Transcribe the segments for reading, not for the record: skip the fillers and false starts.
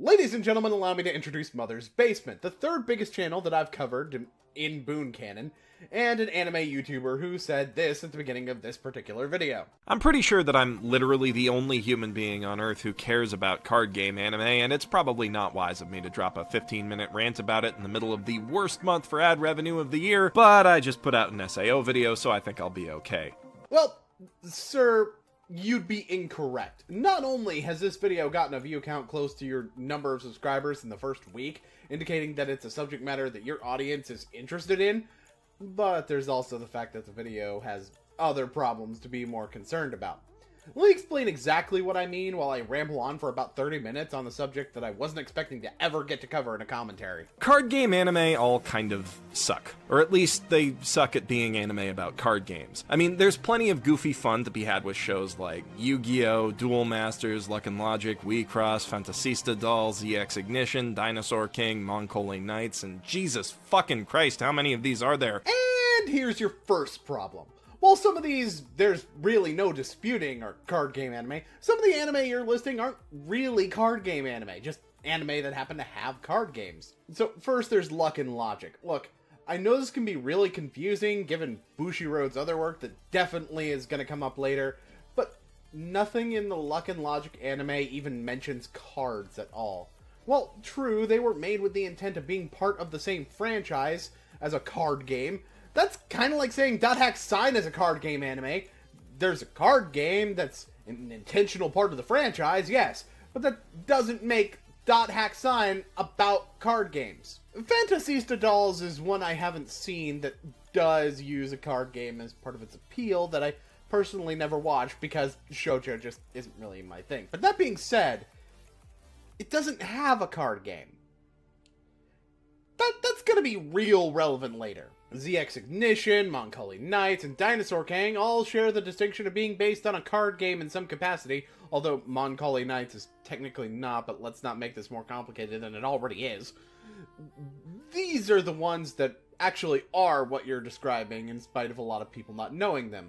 Ladies and gentlemen, allow me to introduce Mother's Basement, the third biggest channel that I've covered in Boon Canon, and an anime YouTuber who said this at the beginning of this particular video. I'm pretty sure that I'm literally the only human being on Earth who cares about card game anime, and it's probably not wise of me to drop a 15-minute rant about it in the middle of the worst month for ad revenue of the year, but I just put out an SAO video, so I think I'll be okay. Well, sir, you'd be incorrect. Not only has this video gotten a view count close to your number of subscribers in the first week, indicating that it's a subject matter that your audience is interested in, but there's also the fact that the video has other problems to be more concerned about. Let me explain exactly what I mean while I ramble on for about 30 minutes on the subject that I wasn't expecting to ever get to cover in a commentary. Card game anime all kind of suck. Or at least they suck at being anime about card games. I mean, there's plenty of goofy fun to be had with shows like Yu-Gi-Oh!, Duel Masters, Luck and Logic, Wii Cross, Fantasista Dolls, ZX Ignition, Dinosaur King, Moncole Knights, and Jesus fucking Christ, how many of these are there? And here's your first problem. While some of these, there's really no disputing, are card game anime, some of the anime you're listing aren't really card game anime, just anime that happen to have card games. So first there's Luck and Logic. Look, I know this can be really confusing given Bushiroad's other work that definitely is going to come up later, but nothing in the Luck and Logic anime even mentions cards at all. Well, true, they were made with the intent of being part of the same franchise as a card game. That's kind of like saying Dot Hack Sign is a card game anime. There's a card game that's an intentional part of the franchise, yes, but that doesn't make Dot Hack Sign about card games. Fantasista Dolls is one I haven't seen that does use a card game as part of its appeal that I personally never watched because shoujo just isn't really my thing. But that being said, it doesn't have a card game. That's gonna be real relevant later. ZX Ignition, Moncole Knights, and Dinosaur King all share the distinction of being based on a card game in some capacity, although Moncole Knights is technically not, but let's not make this more complicated than it already is. These are the ones that actually are what you're describing, in spite of a lot of people not knowing them.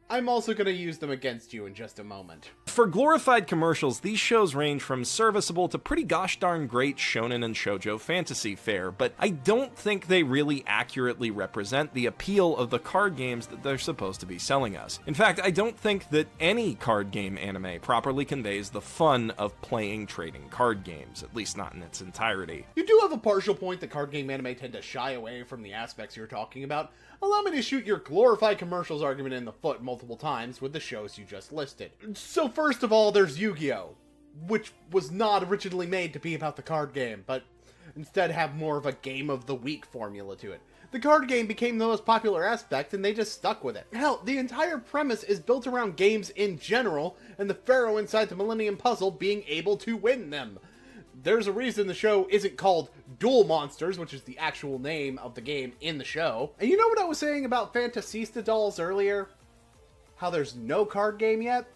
I'm also going to use them against you in just a moment. For glorified commercials, these shows range from serviceable to pretty gosh darn great shonen and shoujo fantasy fare, but I don't think they really accurately represent the appeal of the card games that they're supposed to be selling us. In fact, I don't think that any card game anime properly conveys the fun of playing trading card games, at least not in its entirety. You do have a partial point that card game anime tend to shy away from the aspects you're talking about. Allow me to shoot your glorified commercials argument in the foot multiple times with the shows you just listed. So first of all, there's Yu-Gi-Oh!, which was not originally made to be about the card game, but instead have more of a game of the week formula to it. The card game became the most popular aspect, and they just stuck with it. Hell, the entire premise is built around games in general, and the pharaoh inside the Millennium Puzzle being able to win them. There's a reason the show isn't called Duel Monsters, which is the actual name of the game in the show. And you know what I was saying about Fantasista Dolls earlier? How there's no card game yet?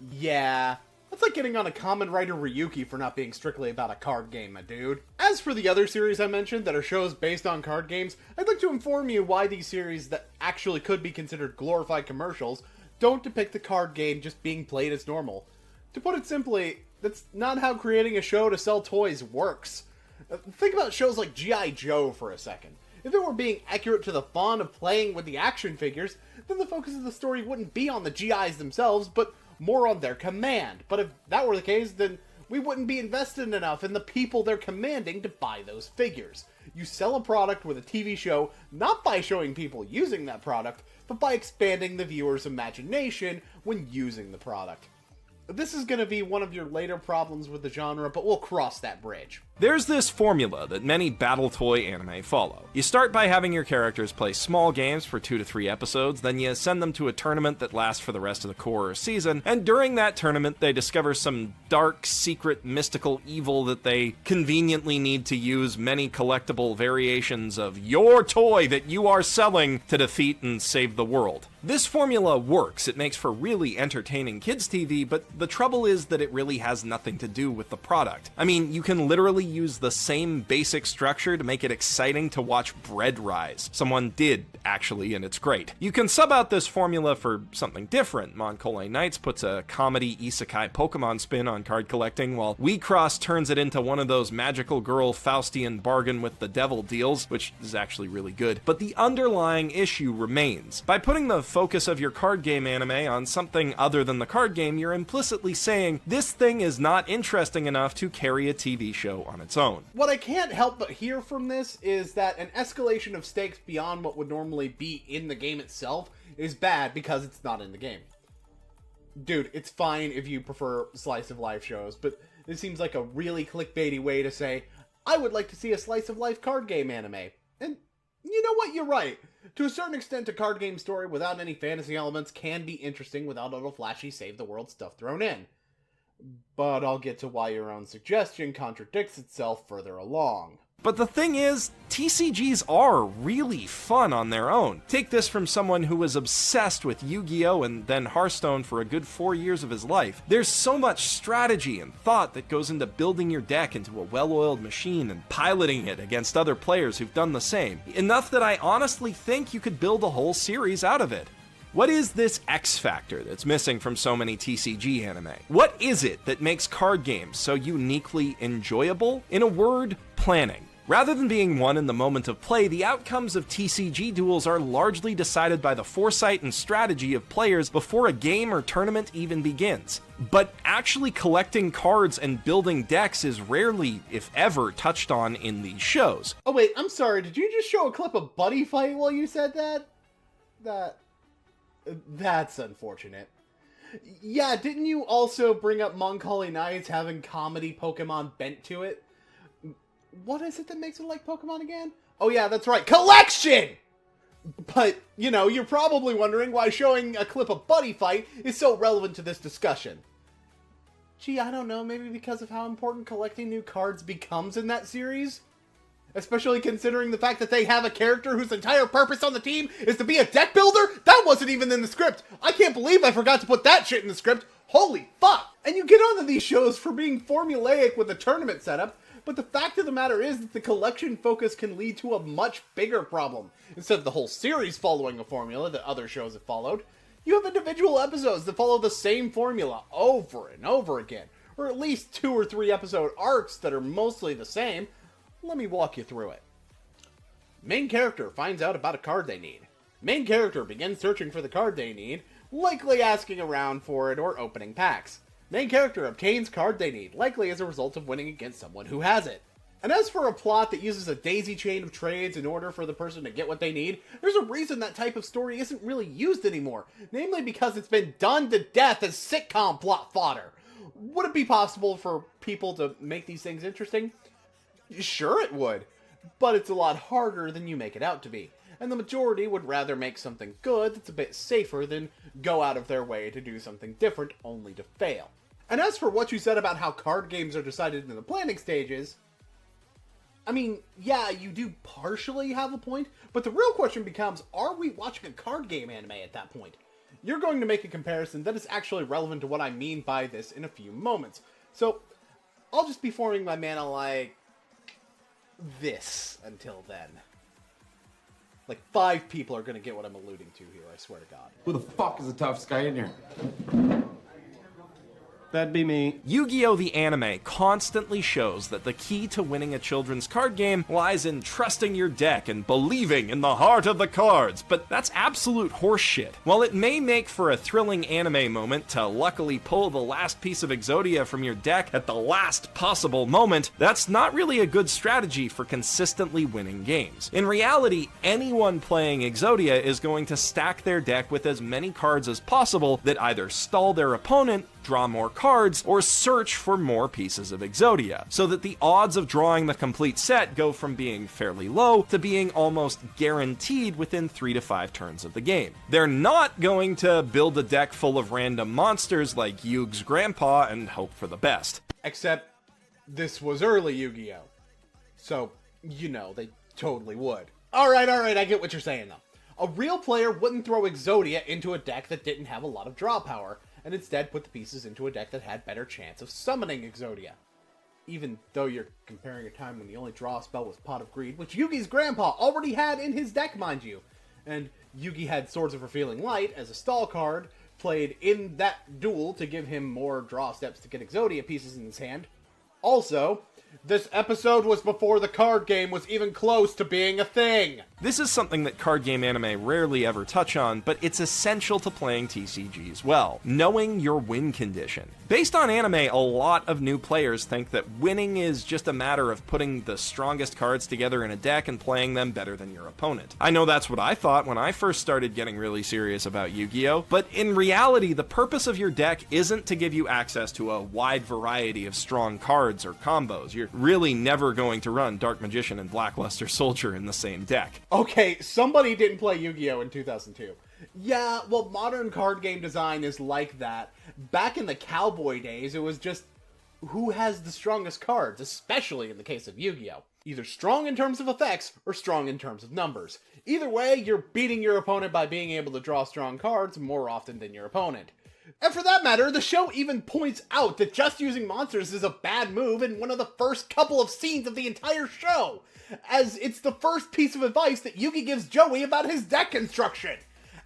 Yeah, that's like getting on a Kamen Rider Ryuki for not being strictly about a card game, my dude. As for the other series I mentioned that are shows based on card games, I'd like to inform you why these series that actually could be considered glorified commercials don't depict the card game just being played as normal. To put it simply, that's not how creating a show to sell toys works. Think about shows like G.I. Joe for a second. If it were being accurate to the fun of playing with the action figures, then the focus of the story wouldn't be on the GIs themselves, but more on their command. But if that were the case, then we wouldn't be invested enough in the people they're commanding to buy those figures. You sell a product with a TV show not by showing people using that product, but by expanding the viewer's imagination when using the product. This is going to be one of your later problems with the genre, but we'll cross that bridge. There's this formula that many battle toy anime follow. You start by having your characters play small games for 2 to 3 episodes, then you send them to a tournament that lasts for the rest of the core or season, and during that tournament they discover some dark, secret, mystical evil that they conveniently need to use many collectible variations of your toy that you are selling to defeat and save the world. This formula works, it makes for really entertaining kids' TV, but The trouble is that it really has nothing to do with the product. I mean, you can literally use the same basic structure to make it exciting to watch bread rise. Someone did, actually, and it's great. You can sub out this formula for something different. Monkole Knights puts a comedy isekai Pokemon spin on card collecting, while WeCross turns it into one of those magical girl Faustian bargain with the devil deals, which is actually really good. But the underlying issue remains. By putting the focus of your card game anime on something other than the card game, you're implicitly saying this thing is not interesting enough to carry a TV show on its own. What I can't help but hear from this is that an escalation of stakes beyond what would normally be in the game itself is bad because it's not in the game. Dude, it's fine if you prefer slice of life shows, but this seems like a really clickbaity way to say, I would like to see a slice of life card game anime. And you know what? You're right. To a certain extent, a card game story without any fantasy elements can be interesting without all the flashy save the world stuff thrown in. But I'll get to why your own suggestion contradicts itself further along. But the thing is, TCGs are really fun on their own. Take this from someone who was obsessed with Yu-Gi-Oh! And then Hearthstone for a good 4 years of his life. There's so much strategy and thought that goes into building your deck into a well-oiled machine and piloting it against other players who've done the same. Enough that I honestly think you could build a whole series out of it. What is this X factor that's missing from so many TCG anime? What is it that makes card games so uniquely enjoyable? In a word, planning. Rather than being won in the moment of play, the outcomes of TCG duels are largely decided by the foresight and strategy of players before a game or tournament even begins. But actually collecting cards and building decks is rarely, if ever, touched on in these shows. Oh wait, I'm sorry, did you just show a clip of Buddy Fight while you said that? That's unfortunate. Yeah, didn't you also bring up Monkole Knights having comedy Pokemon bent to it? What is it that makes it like Pokemon again? Oh yeah, that's right, collection! But, you know, you're probably wondering why showing a clip of Buddy Fight is so relevant to this discussion. Gee, I don't know, maybe because of how important collecting new cards becomes in that series? Especially considering the fact that they have a character whose entire purpose on the team is to be a deck builder? That wasn't even in the script! I can't believe I forgot to put that shit in the script! Holy fuck! And you get onto these shows for being formulaic with a tournament setup, but the fact of the matter is that the collection focus can lead to a much bigger problem. Instead of the whole series following a formula that other shows have followed, you have individual episodes that follow the same formula over and over again, or at least 2 or 3 episode arcs that are mostly the same. Let me walk you through it. Main character finds out about a card they need. Main character begins searching for the card they need, likely asking around for it or opening packs. Main character obtains card they need, likely as a result of winning against someone who has it. And as for a plot that uses a daisy chain of trades in order for the person to get what they need, there's a reason that type of story isn't really used anymore, namely because it's been done to death as sitcom plot fodder. Would it be possible for people to make these things interesting? Sure it would, but it's a lot harder than you make it out to be, and the majority would rather make something good that's a bit safer than go out of their way to do something different only to fail. And as for what you said about how card games are decided in the planning stages, I mean, yeah, you do partially have a point, but the real question becomes, are we watching a card game anime at that point? You're going to make a comparison that is actually relevant to what I mean by this in a few moments. So, I'll just be forming my mana like this until then. Like 5 people are going to get what I'm alluding to here, I swear to God. Who the fuck is the toughest guy in here? That'd be me. Yu-Gi-Oh! The anime constantly shows that the key to winning a children's card game lies in trusting your deck and believing in the heart of the cards, but that's absolute horseshit. While it may make for a thrilling anime moment to luckily pull the last piece of Exodia from your deck at the last possible moment, that's not really a good strategy for consistently winning games. In reality, anyone playing Exodia is going to stack their deck with as many cards as possible that either stall their opponent, draw more cards, or search for more pieces of Exodia, so that the odds of drawing the complete set go from being fairly low to being almost guaranteed within 3 to 5 turns of the game. They're not going to build a deck full of random monsters like Yugi's grandpa and hope for the best. Except, this was early Yu-Gi-Oh! So, you know, they totally would. Alright, I get what you're saying though. A real player wouldn't throw Exodia into a deck that didn't have a lot of draw power, and instead put the pieces into a deck that had better chance of summoning Exodia. Even though you're comparing a time when the only draw spell was Pot of Greed, which Yugi's grandpa already had in his deck, mind you. And Yugi had Swords of Revealing Light as a stall card, played in that duel to give him more draw steps to get Exodia pieces in his hand. Also, this episode was before the card game was even close to being a thing. This is something that card game anime rarely ever touch on, but it's essential to playing TCGs well. Knowing your win condition. Based on anime, a lot of new players think that winning is just a matter of putting the strongest cards together in a deck and playing them better than your opponent. I know that's what I thought when I first started getting really serious about Yu-Gi-Oh! But in reality, the purpose of your deck isn't to give you access to a wide variety of strong cards or combos. You're really never going to run Dark Magician and Blackluster Soldier in the same deck. Okay, somebody didn't play Yu-Gi-Oh! In 2002. Yeah, well, modern card game design is like that. Back in the cowboy days, it was just who has the strongest cards, especially in the case of Yu-Gi-Oh! Either strong in terms of effects, or strong in terms of numbers. Either way, you're beating your opponent by being able to draw strong cards more often than your opponent. And for that matter, the show even points out that just using monsters is a bad move in one of the first couple of scenes of the entire show, as it's the first piece of advice that Yugi gives Joey about his deck construction.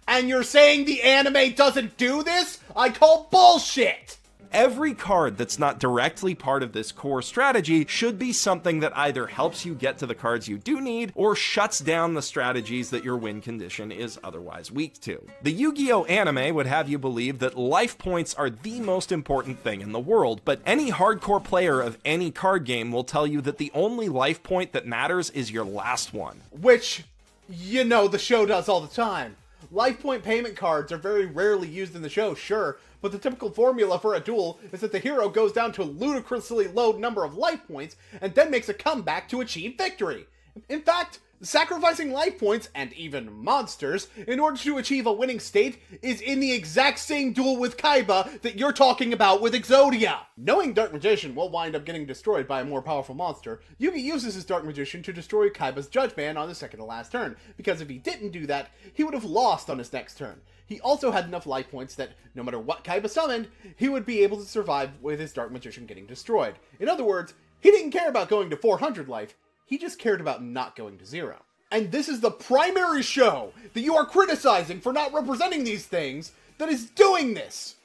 And you're saying the anime doesn't do this? I call bullshit! Every card that's not directly part of this core strategy should be something that either helps you get to the cards you do need, or shuts down the strategies that your win condition is otherwise weak to. The Yu-Gi-Oh! Anime would have you believe that life points are the most important thing in the world, but any hardcore player of any card game will tell you that the only life point that matters is your last one. Which, you know, the show does all the time. Life point payment cards are very rarely used in the show, sure, but the typical formula for a duel is that the hero goes down to a ludicrously low number of life points and then makes a comeback to achieve victory. In fact, sacrificing life points, and even monsters, in order to achieve a winning state is in the exact same duel with Kaiba that you're talking about with Exodia. Knowing Dark Magician will wind up getting destroyed by a more powerful monster, Yugi uses his Dark Magician to destroy Kaiba's Judge Man on the second to last turn, because if he didn't do that, he would have lost on his next turn. He also had enough life points that, no matter what Kaiba summoned, he would be able to survive with his Dark Magician getting destroyed. In other words, he didn't care about going to 400 life, he just cared about not going to 0. And this is the primary show that you are criticizing for not representing these things that is doing this.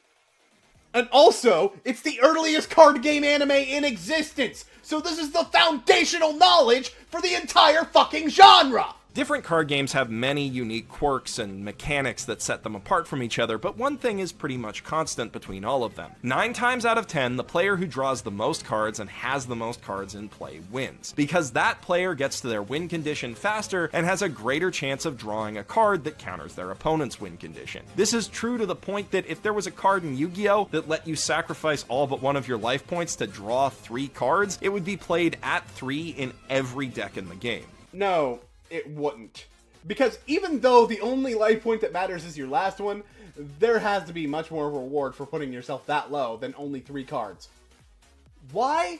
And also, it's the earliest card game anime in existence, so this is the foundational knowledge for the entire fucking genre! Different card games have many unique quirks and mechanics that set them apart from each other, but one thing is pretty much constant between all of them. 9 times out of 10, the player who draws the most cards and has the most cards in play wins, because that player gets to their win condition faster and has a greater chance of drawing a card that counters their opponent's win condition. This is true to the point that if there was a card in Yu-Gi-Oh! That let you sacrifice all but one of your life points to draw 3 cards, it would be played at 3 in every deck in the game. No, it wouldn't. Because even though the only life point that matters is your last one, there has to be much more reward for putting yourself that low than only 3 cards. Why?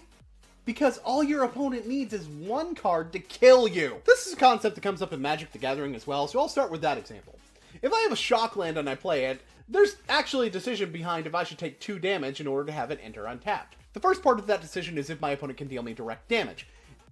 Because all your opponent needs is 1 card to kill you. This is a concept that comes up in Magic the Gathering as well, so I'll start with that example. If I have a shock land and I play it, there's actually a decision behind if I should take 2 damage in order to have it enter untapped. The first part of that decision is if my opponent can deal me direct damage.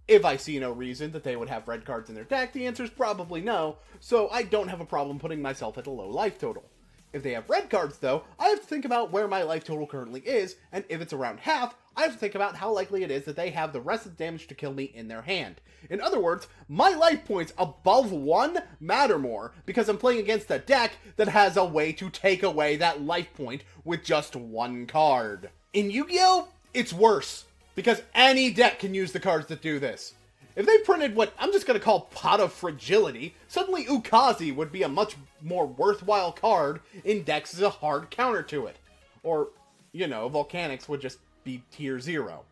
If I see no reason that they would have red cards in their deck, the answer is probably no, so I don't have a problem putting myself at a low life total. If they have red cards, though, I have to think about where my life total currently is, and if it's around half, I have to think about how likely it is that they have the rest of the damage to kill me in their hand. In other words, my life points above 1 matter more, because I'm playing against a deck that has a way to take away that life point with just 1 card. In Yu-Gi-Oh!, it's worse, because any deck can use the cards that do this. If they printed what I'm just going to call Pot of Fragility, suddenly Ukazi would be a much more worthwhile card in decks as a hard counter to it. Or, you know, Volcanics would just be tier 0.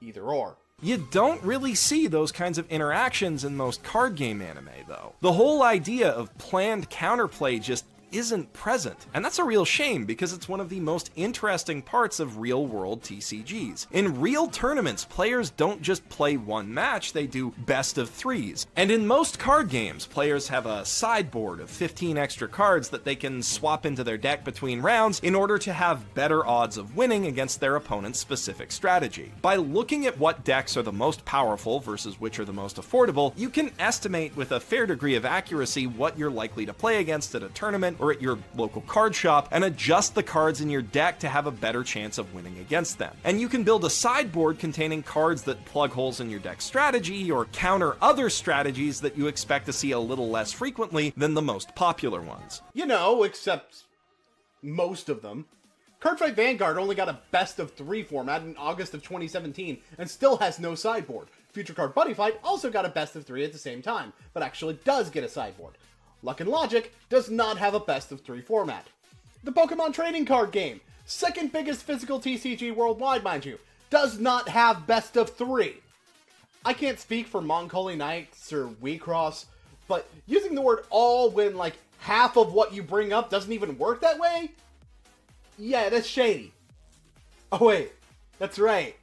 Either or. You don't really see those kinds of interactions in most card game anime, though. The whole idea of planned counterplay just isn't present. And that's a real shame because it's one of the most interesting parts of real-world TCGs. In real tournaments, players don't just play one match, they do best of threes. And in most card games, players have a sideboard of 15 extra cards that they can swap into their deck between rounds in order to have better odds of winning against their opponent's specific strategy. By looking at what decks are the most powerful versus which are the most affordable, you can estimate with a fair degree of accuracy what you're likely to play against at a tournament or at your local card shop, and adjust the cards in your deck to have a better chance of winning against them. And you can build a sideboard containing cards that plug holes in your deck strategy or counter other strategies that you expect to see a little less frequently than the most popular ones. You know, except most of them. Cardfight Vanguard only got a best of 3 format in August of 2017 and still has no sideboard. Future Card Buddy Fight also got a best of 3 at the same time, but actually does get a sideboard. Luck and Logic does not have a best of 3 format. The Pokemon trading card game, second biggest physical TCG worldwide, mind you, does not have best of 3. I can't speak for Moncoli Knights or WeCross, but using the word all when like half of what you bring up doesn't even work that way? Yeah, that's shady. Oh wait, that's right.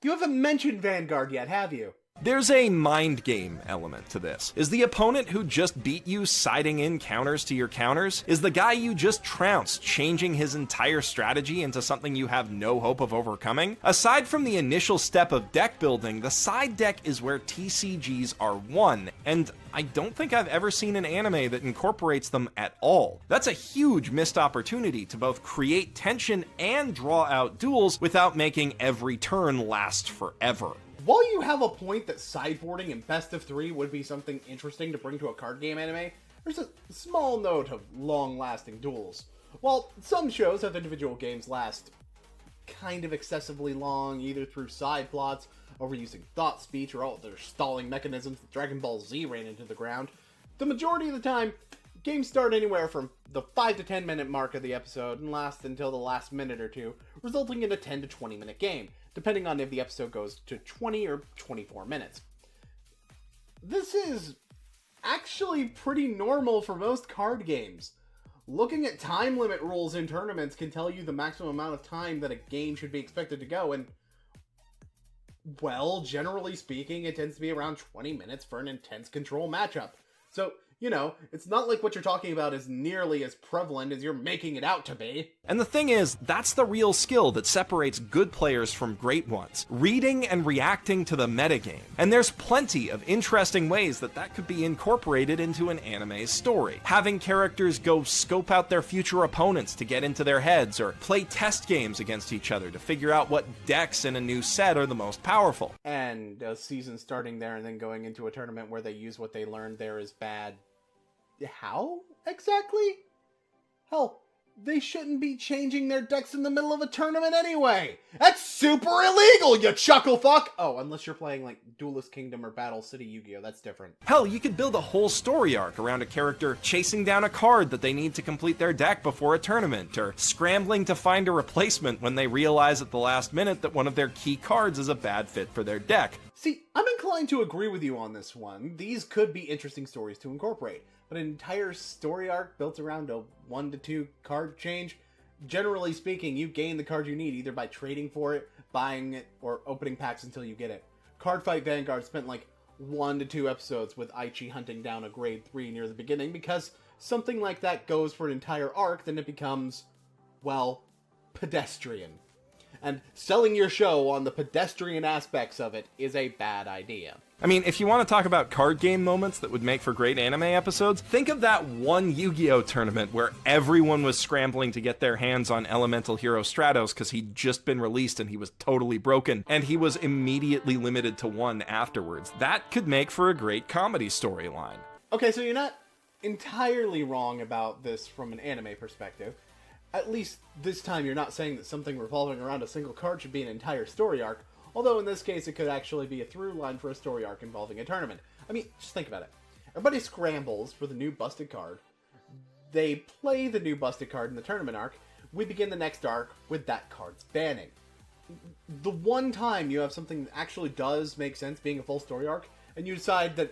You haven't mentioned Vanguard yet, have you? There's a mind game element to this. Is the opponent who just beat you siding in counters to your counters? Is the guy you just trounced changing his entire strategy into something you have no hope of overcoming? Aside from the initial step of deck building, the side deck is where TCGs are won, and I don't think I've ever seen an anime that incorporates them at all. That's a huge missed opportunity to both create tension and draw out duels without making every turn last forever. While you have a point that sideboarding and best of 3 would be something interesting to bring to a card game anime, there's a small note of long-lasting duels. While some shows have individual games last kind of excessively long, either through side plots, overusing thought speech, or all their stalling mechanisms that Dragon Ball Z ran into the ground, the majority of the time, games start anywhere from the 5 to 10 minute mark of the episode and last until the last minute or two, resulting in a 10 to 20 minute game, depending on if the episode goes to 20 or 24 minutes. This is actually pretty normal for most card games. Looking at time limit rules in tournaments can tell you the maximum amount of time that a game should be expected to go, and well, generally speaking, it tends to be around 20 minutes for an intense control matchup. So, you know, it's not like what you're talking about is nearly as prevalent as you're making it out to be. And the thing is, that's the real skill that separates good players from great ones. Reading and reacting to the metagame. And there's plenty of interesting ways that could be incorporated into an anime's story. Having characters go scope out their future opponents to get into their heads, or play test games against each other to figure out what decks in a new set are the most powerful. And a season starting there and then going into a tournament where they use what they learned there as bad. How exactly? Hell, they shouldn't be changing their decks in the middle of a tournament anyway. That's super illegal, you chuckle fuck. Oh, unless you're playing like Duelist Kingdom or Battle City Yu-Gi-Oh, that's different. Hell, you could build a whole story arc around a character chasing down a card that they need to complete their deck before a tournament, or scrambling to find a replacement when they realize at the last minute that one of their key cards is a bad fit for their deck. See, I'm inclined to agree with you on this one. These could be interesting stories to incorporate. But an entire story arc built around a 1 to 2 card change, generally speaking, you gain the card you need either by trading for it, buying it, or opening packs until you get it. Cardfight Vanguard spent like 1 to 2 episodes with Aichi hunting down a grade 3 near the beginning, because something like that goes for an entire arc, then it becomes, well, pedestrian. And selling your show on the pedestrian aspects of it is a bad idea. I mean, if you want to talk about card game moments that would make for great anime episodes, think of that one Yu-Gi-Oh tournament where everyone was scrambling to get their hands on Elemental Hero Stratos because he'd just been released and he was totally broken, and he was immediately limited to 1 afterwards. That could make for a great comedy storyline. Okay, so you're not entirely wrong about this from an anime perspective. At least this time you're not saying that something revolving around a single card should be an entire story arc. Although in this case, it could actually be a through line for a story arc involving a tournament. I mean, just think about it. Everybody scrambles for the new busted card. They play the new busted card in the tournament arc. We begin the next arc with that card's banning. The one time you have something that actually does make sense being a full story arc, and you decide that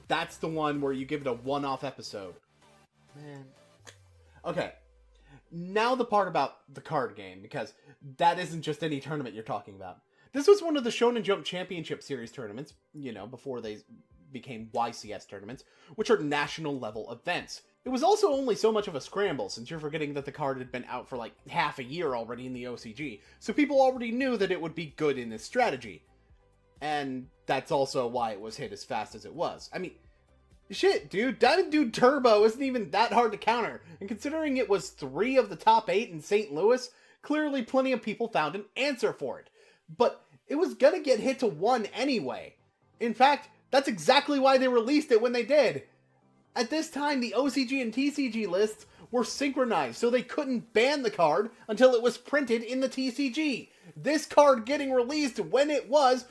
that's the one where you give it a one-off episode. Man, Okay, now the part about the card game, because that isn't just any tournament you're talking about. This was one of the Shonen Jump Championship Series tournaments, you know, before they became YCS tournaments, which are national level events. It was also only so much of a scramble, since you're forgetting that the card had been out for like half a year already in the OCG, so people already knew that it would be good in this strategy. And that's also why it was hit as fast as it was. I mean, shit, dude, Diamond Dude Turbo isn't even that hard to counter, and considering it was 3 of the top 8 in St. Louis, clearly plenty of people found an answer for it. But it was gonna get hit to 1 anyway. In fact, that's exactly why they released it when they did. At this time, the OCG and TCG lists were synchronized, so they couldn't ban the card until it was printed in the TCG. This card getting released when it was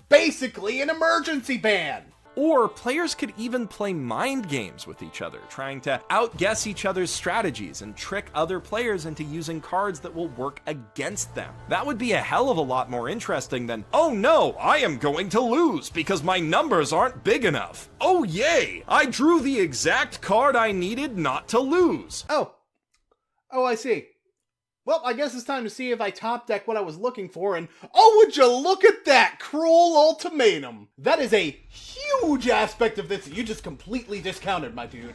basically an emergency ban. Or players could even play mind games with each other, trying to outguess each other's strategies and trick other players into using cards that will work against them. That would be a hell of a lot more interesting than, oh no, I am going to lose because my numbers aren't big enough. Oh yay, I drew the exact card I needed not to lose. Oh, I see. Well, I guess it's time to see if I top deck what I was looking for, and oh, would you look at that cruel ultimatum! That is a huge aspect of this that you just completely discounted, my dude.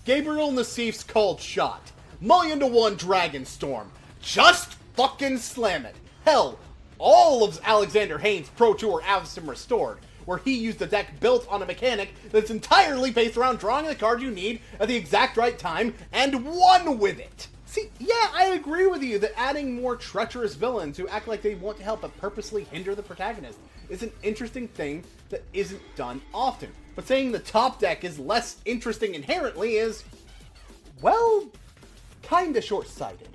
Gabriel Nassif's Called Shot. $1,000,000 Dragon Storm. Just fucking slam it. Hell, all of Alexander Haynes' Pro Tour Avstim Restored, where he used a deck built on a mechanic that's entirely based around drawing the card you need at the exact right time, and won with it. See, yeah, I agree with you that adding more treacherous villains who act like they want to help but purposely hinder the protagonist is an interesting thing that isn't done often. But saying the top deck is less interesting inherently is, well, kinda short-sighted.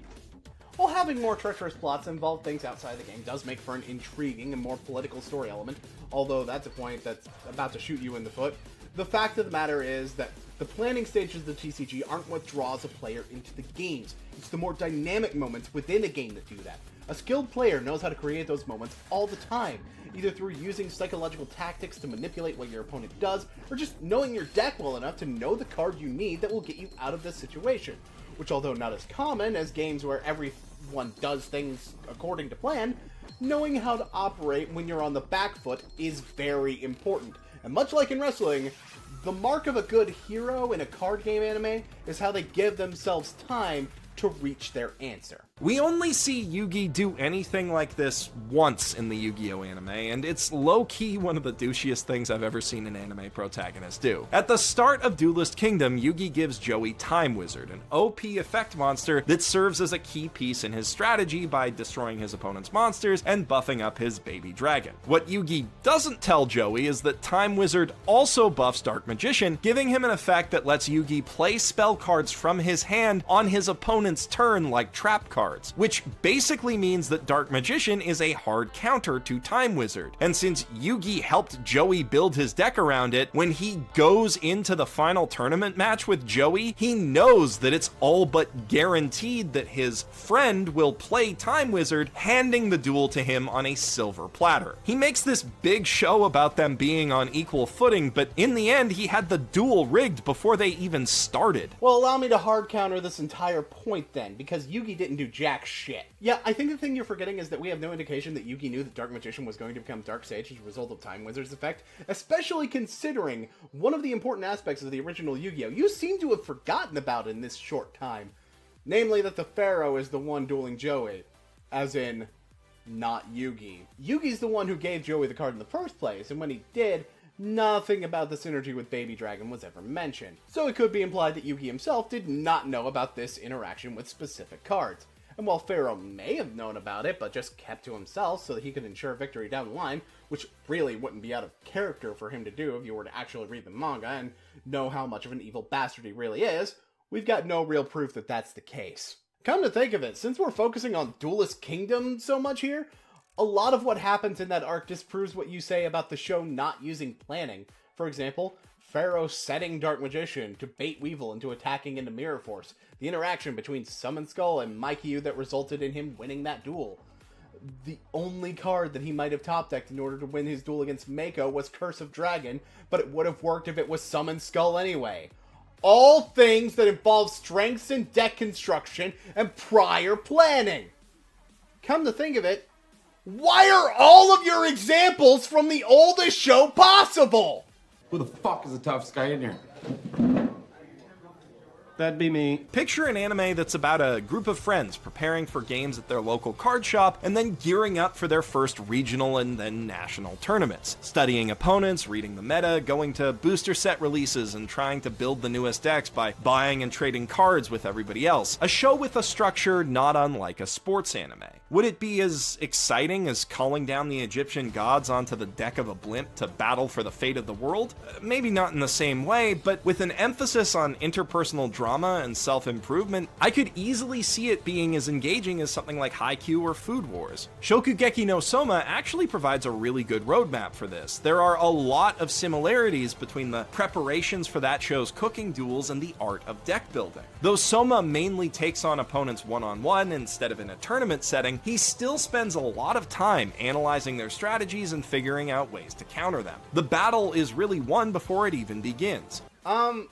While having more treacherous plots involve things outside the game does make for an intriguing and more political story element, although that's a point that's about to shoot you in the foot, the fact of the matter is that the planning stages of the TCG aren't what draws a player into the games. It's the more dynamic moments within a game that do that. A skilled player knows how to create those moments all the time, either through using psychological tactics to manipulate what your opponent does, or just knowing your deck well enough to know the card you need that will get you out of this situation. Which, although not as common as games where everyone does things according to plan, knowing how to operate when you're on the back foot is very important. And much like in wrestling, the mark of a good hero in a card game anime is how they give themselves time to reach their answer. We only see Yugi do anything like this once in the Yu-Gi-Oh anime, and it's low-key one of the douchiest things I've ever seen an anime protagonist do. At the start of Duelist Kingdom, Yugi gives Joey Time Wizard, an OP effect monster that serves as a key piece in his strategy by destroying his opponent's monsters and buffing up his baby dragon. What Yugi doesn't tell Joey is that Time Wizard also buffs Dark Magician, giving him an effect that lets Yugi play spell cards from his hand on his opponent's turn like trap cards, which basically means that Dark Magician is a hard counter to Time Wizard. And since Yugi helped Joey build his deck around it, when he goes into the final tournament match with Joey, he knows that it's all but guaranteed that his friend will play Time Wizard, handing the duel to him on a silver platter. He makes this big show about them being on equal footing, but in the end, he had the duel rigged before they even started. Well, allow me to hard counter this entire point then, because Yugi didn't do jack shit. Yeah, I think the thing you're forgetting is that we have no indication that Yugi knew that Dark Magician was going to become Dark Sage as a result of Time Wizard's effect, especially considering one of the important aspects of the original Yu-Gi-Oh! You seem to have forgotten about in this short time. Namely that the Pharaoh is the one dueling Joey, as in, not Yugi. Yugi's the one who gave Joey the card in the first place, and when he did, nothing about the synergy with Baby Dragon was ever mentioned. So it could be implied that Yugi himself did not know about this interaction with specific cards. And while Pharaoh may have known about it, but just kept to himself so that he could ensure victory down the line, which really wouldn't be out of character for him to do if you were to actually read the manga and know how much of an evil bastard he really is, we've got no real proof that that's the case. Come to think of it, since we're focusing on Duelist Kingdom so much here, a lot of what happens in that arc disproves what you say about the show not using planning. For example, Pharaoh setting Dark Magician to bait Weevil into attacking into Mirror Force, the interaction between Summon Skull and Mikyu that resulted in him winning that duel. The only card that he might have top decked in order to win his duel against Mako was Curse of Dragon, but it would have worked if it was Summon Skull anyway. All things that involve strengths and deck construction and prior planning. Come to think of it, why are all of your examples from the oldest show possible? Who the fuck is the toughest guy in here? That'd be me. Picture an anime that's about a group of friends preparing for games at their local card shop and then gearing up for their first regional and then national tournaments. Studying opponents, reading the meta, going to booster set releases, and trying to build the newest decks by buying and trading cards with everybody else. A show with a structure not unlike a sports anime. Would it be as exciting as calling down the Egyptian gods onto the deck of a blimp to battle for the fate of the world? Maybe not in the same way, but with an emphasis on interpersonal drama and self-improvement, I could easily see it being as engaging as something like Haikyuu or Food Wars. Shokugeki no Soma actually provides a really good roadmap for this. There are a lot of similarities between the preparations for that show's cooking duels and the art of deck building. Though Soma mainly takes on opponents one-on-one instead of in a tournament setting, he still spends a lot of time analyzing their strategies and figuring out ways to counter them. The battle is really won before it even begins. No,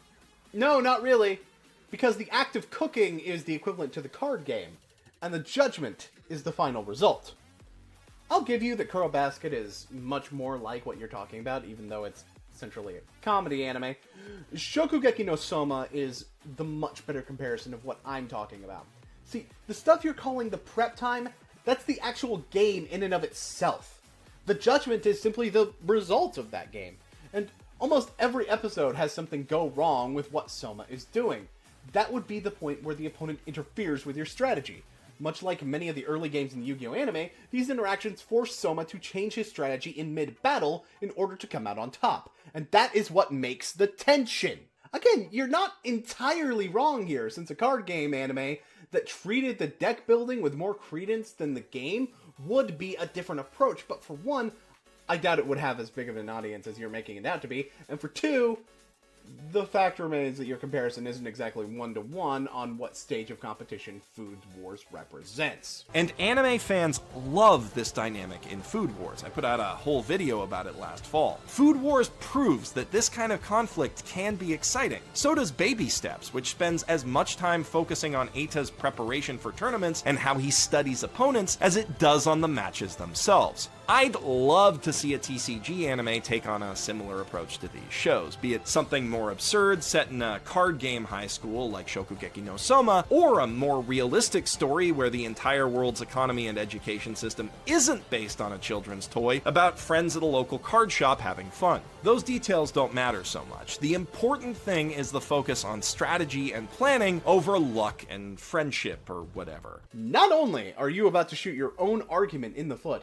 not really. Because the act of cooking is the equivalent to the card game, and the judgment is the final result. I'll give you that Kuro Basket is much more like what you're talking about, even though it's essentially a comedy anime. Shokugeki no Soma is the much better comparison of what I'm talking about. See, the stuff you're calling the prep time, that's the actual game in and of itself. The judgment is simply the result of that game, and almost every episode has something go wrong with what Soma is doing. That would be the point where the opponent interferes with your strategy. Much like many of the early games in the Yu-Gi-Oh! Anime, these interactions force Soma to change his strategy in mid-battle in order to come out on top. And that is what makes the tension. Again, you're not entirely wrong here, since a card game anime that treated the deck building with more credence than the game would be a different approach. But for one, I doubt it would have as big of an audience as you're making it out to be. And for two, the fact remains that your comparison isn't exactly one-to-one on what stage of competition Food Wars represents. And anime fans love this dynamic in Food Wars. I put out a whole video about it last fall. Food Wars proves that this kind of conflict can be exciting. So does Baby Steps, which spends as much time focusing on Eita's preparation for tournaments and how he studies opponents as it does on the matches themselves. I'd love to see a TCG anime take on a similar approach to these shows, be it something more absurd set in a card game high school like Shokugeki no Soma, or a more realistic story where the entire world's economy and education system isn't based on a children's toy about friends at a local card shop having fun. Those details don't matter so much. The important thing is the focus on strategy and planning over luck and friendship or whatever. Not only are you about to shoot your own argument in the foot,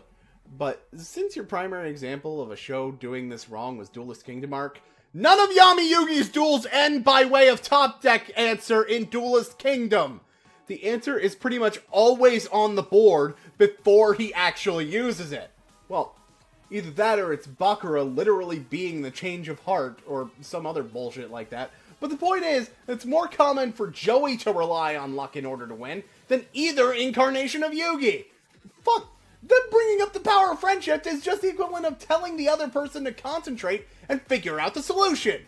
but since your primary example of a show doing this wrong was Duelist Kingdom Arc, none of Yami Yugi's duels end by way of top deck answer in Duelist Kingdom. The answer is pretty much always on the board before he actually uses it. Well, either that or it's Bakura literally being the change of heart or some other bullshit like that. But the point is, it's more common for Joey to rely on luck in order to win than either incarnation of Yugi. Fuck. Them bringing up the power of friendship is just the equivalent of telling the other person to concentrate and figure out the solution.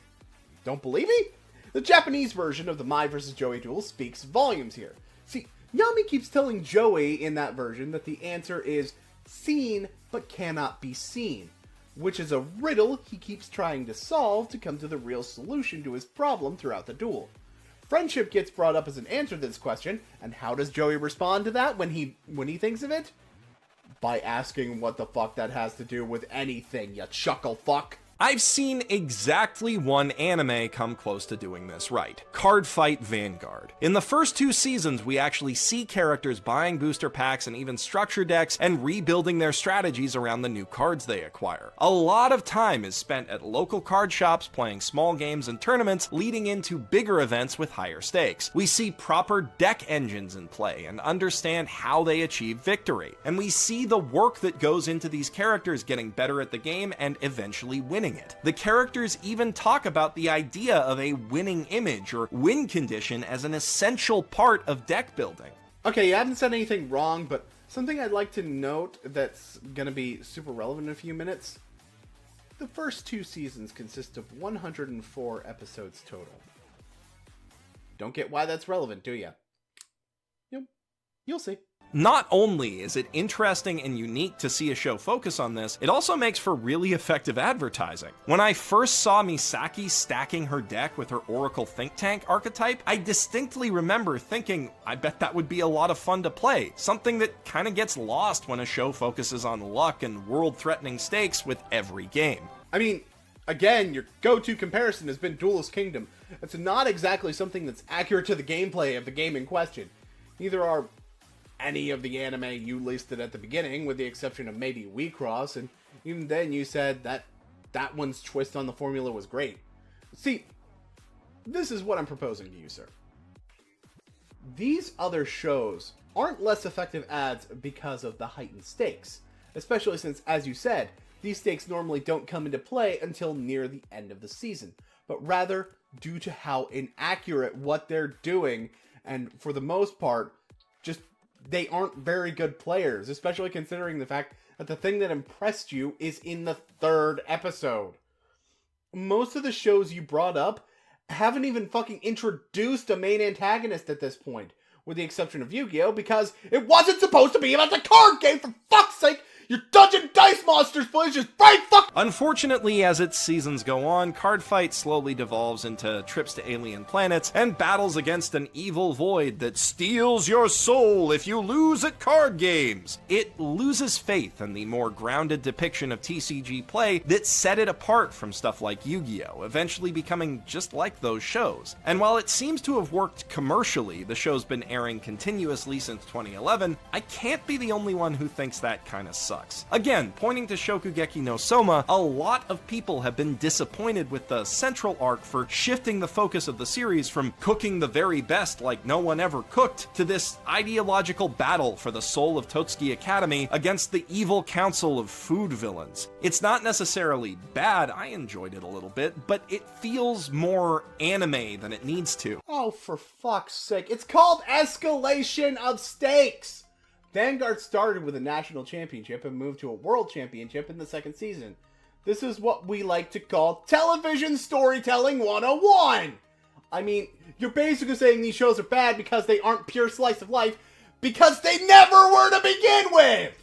Don't believe me? The Japanese version of the Mai vs. Joey duel speaks volumes here. See, Yami keeps telling Joey in that version that the answer is seen but cannot be seen, which is a riddle he keeps trying to solve to come to the real solution to his problem throughout the duel. Friendship gets brought up as an answer to this question, and how does Joey respond to that when he thinks of it? By asking what the fuck that has to do with anything, you chuckle fuck. I've seen exactly one anime come close to doing this right, Card Fight Vanguard. In the first 2 seasons, we actually see characters buying booster packs and even structure decks and rebuilding their strategies around the new cards they acquire. A lot of time is spent at local card shops playing small games and tournaments, leading into bigger events with higher stakes. We see proper deck engines in play and understand how they achieve victory. And we see the work that goes into these characters getting better at the game and eventually winning it. The characters even talk about the idea of a winning image or win condition as an essential part of deck building. Okay, you haven't said anything wrong, but something I'd like to note that's gonna be super relevant in a few minutes. The first 2 seasons consist of 104 episodes total. Don't get why that's relevant, do you? You'll see. Not only is it interesting and unique to see a show focus on this, it also makes for really effective advertising. When I first saw Misaki stacking her deck with her Oracle Think Tank archetype, I distinctly remember thinking, I bet that would be a lot of fun to play, something that kind of gets lost when a show focuses on luck and world-threatening stakes with every game. I mean, again, your go-to comparison has been Duelist Kingdom. It's not exactly something that's accurate to the gameplay of the game in question. Neither are any of the anime you listed at the beginning, with the exception of maybe WeCross, and even then you said that one's twist on the formula was great. See, this is what I'm proposing to you, sir. These other shows aren't less effective ads because of the heightened stakes, especially since, as you said, these stakes normally don't come into play until near the end of the season, but rather due to how inaccurate what they're doing, and for the most part, just they aren't very good players, especially considering the fact that the thing that impressed you is in the 3rd episode. Most of the shows you brought up haven't even fucking introduced a main antagonist at this point, with the exception of Yu-Gi-Oh! Because it wasn't supposed to be about the card game, for fuck's sake! Your Dungeon Dice Monsters, please, just right fuck! Unfortunately, as its seasons go on, Cardfight slowly devolves into trips to alien planets and battles against an evil void that steals your soul if you lose at card games. It loses faith in the more grounded depiction of TCG play that set it apart from stuff like Yu-Gi-Oh!, eventually becoming just like those shows. And while it seems to have worked commercially, the show's been airing continuously since 2011, I can't be the only one who thinks that kinda sucks. Again, pointing to Shokugeki no Soma, a lot of people have been disappointed with the central arc for shifting the focus of the series from cooking the very best like no one ever cooked to this ideological battle for the soul of Totsuki Academy against the evil council of food villains. It's not necessarily bad, I enjoyed it a little bit, but it feels more anime than it needs to. Oh, for fuck's sake. It's called escalation of stakes! Vanguard started with a national championship and moved to a world championship in the 2nd season. This is what we like to call television storytelling 101! I mean, you're basically saying these shows are bad because they aren't pure slice of life, because they never were to begin with!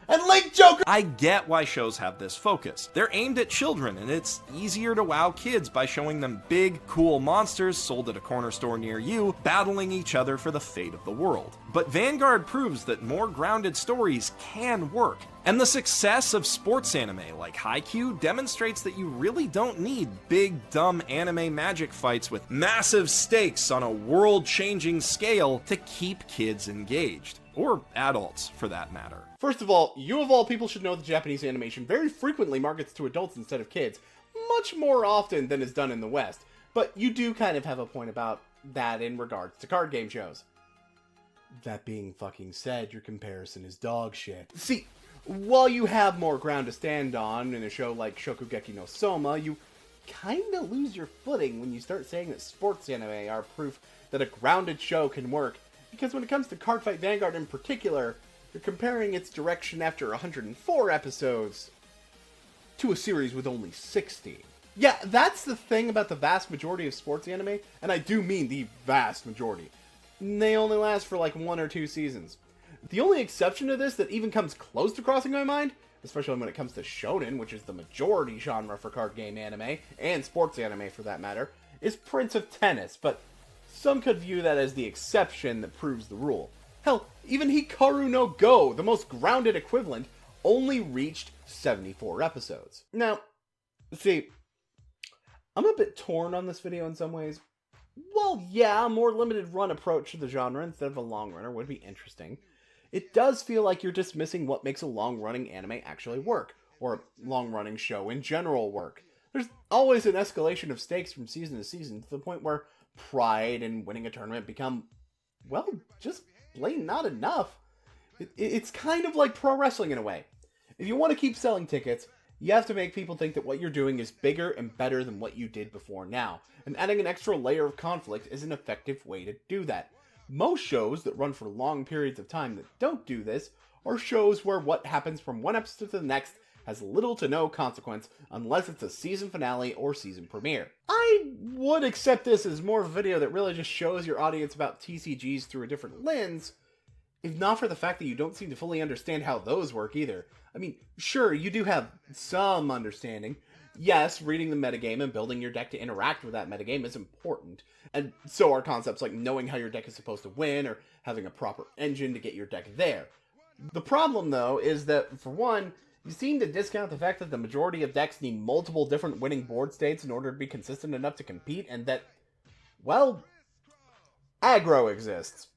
And Link Joker— I get why shows have this focus. They're aimed at children, and it's easier to wow kids by showing them big, cool monsters sold at a corner store near you, battling each other for the fate of the world. But Vanguard proves that more grounded stories can work. And the success of sports anime like Haikyuu demonstrates that you really don't need big, dumb anime magic fights with massive stakes on a world-changing scale to keep kids engaged. Or adults, for that matter. First of all, you of all people should know that Japanese animation very frequently markets to adults instead of kids, much more often than is done in the West. But you do kind of have a point about that in regards to card game shows. That being fucking said, your comparison is dog shit. See, while you have more ground to stand on in a show like Shokugeki no Soma, you kinda lose your footing when you start saying that sports anime are proof that a grounded show can work. Because when it comes to Cardfight Vanguard in particular, you're comparing its direction after 104 episodes to a series with only 60. Yeah, that's the thing about the vast majority of sports anime, and I do mean the vast majority. They only last for like 1 or 2 seasons. The only exception to this that even comes close to crossing my mind, especially when it comes to shonen, which is the majority genre for card game anime, and sports anime for that matter, is Prince of Tennis, but some could view that as the exception that proves the rule. Hell, even Hikaru no Go, the most grounded equivalent, only reached 74 episodes. Now, see, I'm a bit torn on this video in some ways. Well, yeah, a more limited run approach to the genre instead of a long runner would be interesting. It does feel like you're dismissing what makes a long-running anime actually work, or a long-running show in general work. There's always an escalation of stakes from season to season to the point where pride and winning a tournament become, well, just plain not enough. It's kind of like pro wrestling in a way. If you want to keep selling tickets, you have to make people think that what you're doing is bigger and better than what you did before now, and adding an extra layer of conflict is an effective way to do that. Most shows that run for long periods of time that don't do this are shows where what happens from one episode to the next has little to no consequence unless it's a season finale or season premiere. I would accept this as more of a video that really just shows your audience about TCGs through a different lens, if not for the fact that you don't seem to fully understand how those work either. I mean, sure, you do have some understanding. Yes, reading the metagame and building your deck to interact with that metagame is important, and so are concepts like knowing how your deck is supposed to win or having a proper engine to get your deck there. The problem, though, is that, for one, you seem to discount the fact that the majority of decks need multiple different winning board states in order to be consistent enough to compete, and that, well, aggro exists.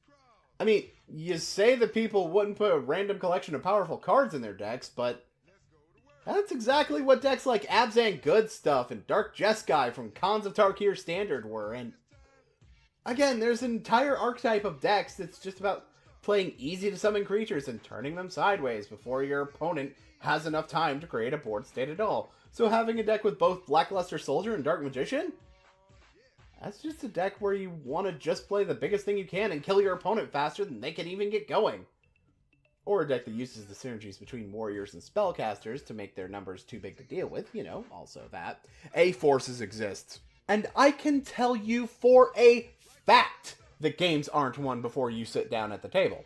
I mean, you say that people wouldn't put a random collection of powerful cards in their decks, but that's exactly what decks like Abzan Good Stuff and Dark Jeskai from Khans of Tarkir Standard were, and again, there's an entire archetype of decks that's just about playing easy to summon creatures and turning them sideways before your opponent has enough time to create a board state at all. So having a deck with both Lackluster Soldier and Dark Magician? That's just a deck where you want to just play the biggest thing you can and kill your opponent faster than they can even get going. Or a deck that uses the synergies between warriors and spellcasters to make their numbers too big to deal with, you know, also that. A-Forces exists. And I can tell you for a fact that games aren't won before you sit down at the table.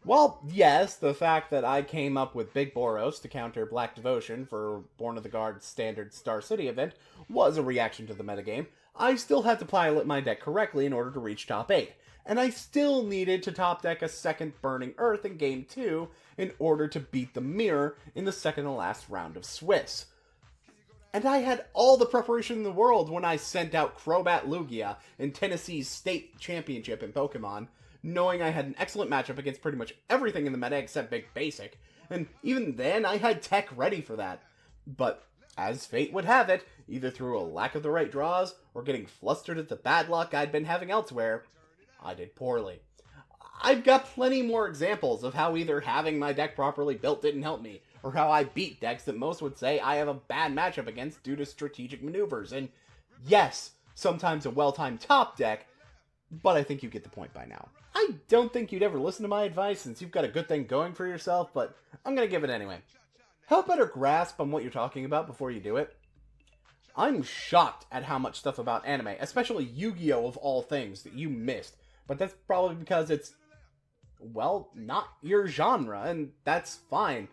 Well, yes, the fact that I came up with Big Boros to counter Black Devotion for Born of the Guard's standard Star City event was a reaction to the metagame, I still had to pilot my deck correctly in order to reach top 8. And I still needed to top deck a second Burning Earth in Game 2 in order to beat the Mirror in the second to last round of Swiss. And I had all the preparation in the world when I sent out Crobat Lugia in Tennessee's state championship in Pokemon, knowing I had an excellent matchup against pretty much everything in the meta except Big Basic, and even then I had tech ready for that. But as fate would have it, either through a lack of the right draws or getting flustered at the bad luck I'd been having elsewhere, I did poorly. I've got plenty more examples of how either having my deck properly built didn't help me, or how I beat decks that most would say I have a bad matchup against due to strategic maneuvers, and yes, sometimes a well-timed top deck, but I think you get the point by now. I don't think you'd ever listen to my advice since you've got a good thing going for yourself, but I'm gonna give it anyway. Have a better grasp on what you're talking about before you do it. I'm shocked at how much stuff about anime, especially Yu-Gi-Oh! Of all things, that you missed, but that's probably because it's, well, not your genre, and that's fine.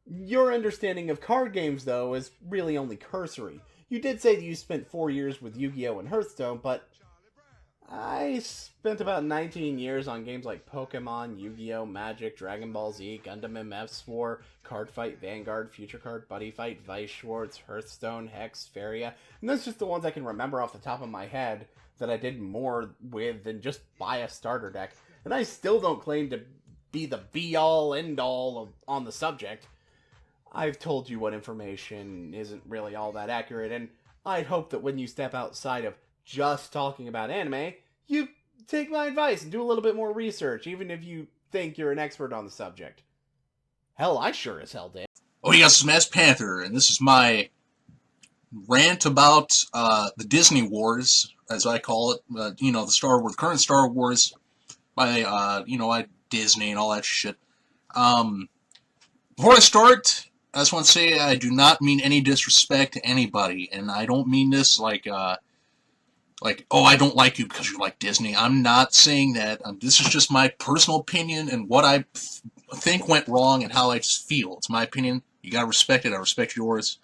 Your understanding of card games, though, is really only cursory. You did say that you spent 4 years with Yu-Gi-Oh! And Hearthstone, but I spent about 19 years on games like Pokemon, Yu-Gi-Oh!, Magic, Dragon Ball Z, Gundam MF War, Card Fight, Vanguard, Future Card, Buddy Fight, Vice Schwartz, Hearthstone, Hex, Faria, and that's just the ones I can remember off the top of my head that I did more with than just buy a starter deck. And I still don't claim to be the be-all, end-all on the subject. I've told you what information isn't really all that accurate, and I'd hope that when you step outside of just talking about anime, you take my advice and do a little bit more research, even if you think you're an expert on the subject. Hell, I sure as hell did. Oh yes, I'm Mass Panther, and this is my rant about the Disney Wars, as I call it. The Star Wars, current Star Wars by by Disney and all that shit. Before I start, I just want to say I do not mean any disrespect to anybody, and I don't mean this like, oh, I don't like you because you like Disney. I'm not saying that. This is just my personal opinion and what I think went wrong and how I just feel. It's my opinion. You gotta respect it. I respect yours.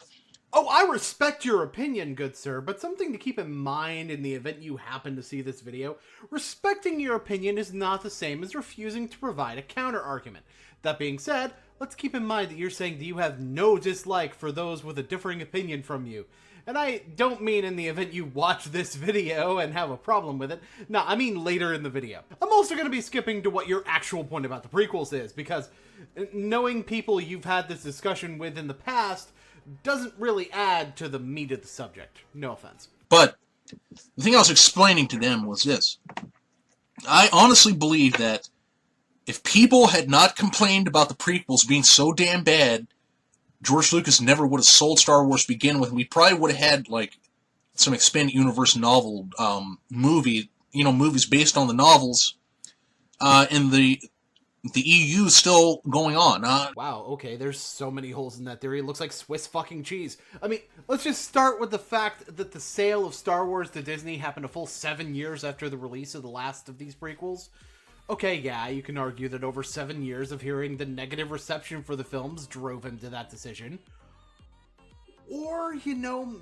Oh, I respect your opinion, good sir, but something to keep in mind in the event you happen to see this video, respecting your opinion is not the same as refusing to provide a counter-argument. That being said, let's keep in mind that you're saying that you have no dislike for those with a differing opinion from you. And I don't mean in the event you watch this video and have a problem with it. No, I mean later in the video. I'm also going to be skipping to what your actual point about the prequels is, because knowing people you've had this discussion with in the past doesn't really add to the meat of the subject. No offense. But the thing I was explaining to them was this. I honestly believe that if people had not complained about the prequels being so damn bad, George Lucas never would have sold Star Wars to begin with. We probably would have had, like, some expanded universe novel movies based on the novels. And the the EU is still going on. Wow, okay, there's so many holes in that theory. It looks like Swiss fucking cheese. I mean, let's just start with the fact that the sale of Star Wars to Disney happened a full 7 years after the release of the last of these prequels. Okay, yeah, you can argue that over 7 years of hearing the negative reception for the films drove him to that decision. Or,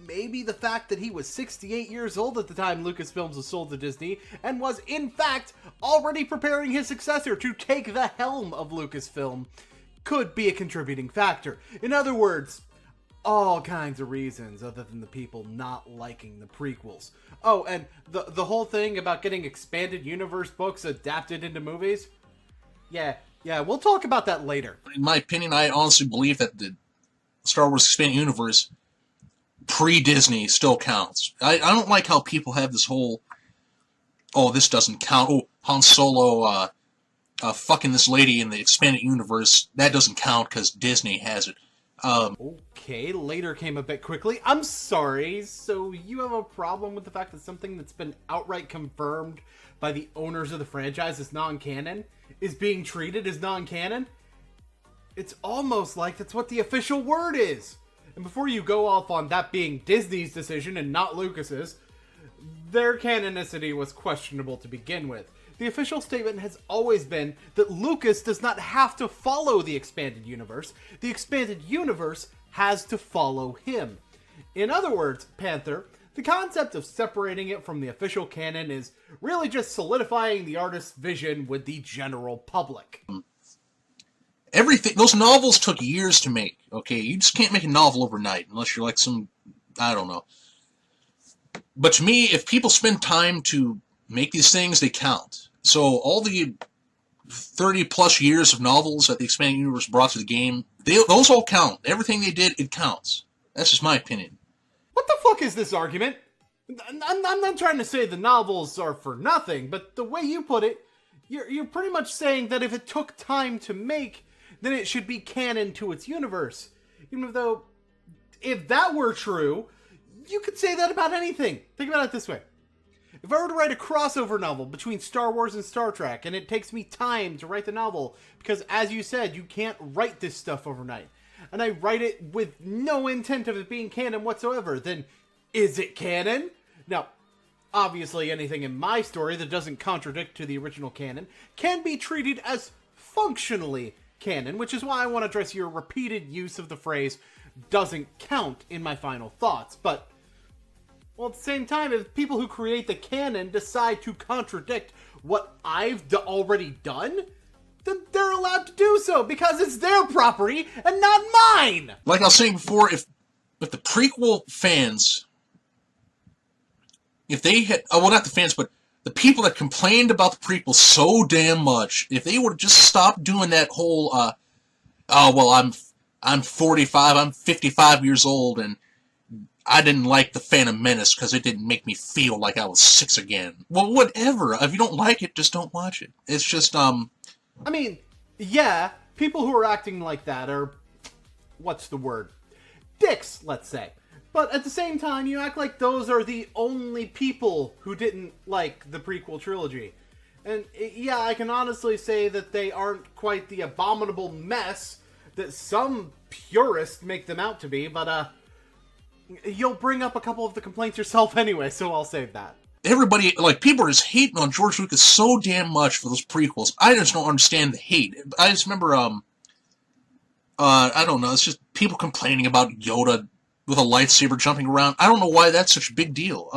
maybe the fact that he was 68 years old at the time Lucasfilms was sold to Disney, and was, in fact, already preparing his successor to take the helm of Lucasfilm, could be a contributing factor. In other words, all kinds of reasons other than the people not liking the prequels. Oh, and the whole thing about getting expanded universe books adapted into movies? Yeah, we'll talk about that later. In my opinion, I honestly believe that the Star Wars Expanded Universe pre-Disney still counts. I don't like how people have this whole, oh, this doesn't count. Oh, Han Solo fucking this lady in the Expanded Universe, that doesn't count because Disney has it. Okay, later came a bit quickly. I'm sorry, so you have a problem with the fact that something that's been outright confirmed by the owners of the franchise as non-canon is being treated as non-canon? It's almost like that's what the official word is. And before you go off on that being Disney's decision and not Lucas's, their canonicity was questionable to begin with. The official statement has always been that Lucas does not have to follow the expanded universe. The expanded universe has to follow him. In other words, Panther, the concept of separating it from the official canon is really just solidifying the artist's vision with the general public. Everything, those novels took years to make, okay? You just can't make a novel overnight unless you're like some, I don't know. But to me, if people spend time to make these things, they count. So all the 30 plus years of novels that the Expanded Universe brought to the game, those all count. Everything they did, it counts. That's just my opinion. What the fuck is this argument? I'm not trying to say the novels are for nothing, but the way you put it, you're pretty much saying that if it took time to make, then it should be canon to its universe. Even though, if that were true, you could say that about anything. Think about it this way. If I were to write a crossover novel between Star Wars and Star Trek, and it takes me time to write the novel, because as you said, you can't write this stuff overnight, and I write it with no intent of it being canon whatsoever, then is it canon? Now, obviously anything in my story that doesn't contradict to the original canon can be treated as functionally canon, which is why I want to address your repeated use of the phrase doesn't count in my final thoughts. But, well, at the same time, if people who create the canon decide to contradict what I've already done, then they're allowed to do so, because it's their property and not mine! Like I was saying before, if the prequel fans, if they had, well, not the fans, but the people that complained about the prequel so damn much, if they would have just stopped doing that whole, oh, well, I'm 45, I'm 55 years old, and I didn't like The Phantom Menace because it didn't make me feel like I was 6 again. Well, whatever. If you don't like it, just don't watch it. It's just, I mean, yeah, people who are acting like that are, what's the word? Dicks, let's say. But at the same time, you act like those are the only people who didn't like the prequel trilogy. And yeah, I can honestly say that they aren't quite the abominable mess that some purists make them out to be, but you'll bring up a couple of the complaints yourself anyway, so I'll save that. Everybody, like, people are just hating on George Lucas so damn much for those prequels. I just don't understand the hate. I just remember, I don't know, it's just people complaining about Yoda with a lightsaber jumping around. I don't know why that's such a big deal.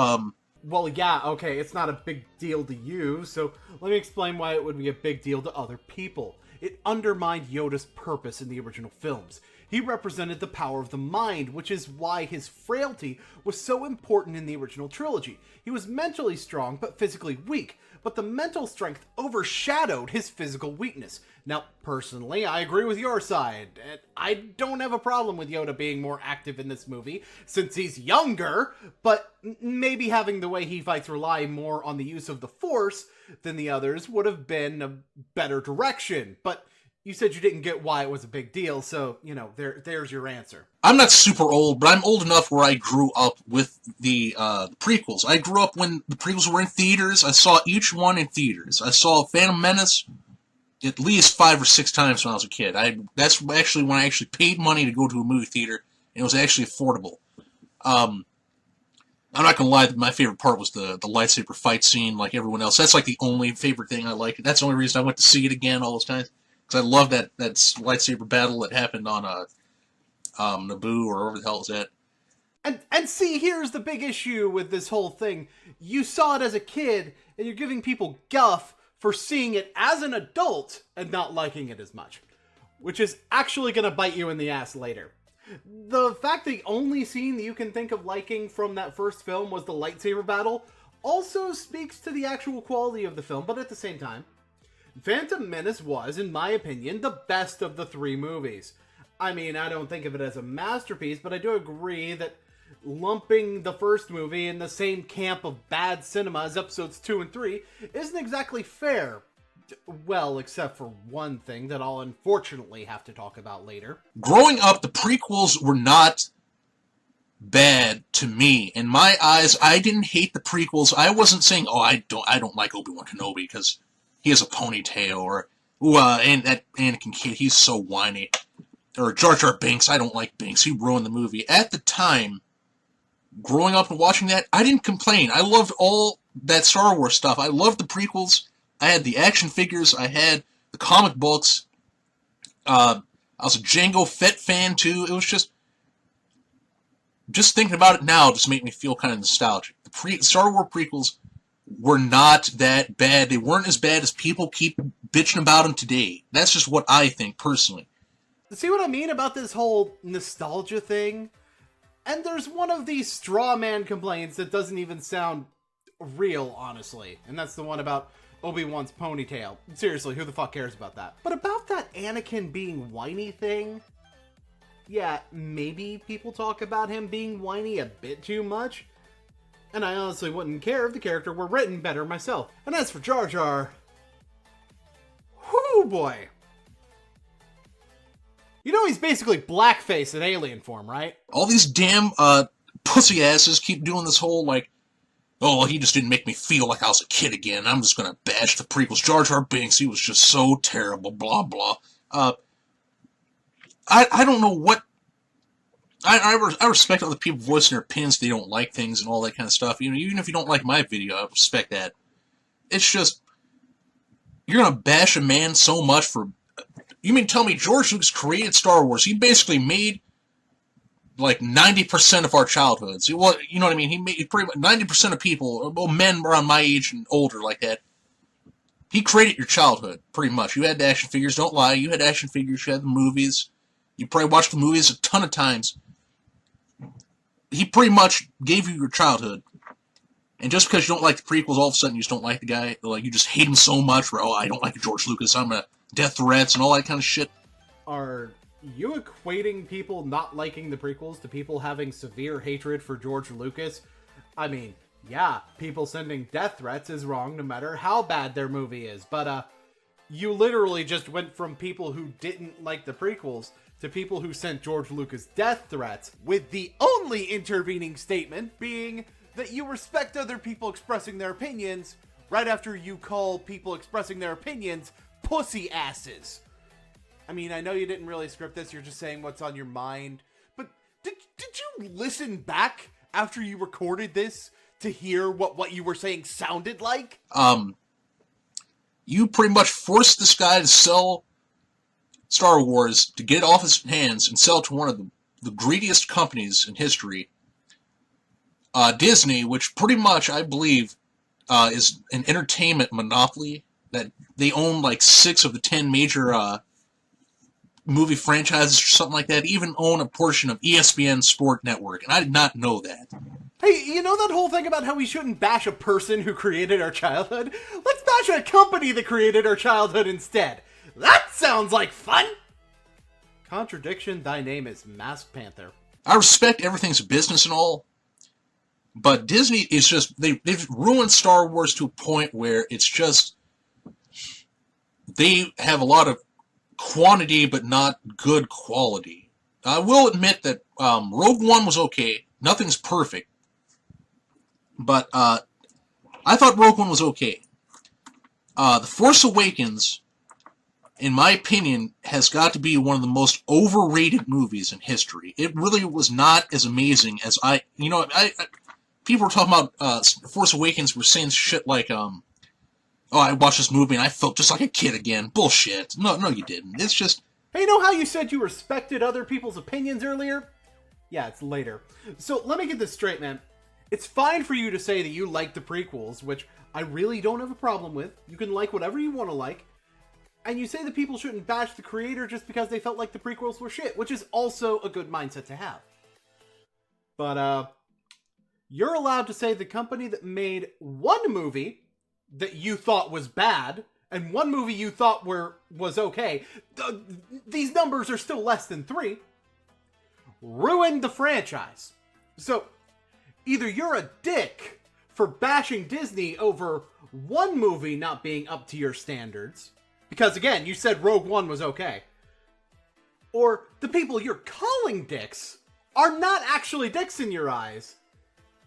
Well, yeah, okay, it's not a big deal to you, so let me explain why it would be a big deal to other people. It undermined Yoda's purpose in the original films. He represented the power of the mind, which is why his frailty was so important in the original trilogy. He was mentally strong, but physically weak, but the mental strength overshadowed his physical weakness. Now, personally, I agree with your side. I don't have a problem with Yoda being more active in this movie, since he's younger, but maybe having the way he fights rely more on the use of the Force than the others would have been a better direction. But you said you didn't get why it was a big deal, so, there's your answer. I'm not super old, but I'm old enough where I grew up with the prequels. I grew up when the prequels were in theaters. I saw each one in theaters. I saw Phantom Menace at least 5 or 6 times when I was a kid. That's actually when I actually paid money to go to a movie theater, and it was actually affordable. I'm not gonna lie, my favorite part was the lightsaber fight scene, like everyone else. That's like the only favorite thing I liked. That's the only reason I went to see it again all those times, because I love that lightsaber battle that happened on Naboo, or wherever the hell it was at. And see, here's the big issue with this whole thing. You saw it as a kid, and you're giving people guff for seeing it as an adult and not liking it as much, which is actually going to bite you in the ass later. The fact the only scene that you can think of liking from that first film was the lightsaber battle also speaks to the actual quality of the film, but at the same time, Phantom Menace was, in my opinion, the best of the 3 movies. I mean, I don't think of it as a masterpiece, but I do agree that lumping the first movie in the same camp of bad cinema as episodes 2 and 3 isn't exactly fair. Well, except for one thing that I'll unfortunately have to talk about later. Growing up, the prequels were not bad to me. In my eyes, I didn't hate the prequels. I wasn't saying, oh, I don't like Obi-Wan Kenobi because he has a ponytail, or, and that Anakin kid, he's so whiny. Or Jar Jar Binks, I don't like Binks, he ruined the movie. At the time, growing up and watching that, I didn't complain. I loved all that Star Wars stuff. I loved the prequels. I had the action figures. I had the comic books. I was a Jango Fett fan, too. It was just thinking about it now just made me feel kind of nostalgic. The Star Wars prequels were not that bad. They weren't as bad as people keep bitching about them today. That's just what I think, personally. See what I mean about this whole nostalgia thing? And there's one of these straw man complaints that doesn't even sound real, honestly. And that's the one about Obi-Wan's ponytail. Seriously, who the fuck cares about that? But about that Anakin being whiny thing, yeah, maybe people talk about him being whiny a bit too much. And I honestly wouldn't care if the character were written better myself. And as for Jar Jar, whoo boy. You know he's basically blackface in alien form, right? All these damn pussy asses keep doing this whole, like, oh, he just didn't make me feel like I was a kid again. I'm just gonna bash the prequels. Jar Jar Binks, he was just so terrible, blah, blah. I don't know what... I respect other people voicing their opinions, they don't like things and all that kind of stuff. You know, even if you don't like my video, I respect that. It's just... You're gonna bash a man so much for... You mean tell me George Lucas created Star Wars? He basically made like 90% of our childhoods. Well, you know what I mean? He made pretty much 90% of people, well, men around my age and older like that. He created your childhood, pretty much. You had the action figures, don't lie. You had action figures, you had the movies. You probably watched the movies a ton of times. He pretty much gave you your childhood. And just because you don't like the prequels, all of a sudden you just don't like the guy. Like, you just hate him so much, or, oh, I don't like George Lucas, I'm gonna death threats and all that kind of shit. Are you equating people not liking the prequels to people having severe hatred for George Lucas? I mean, yeah, people sending death threats is wrong no matter how bad their movie is, but you literally just went from people who didn't like the prequels to people who sent George Lucas death threats, with the only intervening statement being that you respect other people expressing their opinions right after you call people expressing their opinions pussy asses. I mean, I know you didn't really script this, you're just saying what's on your mind, but did you listen back after you recorded this to hear what you were saying sounded like? You pretty much forced this guy to sell Star Wars, to get it off his hands and sell it to one of the greediest companies in history, Disney, which pretty much, I believe, is an entertainment monopoly, that they own like 6 of the 10 major movie franchises or something like that, even own a portion of ESPN Sport Network, and I did not know that. Hey, you know that whole thing about how we shouldn't bash a person who created our childhood? Let's bash a company that created our childhood instead. That sounds like fun! Contradiction, thy name is Masked Panther. I respect everything's a business and all, but Disney is just, they've ruined Star Wars to a point where it's just, they have a lot of quantity but not good quality. I will admit that Rogue One was okay. Nothing's perfect. But I thought Rogue One was okay. The Force Awakens in my opinion, has got to be one of the most overrated movies in history. It really was not as amazing as people were talking about Force Awakens were saying shit like, oh, I watched this movie and I felt just like a kid again. Bullshit. No, you didn't. It's just... Hey, you know how you said you respected other people's opinions earlier? Yeah, it's later. So let me get this straight, man. It's fine for you to say that you like the prequels, which I really don't have a problem with. You can like whatever you want to like. And you say that people shouldn't bash the creator just because they felt like the prequels were shit, which is also a good mindset to have. But, you're allowed to say the company that made one movie that you thought was bad, and one movie you thought was okay, these numbers are still less than 3, ruined the franchise. So, either you're a dick for bashing Disney over one movie not being up to your standards, because again, you said Rogue One was okay, or the people you're calling dicks are not actually dicks in your eyes,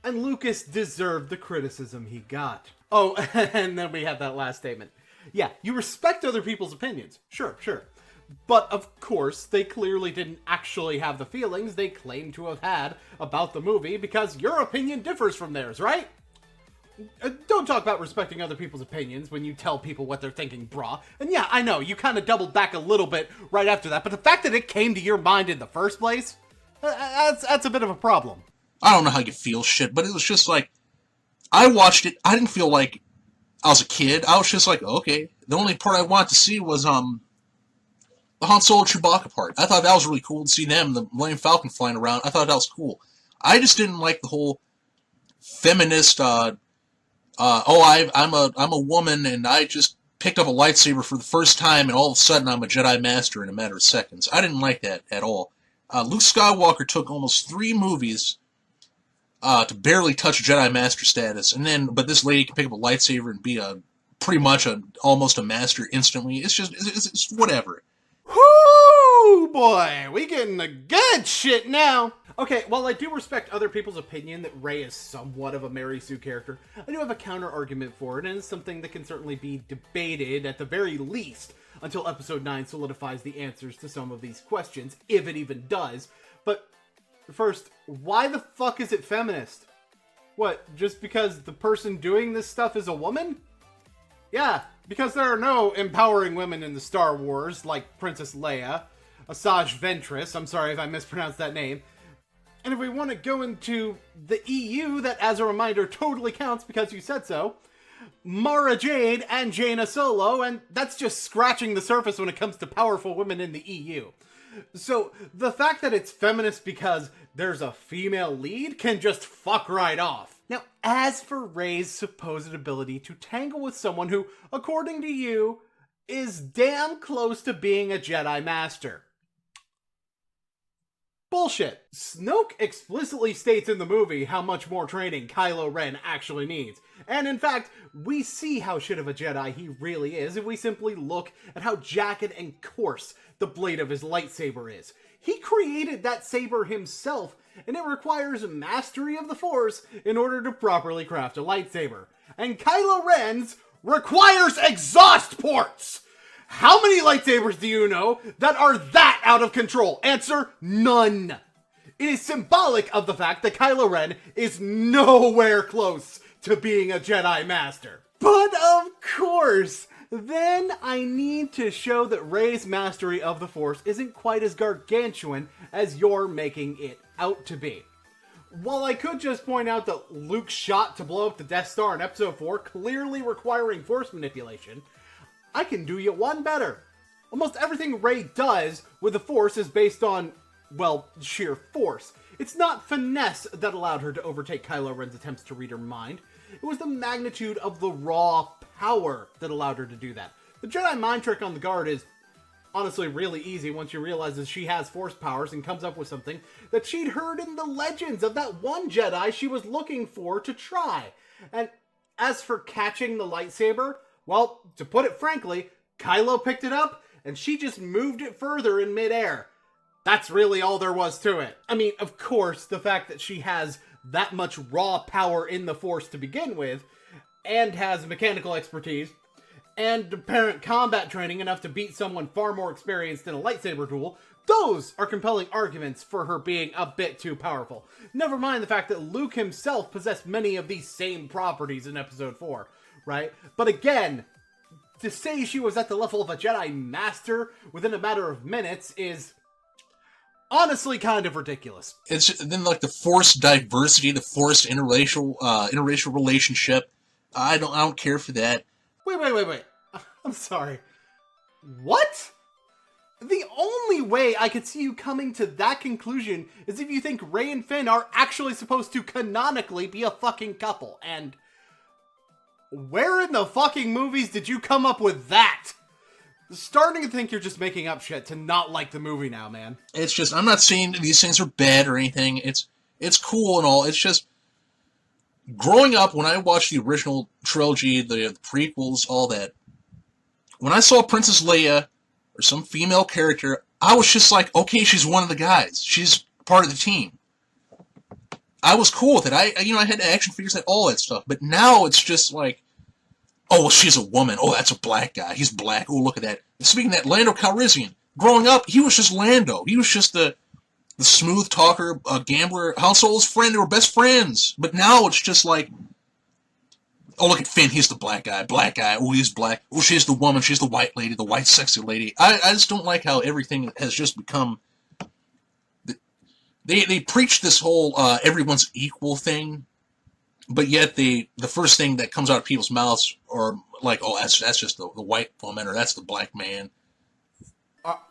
and Lucas deserved the criticism he got. Oh, and then we have that last statement. Yeah, you respect other people's opinions. Sure. But, of course, they clearly didn't actually have the feelings they claim to have had about the movie because your opinion differs from theirs, right? Don't talk about respecting other people's opinions when you tell people what they're thinking, brah. And yeah, I know, you kind of doubled back a little bit right after that, but the fact that it came to your mind in the first place, that's a bit of a problem. I don't know how you feel shit, but it was just like, I watched it, I didn't feel like I was a kid. I was just like, okay. The only part I wanted to see was, the Han Solo Chewbacca part. I thought that was really cool to see them, the Millennium Falcon flying around. I thought that was cool. I just didn't like the whole feminist, I'm a woman and I just picked up a lightsaber for the first time and all of a sudden I'm a Jedi Master in a matter of seconds. I didn't like that at all. Luke Skywalker took almost 3 movies to barely touch Jedi Master status, but this lady can pick up a lightsaber and be almost a master instantly. It's whatever. Whoo, boy, we getting the good shit now. Okay, while I do respect other people's opinion that Rey is somewhat of a Mary Sue character, I do have a counter argument for it, and it's something that can certainly be debated at the very least until Episode 9 solidifies the answers to some of these questions, if it even does. But first, why the fuck is it feminist? What, just because the person doing this stuff is a woman? Yeah, because there are no empowering women in the Star Wars, like Princess Leia, Asajj Ventress, I'm sorry if I mispronounced that name. And if we want to go into the EU, that, as a reminder, totally counts because you said so, Mara Jade and Jaina Solo, and that's just scratching the surface when it comes to powerful women in the EU. So, the fact that it's feminist because there's a female lead can just fuck right off. Now, as for Rey's supposed ability to tangle with someone who, according to you, is damn close to being a Jedi Master. Bullshit. Snoke explicitly states in the movie how much more training Kylo Ren actually needs. And in fact, we see how shit of a Jedi he really is if we simply look at how jagged and coarse the blade of his lightsaber is. He created that saber himself, and it requires mastery of the Force in order to properly craft a lightsaber. And Kylo Ren's requires exhaust ports! How many lightsabers do you know that are that out of control? Answer, none. It is symbolic of the fact that Kylo Ren is nowhere close to being a Jedi Master. But of course, then I need to show that Rey's mastery of the Force isn't quite as gargantuan as you're making it out to be. While I could just point out that Luke's shot to blow up the Death Star in Episode 4 clearly requiring Force manipulation, I can do you one better. Almost everything Rey does with the Force is based on, well, sheer force. It's not finesse that allowed her to overtake Kylo Ren's attempts to read her mind. It was the magnitude of the raw power that allowed her to do that. The Jedi mind trick on the guard is honestly really easy once she realizes she has force powers and comes up with something that she'd heard in the legends of that one Jedi she was looking for to try. And as for catching the lightsaber, well, to put it frankly, Kylo picked it up and she just moved it further in midair. That's really all there was to it. I mean, of course, the fact that she has that much raw power in the Force to begin with, and has mechanical expertise, and apparent combat training enough to beat someone far more experienced in a lightsaber duel, those are compelling arguments for her being a bit too powerful. Never mind the fact that Luke himself possessed many of these same properties in Episode 4, right? But again, to say she was at the level of a Jedi Master within a matter of minutes is honestly kind of ridiculous. It's then like the forced diversity, the forced interracial relationship. I don't care for that. Wait. I'm sorry. What? The only way I could see you coming to that conclusion is if you think Rey and Finn are actually supposed to canonically be a fucking couple, and where in the fucking movies did you come up with that? Starting to think you're just making up shit to not like the movie now, man. It's just, I'm not saying these things are bad or anything. It's cool and all. It's just, growing up, when I watched the original trilogy, the prequels, all that, when I saw Princess Leia, or some female character, I was just like, okay, she's one of the guys. She's part of the team. I was cool with it. I had action figures and all that stuff. But now it's just like, oh, well, she's a woman. Oh, that's a black guy. He's black. Oh, look at that. Speaking of that, Lando Calrissian. Growing up, he was just Lando. He was just the smooth talker, gambler, Han Solo's friend. They were best friends. But now it's just like, oh, look at Finn. He's the black guy. Black guy. Oh, he's black. Oh, she's the woman. She's the white lady. The white sexy lady. I just don't like how everything has just become... They preach this whole everyone's equal thing, but yet the first thing that comes out of people's mouths are like, oh, that's just the white woman, or that's the black man.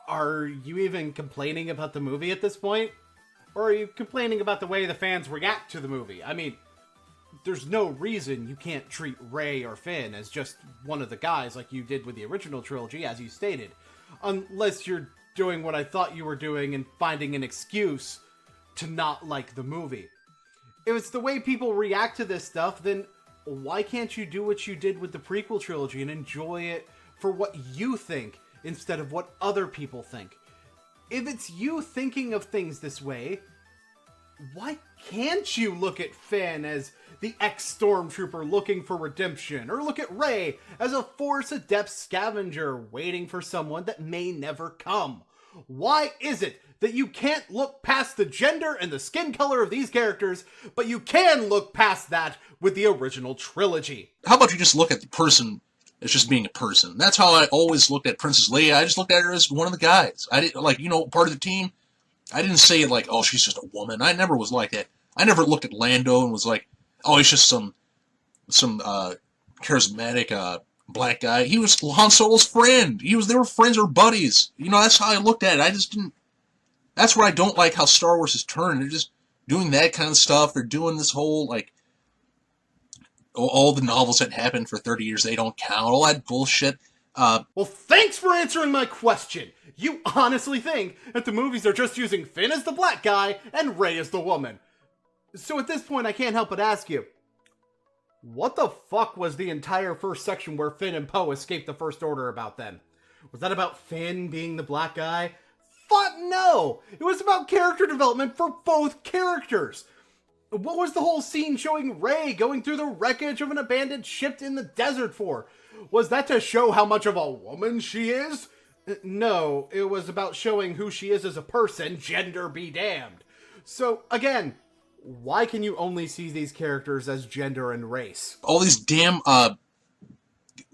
Are you even complaining about the movie at this point? Or are you complaining about the way the fans react to the movie? I mean, there's no reason you can't treat Rey or Finn as just one of the guys like you did with the original trilogy, as you stated. Unless you're doing what I thought you were doing and finding an excuse to not like the movie. If it's the way people react to this stuff, then why can't you do what you did with the prequel trilogy and enjoy it for what you think instead of what other people think? If it's you thinking of things this way, why can't you look at Finn as the ex-stormtrooper looking for redemption, or look at Rey as a Force-adept scavenger waiting for someone that may never come? Why is it that you can't look past the gender and the skin color of these characters, but you can look past that with the original trilogy? How about you just look at the person as just being a person? That's how I always looked at Princess Leia. I just looked at her as one of the guys. I didn't, like, part of the team. I didn't say, like, oh, she's just a woman. I never was like that. I never looked at Lando and was like, oh, he's just some charismatic black guy. He was Han Solo's friend. They were friends or buddies. That's how I looked at it. I just didn't. That's where I don't like how Star Wars has turned. They're just doing that kind of stuff. They're doing this whole, like, all the novels that happened for 30 years, they don't count. All that bullshit. Well, thanks for answering my question. You honestly think that the movies are just using Finn as the black guy and Rey as the woman. So at this point, I can't help but ask you, what the fuck was the entire first section where Finn and Poe escaped the First Order about then? Was that about Finn being the black guy? Fuck no! It was about character development for both characters. What was the whole scene showing Rey going through the wreckage of an abandoned ship in the desert for? Was that to show how much of a woman she is? No, it was about showing who she is as a person, gender be damned. So, again, why can you only see these characters as gender and race? All these damn,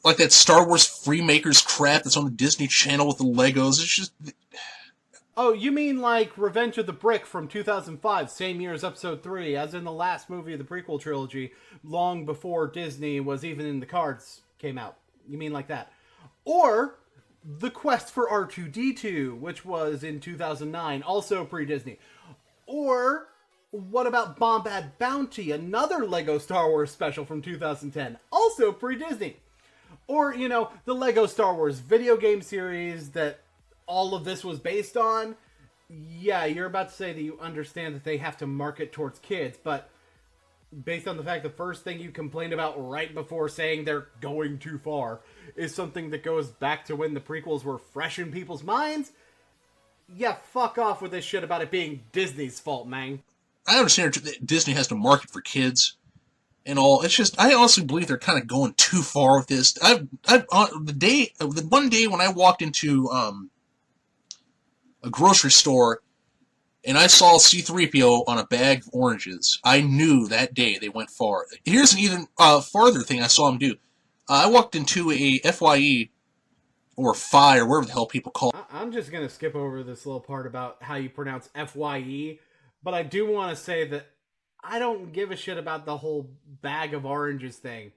like that Star Wars Freemakers crap that's on the Disney Channel with the Legos. It's just... Oh, you mean like Revenge of the Brick from 2005, same year as Episode 3, as in the last movie of the prequel trilogy, long before Disney was even in the cards came out. You mean like that? Or The Quest for R2-D2, which was in 2009, also pre-Disney. Or what about Bombad Bounty, another Lego Star Wars special from 2010, also pre-Disney? Or, the Lego Star Wars video game series that all of this was based on. Yeah, you're about to say that you understand that they have to market towards kids, but based on the fact the first thing you complained about right before saying they're going too far is something that goes back to when the prequels were fresh in people's minds, yeah, fuck off with this shit about it being Disney's fault, man. I understand that Disney has to market for kids, and all. It's just, I honestly believe they're kind of going too far with this. The one day when I walked into a grocery store and I saw C-3PO on a bag of oranges, I knew that day they went far. Here's an even farther thing I saw them do. I walked into a FYE or FI or whatever the hell people call it. I'm just going to skip over this little part about how you pronounce FYE, but I do want to say that I don't give a shit about the whole bag of oranges thing.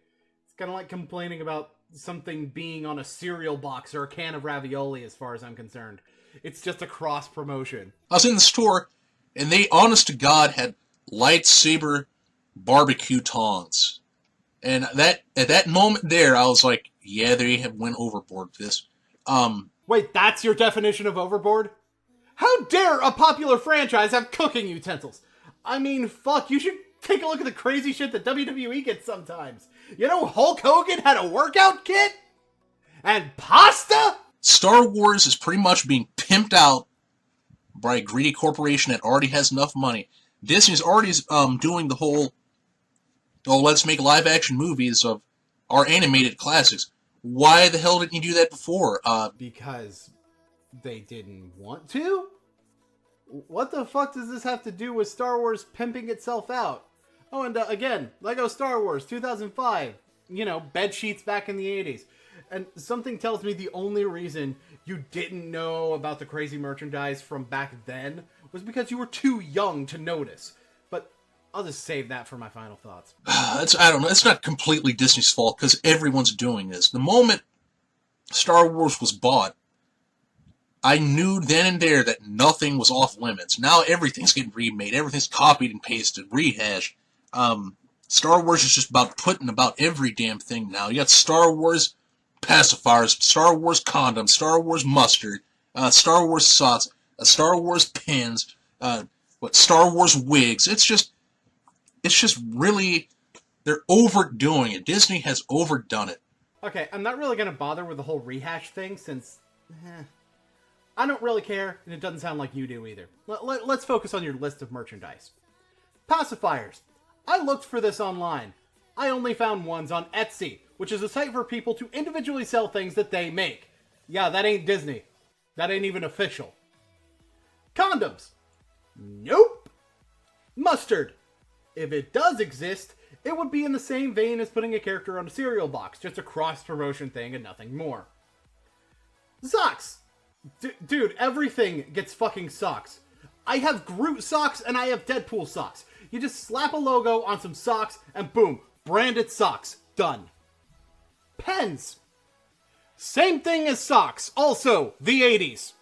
It's kind of like complaining about something being on a cereal box or a can of ravioli as far as I'm concerned. It's just a cross promotion. I was in the store, and they, honest to God, had lightsaber barbecue tongs. And at that moment there, I was like, yeah, they have went overboard with this. Wait, that's your definition of overboard? How dare a popular franchise have cooking utensils? I mean, fuck, you should take a look at the crazy shit that WWE gets sometimes. You know, Hulk Hogan had a workout kit? And pasta? Star Wars is pretty much being pimped out by a greedy corporation that already has enough money. Disney's already doing the whole, let's make live-action movies of our animated classics. Why the hell didn't you do that before? Because they didn't want to? What the fuck does this have to do with Star Wars pimping itself out? Oh, and again, Lego Star Wars 2005. You know, bed sheets back in the 80s. And something tells me the only reason you didn't know about the crazy merchandise from back then was because you were too young to notice. But I'll just save that for my final thoughts. I don't know. It's not completely Disney's fault because everyone's doing this. The moment Star Wars was bought, I knew then and there that nothing was off limits. Now everything's getting remade. Everything's copied and pasted, rehashed. Star Wars is just about putting about every damn thing now. You got Star Wars pacifiers, Star Wars condoms, Star Wars mustard, Star Wars socks, Star Wars pins, Star Wars wigs. It's just really, they're overdoing it. Disney has overdone it. Okay, I'm not really going to bother with the whole rehash thing since I don't really care, and it doesn't sound like you do either. Let's focus on your list of merchandise. Pacifiers. I looked for this online. I only found ones on Etsy, which is a site for people to individually sell things that they make. Yeah, that ain't Disney. That ain't even official. Condoms. Nope. Mustard. If it does exist, it would be in the same vein as putting a character on a cereal box, just a cross-promotion thing and nothing more. Socks. Dude, everything gets fucking socks. I have Groot socks and I have Deadpool socks. You just slap a logo on some socks and boom, branded socks. Done. Pens. Same thing as socks. Also, the 80s.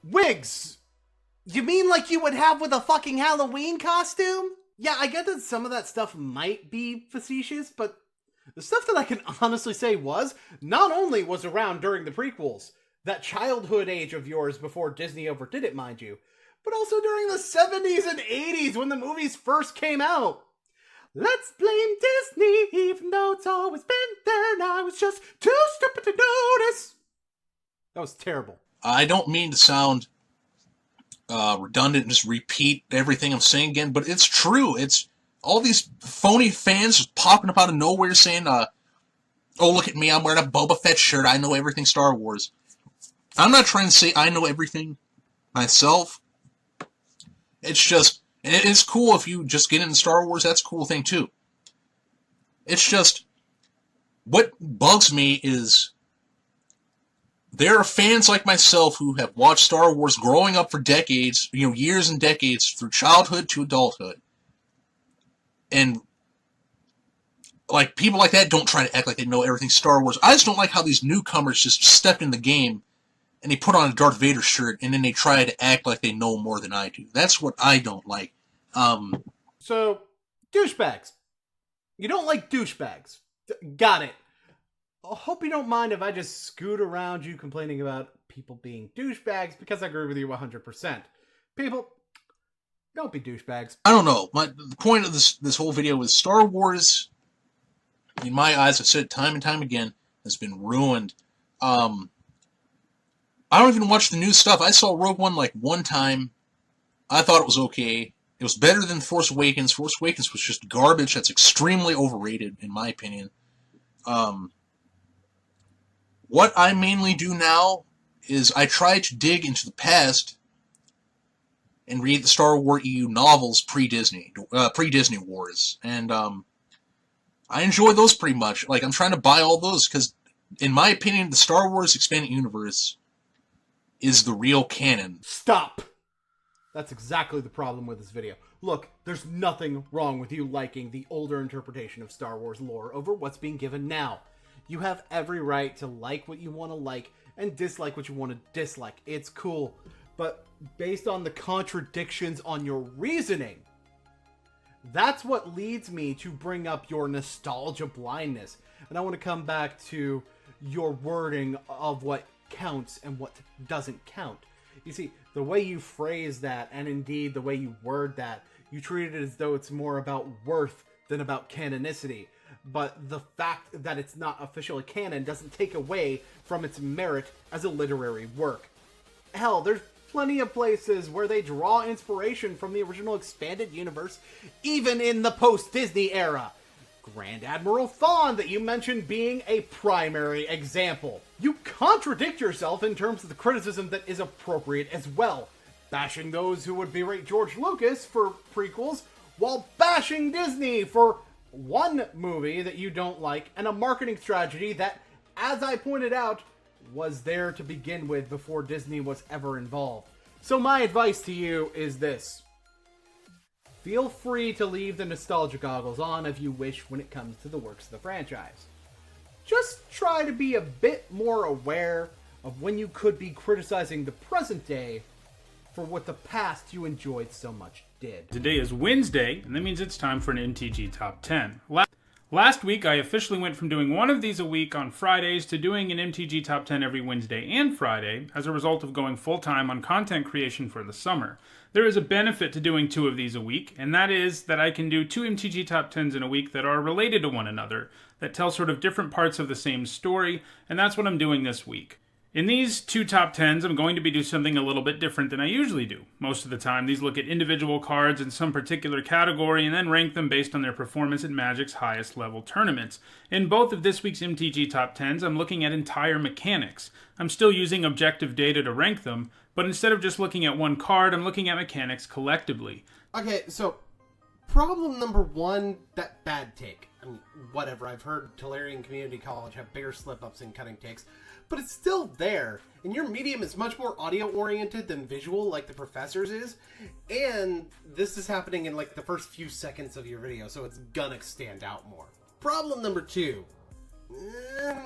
Wigs. You mean like you would have with a fucking Halloween costume? Yeah, I get that some of that stuff might be facetious, but the stuff that I can honestly say was, not only was around during the prequels, that childhood age of yours before Disney overdid it, mind you, but also during the 70s and 80s when the movies first came out. Let's blame Disney, even though it's always been there, and I was just too stupid to notice. That was terrible. I don't mean to sound redundant and just repeat everything I'm saying again, but it's true. It's all these phony fans just popping up out of nowhere saying, oh, look at me, I'm wearing a Boba Fett shirt, I know everything Star Wars. I'm not trying to say I know everything myself. It's just, and it's cool if you just get into Star Wars, that's a cool thing too. It's just, what bugs me is there are fans like myself who have watched Star Wars growing up for decades, years and decades, through childhood to adulthood. And, people like that don't try to act like they know everything Star Wars. I just don't like how these newcomers just step in the game and they put on a Darth Vader shirt and then they try to act like they know more than I do. That's what I don't like. So, douchebags. You don't like douchebags. Got it. I hope you don't mind if I just scoot around you complaining about people being douchebags, because I agree with you 100%. People, don't be douchebags. I don't know. The point of this whole video is Star Wars, in my eyes, I've said it time and time again, has been ruined. I don't even watch the new stuff. I saw Rogue One one time. I thought it was okay. It was better than Force Awakens. Force Awakens was just garbage. That's extremely overrated, in my opinion. What I mainly do now is I try to dig into the past and read the Star Wars EU novels pre-Disney Wars, and I enjoy those pretty much. Like, I'm trying to buy all those because, in my opinion, the Star Wars Expanded Universe is the real canon. Stop! That's exactly the problem with this video. Look, there's nothing wrong with you liking the older interpretation of Star Wars lore over what's being given now. You have every right to like what you want to like and dislike what you want to dislike. It's cool. But based on the contradictions on your reasoning, that's what leads me to bring up your nostalgia blindness. And I want to come back to your wording of what counts and what doesn't count. You see, the way you phrase that, and indeed the way you word that, you treat it as though it's more about worth than about canonicity. But the fact that it's not officially canon doesn't take away from its merit as a literary work. Hell, there's plenty of places where they draw inspiration from the original expanded universe, even in the post-Disney era. Grand Admiral Thrawn that you mentioned being a primary example. You contradict yourself in terms of the criticism that is appropriate as well, bashing those who would berate George Lucas for prequels, while bashing Disney for one movie that you don't like and a marketing strategy that, as I pointed out, was there to begin with before Disney was ever involved. So my advice to you is this. Feel free to leave the nostalgia goggles on if you wish when it comes to the works of the franchise. Just try to be a bit more aware of when you could be criticizing the present day for what the past you enjoyed so much did. Today is Wednesday, and that means it's time for an MTG Top 10. Last week, I officially went from doing one of these a week on Fridays to doing an MTG Top 10 every Wednesday and Friday as a result of going full-time on content creation for the summer. There is a benefit to doing two of these a week, and that is that I can do two MTG Top 10s in a week that are related to one another, that tell sort of different parts of the same story, and that's what I'm doing this week. In these two top 10s, I'm going to be doing something a little bit different than I usually do. Most of the time, these look at individual cards in some particular category and then rank them based on their performance at Magic's highest level tournaments. In both of this week's MTG top 10s, I'm looking at entire mechanics. I'm still using objective data to rank them, but instead of just looking at one card, I'm looking at mechanics collectively. Okay, so problem number one, that bad take. I mean, whatever, I've heard Tolarian Community College have bigger slip-ups in cutting takes, but it's still there, and your medium is much more audio-oriented than visual, like the professor's is, and this is happening in, like, the first few seconds of your video, so it's gonna stand out more. Problem number two.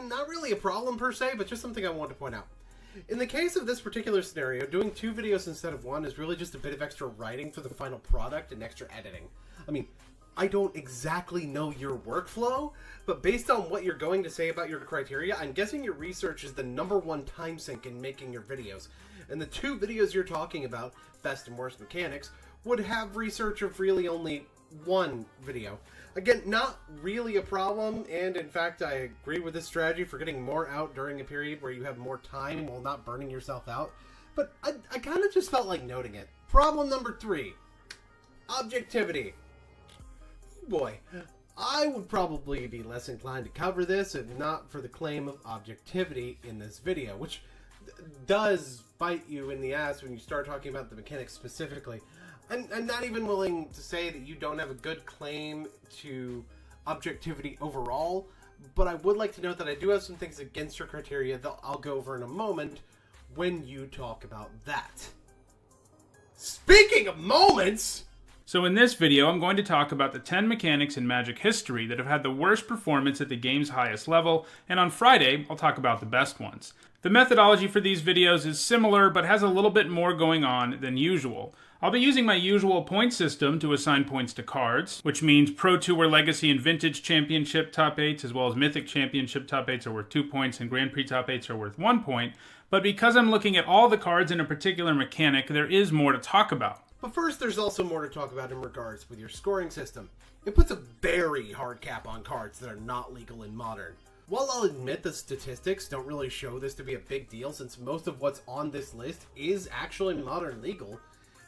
Not really a problem, per se, but just something I want to point out. In the case of this particular scenario, doing two videos instead of one is really just a bit of extra writing for the final product and extra editing. I mean, I don't exactly know your workflow, but based on what you're going to say about your criteria, I'm guessing your research is the #1 time sink in making your videos. And the two videos you're talking about, best and worst mechanics, would have research of really only one video. Again, not really a problem, and in fact, I agree with this strategy for getting more out during a period where you have more time while not burning yourself out, but I kind of just felt like noting it. Problem number 3. Objectivity. Boy, I would probably be less inclined to cover this if not for the claim of objectivity in this video, which does bite you in the ass when you start talking about the mechanics specifically. I'm not even willing to say that you don't have a good claim to objectivity overall, but I would like to note that I do have some things against your criteria that I'll go over in a moment when you talk about that. Speaking of moments! So in this video, I'm going to talk about the 10 mechanics in Magic history that have had the worst performance at the game's highest level, and on Friday, I'll talk about the best ones. The methodology for these videos is similar, but has a little bit more going on than usual. I'll be using my usual point system to assign points to cards, which means Pro Tour, Legacy, and Vintage Championship top 8s, as well as Mythic Championship top 8s are worth 2 points, and Grand Prix top 8s are worth 1 point. But because I'm looking at all the cards in a particular mechanic, there is more to talk about. But first, there's also more to talk about in regards with your scoring system. It puts a very hard cap on cards that are not legal in Modern. While I'll admit the statistics don't really show this to be a big deal since most of what's on this list is actually Modern legal,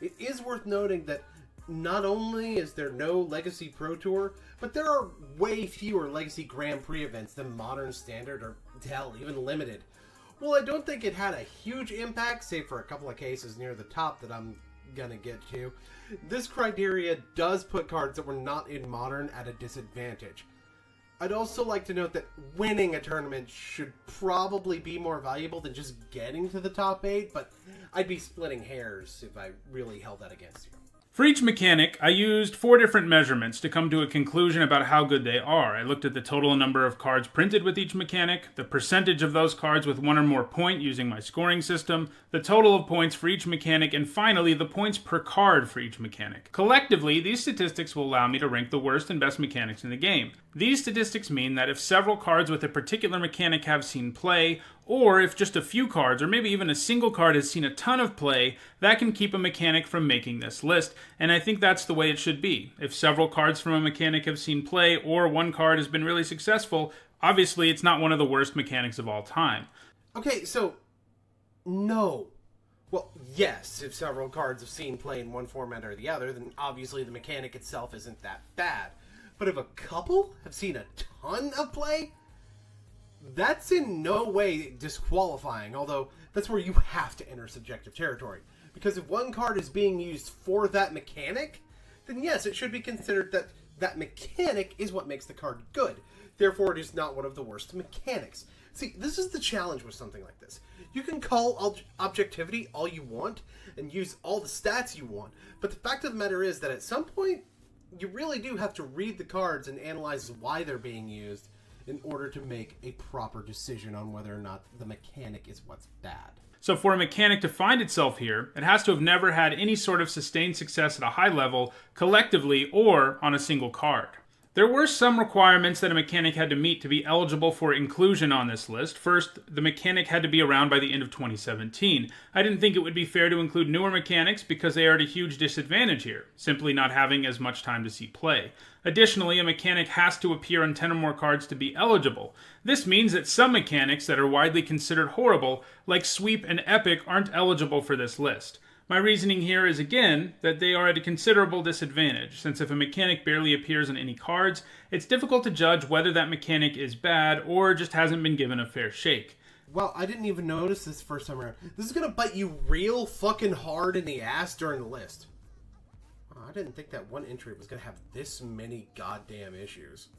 it is worth noting that not only is there no Legacy Pro Tour, but there are way fewer Legacy Grand Prix events than Modern, Standard, or hell, even Limited. Well, I don't think it had a huge impact, save for a couple of cases near the top that I'm gonna get to. This criteria does put cards that were not in Modern at a disadvantage. I'd also like to note that winning a tournament should probably be more valuable than just getting to the top 8, but I'd be splitting hairs if I really held that against you. For each mechanic, I used 4 different measurements to come to a conclusion about how good they are. I looked at the total number of cards printed with each mechanic, the percentage of those cards with 1 or more point using my scoring system, the total of points for each mechanic, and finally the points per card for each mechanic. Collectively, these statistics will allow me to rank the worst and best mechanics in the game. These statistics mean that if several cards with a particular mechanic have seen play, or if just a few cards, or maybe even a single card has seen a ton of play, that can keep a mechanic from making this list, and I think that's the way it should be. If several cards from a mechanic have seen play, or one card has been really successful, obviously it's not one of the worst mechanics of all time. Okay, so, no. Well, yes, if several cards have seen play in one format or the other, then obviously the mechanic itself isn't that bad. But if a couple have seen a ton of play, that's in no way disqualifying, although that's where you have to enter subjective territory. Because if one card is being used for that mechanic, then yes, it should be considered that that mechanic is what makes the card good. Therefore, it is not one of the worst mechanics. See, this is the challenge with something like this. You can call objectivity all you want and use all the stats you want, but the fact of the matter is that at some point, you really do have to read the cards and analyze why they're being used in order to make a proper decision on whether or not the mechanic is what's bad. So for a mechanic to find itself here, it has to have never had any sort of sustained success at a high level, collectively, or on a single card. There were some requirements that a mechanic had to meet to be eligible for inclusion on this list. First, the mechanic had to be around by the end of 2017. I didn't think it would be fair to include newer mechanics because they are at a huge disadvantage here, simply not having as much time to see play. Additionally, a mechanic has to appear on 10 or more cards to be eligible. This means that some mechanics that are widely considered horrible, like Sweep and Epic, aren't eligible for this list. My reasoning here is, again, that they are at a considerable disadvantage, since if a mechanic barely appears on any cards, it's difficult to judge whether that mechanic is bad or just hasn't been given a fair shake. Well, I didn't even notice this first time around. This is gonna bite you real fucking hard in the ass during the list. I didn't think that one entry was gonna have this many goddamn issues.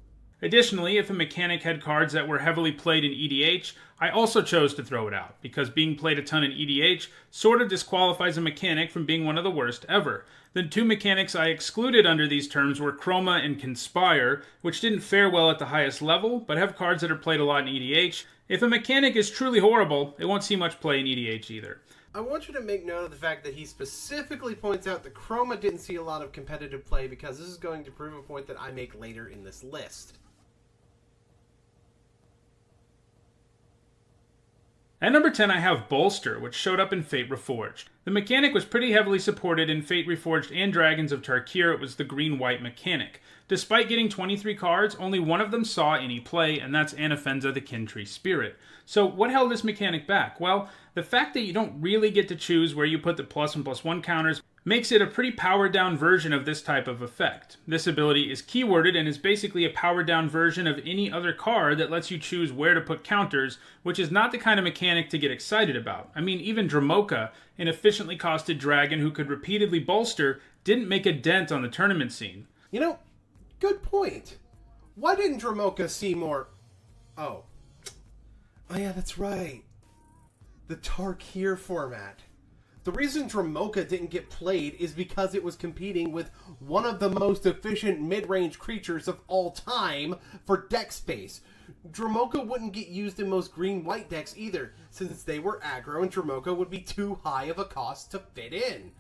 Additionally, if a mechanic had cards that were heavily played in EDH, I also chose to throw it out, because being played a ton in EDH sort of disqualifies a mechanic from being one of the worst ever. The 2 mechanics I excluded under these terms were Chroma and Conspire, which didn't fare well at the highest level, but have cards that are played a lot in EDH. If a mechanic is truly horrible, it won't see much play in EDH either. I want you to make note of the fact that he specifically points out that Chroma didn't see a lot of competitive play, because this is going to prove a point that I make later in this list. At number 10, I have Bolster, which showed up in Fate Reforged. The mechanic was pretty heavily supported in Fate Reforged and Dragons of Tarkir. It was the green-white mechanic. Despite getting 23 cards, only one of them saw any play, and that's Anafenza the Kintree Spirit. So what held this mechanic back? Well, the fact that you don't really get to choose where you put the +1, +1 counters makes it a pretty powered-down version of this type of effect. This ability is keyworded and is basically a powered-down version of any other card that lets you choose where to put counters, which is not the kind of mechanic to get excited about. I mean, even Dramoka, an efficiently costed dragon who could repeatedly bolster, didn't make a dent on the tournament scene. You know, good point. Why didn't Dramoka see more... Oh yeah, that's right. The Tarkir format. The reason Dramoka didn't get played is because it was competing with one of the most efficient mid-range creatures of all time for deck space. Dramoka wouldn't get used in most green-white decks either, since they were aggro and Dramoka would be too high of a cost to fit in.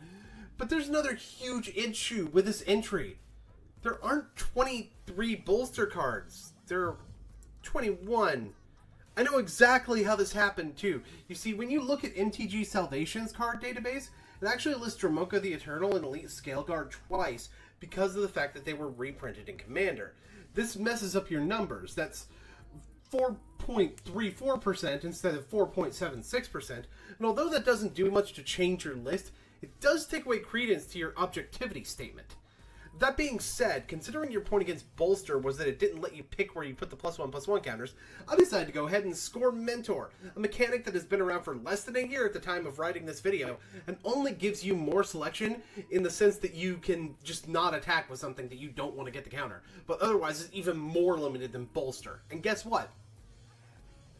But there's another huge issue with this entry. There aren't 23 bolster cards. There are 21. I know exactly how this happened too. You see, when you look at MTG Salvation's card database, it actually lists Dramoka the Eternal and Elite Scaleguard twice because of the fact that they were reprinted in Commander. This messes up your numbers. That's 4.34% instead of 4.76%. And although that doesn't do much to change your list, it does take away credence to your objectivity statement. That being said, considering your point against Bolster was that it didn't let you pick where you put the +1/+1 counters, I decided to go ahead and score Mentor, a mechanic that has been around for less than a year at the time of writing this video, and only gives you more selection in the sense that you can just not attack with something that you don't want to get the counter, but otherwise is even more limited than Bolster. And guess what?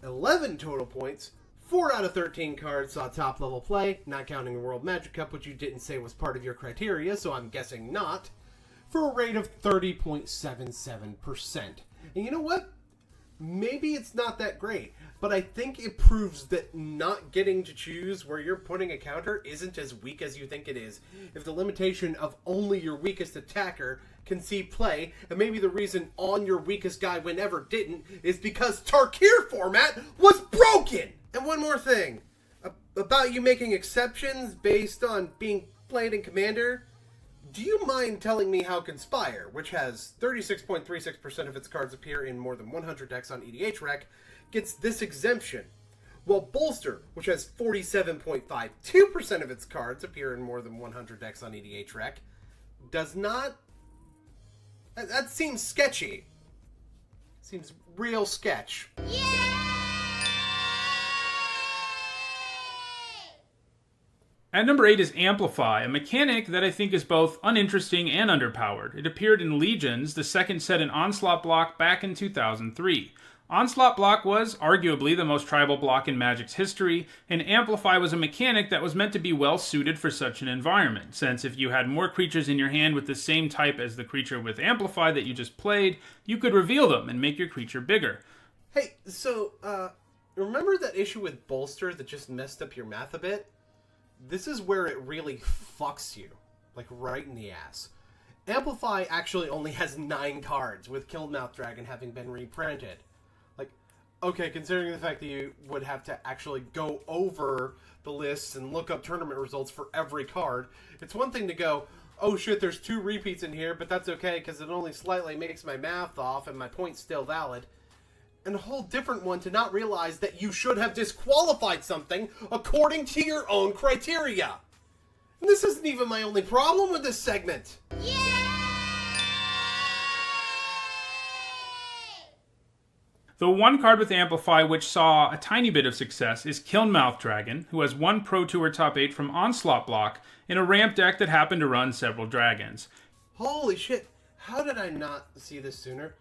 11 total points, 4 out of 13 cards saw top level play, not counting the World Magic Cup, which you didn't say was part of your criteria, so I'm guessing not, for a rate of 30.77%. And you know what? Maybe it's not that great, but I think it proves that not getting to choose where you're putting a counter isn't as weak as you think it is. If the limitation of only your weakest attacker can see play, and maybe the reason on your weakest guy whenever didn't, is because Tarkir format was broken! And one more thing, about you making exceptions based on being played in Commander. Do you mind telling me how Conspire, which has 36.36% of its cards appear in more than 100 decks on EDH Rec, gets this exemption, while Bolster, which has 47.52% of its cards appear in more than 100 decks on EDH Rec, does not? That seems sketchy. Seems real sketch. At number 8 is Amplify, a mechanic that I think is both uninteresting and underpowered. It appeared in Legions, the second set in Onslaught block back in 2003. Onslaught block was arguably the most tribal block in Magic's history, and Amplify was a mechanic that was meant to be well suited for such an environment, since if you had more creatures in your hand with the same type as the creature with Amplify that you just played, you could reveal them and make your creature bigger. Hey, so, remember that issue with Bolster that just messed up your math a bit? This is where it really fucks you. Like, right in the ass. Amplify actually only has 9 cards, with Killmouth Dragon having been reprinted. Like, okay, considering the fact that you would have to actually go over the lists and look up tournament results for every card, it's one thing to go, oh shit, there's 2 repeats in here, but that's okay because it only slightly makes my math off and my point's still valid. And a whole different one to not realize that you should have disqualified something according to your own criteria. And this isn't even my only problem with this segment. The one card with Amplify which saw a tiny bit of success is Killmouth Dragon, who has 1 Pro Tour top 8 from Onslaught block in a ramp deck that happened to run several dragons. Holy shit, how did I not see this sooner?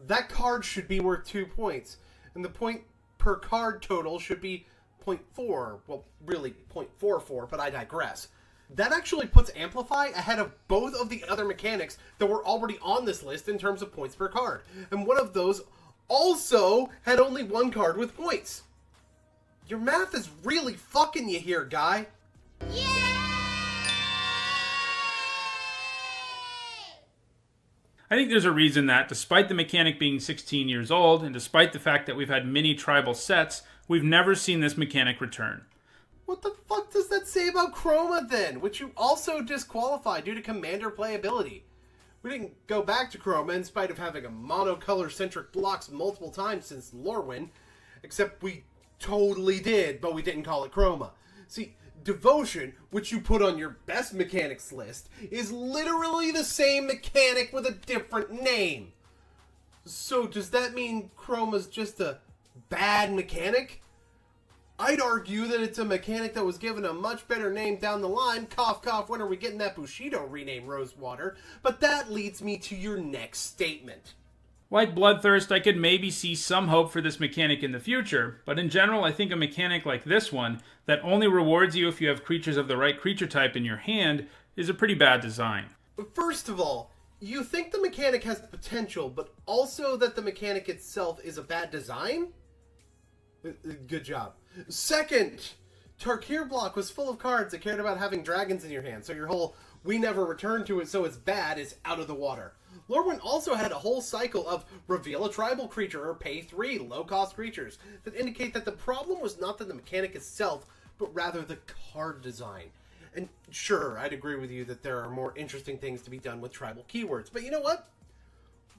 That card should be worth 2 points, and the point per card total should be 0.4, well, really 0.44, but I digress. That actually puts Amplify ahead of both of the other mechanics that were already on this list in terms of points per card, and one of those also had only 1 card with points. Your math is really fucking you here, guy. I think there's a reason that, despite the mechanic being 16 years old, and despite the fact that we've had many tribal sets, we've never seen this mechanic return. What the fuck does that say about Chroma then, which you also disqualified due to Commander playability? We didn't go back to Chroma in spite of having a monocolor-centric blocks multiple times since Lorwyn, except we totally did, but we didn't call it Chroma. See, Devotion, which you put on your best mechanics list, is literally the same mechanic with a different name. So does that mean Chroma's just a bad mechanic? I'd argue that it's a mechanic that was given a much better name down the line. Cough, cough, when are we getting that Bushido rename, Rosewater? But that leads me to your next statement. Like Bloodthirst, I could maybe see some hope for this mechanic in the future, but in general I think a mechanic like this one, that only rewards you if you have creatures of the right creature type in your hand, is a pretty bad design. First of all, you think the mechanic has potential, but also that the mechanic itself is a bad design? Good job. Second, Tarkir block was full of cards that cared about having dragons in your hand, so your whole we never return to it so it's bad is out of the water. Lorwyn also had a whole cycle of reveal a tribal creature or pay 3 low-cost creatures that indicate that the problem was not the mechanic itself, but rather the card design. And sure, I'd agree with you that there are more interesting things to be done with tribal keywords, but you know what?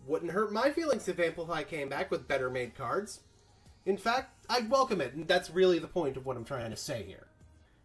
Wouldn't hurt my feelings if Amplify came back with better made cards. In fact, I'd welcome it, and that's really the point of what I'm trying to say here.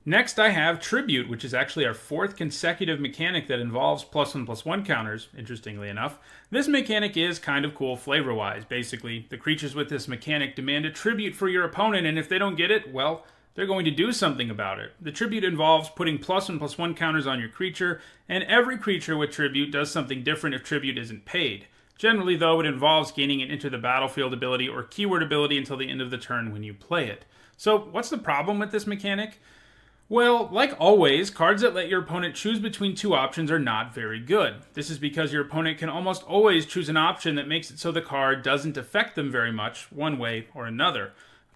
Next, I have Tribute, which is actually our 4th consecutive mechanic that involves +1/+1 counters, interestingly enough. This mechanic is kind of cool flavor-wise. Basically, the creatures with this mechanic demand a tribute for your opponent, and if they don't get it, well, they're going to do something about it. The tribute involves putting +1/+1 counters on your creature, and every creature with tribute does something different if tribute isn't paid. Generally, though, it involves gaining an Enter the Battlefield ability or keyword ability until the end of the turn when you play it. So, what's the problem with this mechanic? Well, like always, cards that let your opponent choose between 2 options are not very good. This is because your opponent can almost always choose an option that makes it so the card doesn't affect them very much, one way or another.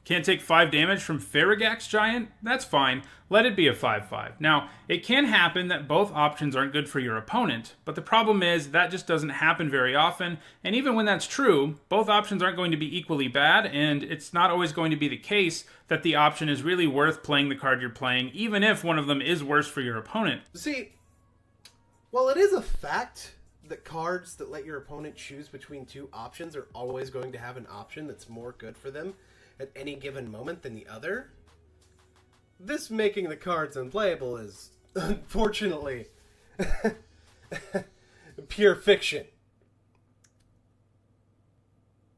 Can't take 5 damage from Farragax Giant? That's fine. Let it be a 5/5. Now, it can happen that both options aren't good for your opponent, but the problem is that just doesn't happen very often, and even when that's true, both options aren't going to be equally bad, and it's not always going to be the case that the option is really worth playing the card you're playing, even if one of them is worse for your opponent. See, while it is a fact that cards that let your opponent choose between 2 options are always going to have an option that's more good for them at any given moment than the other, this making the cards unplayable is, unfortunately, pure fiction.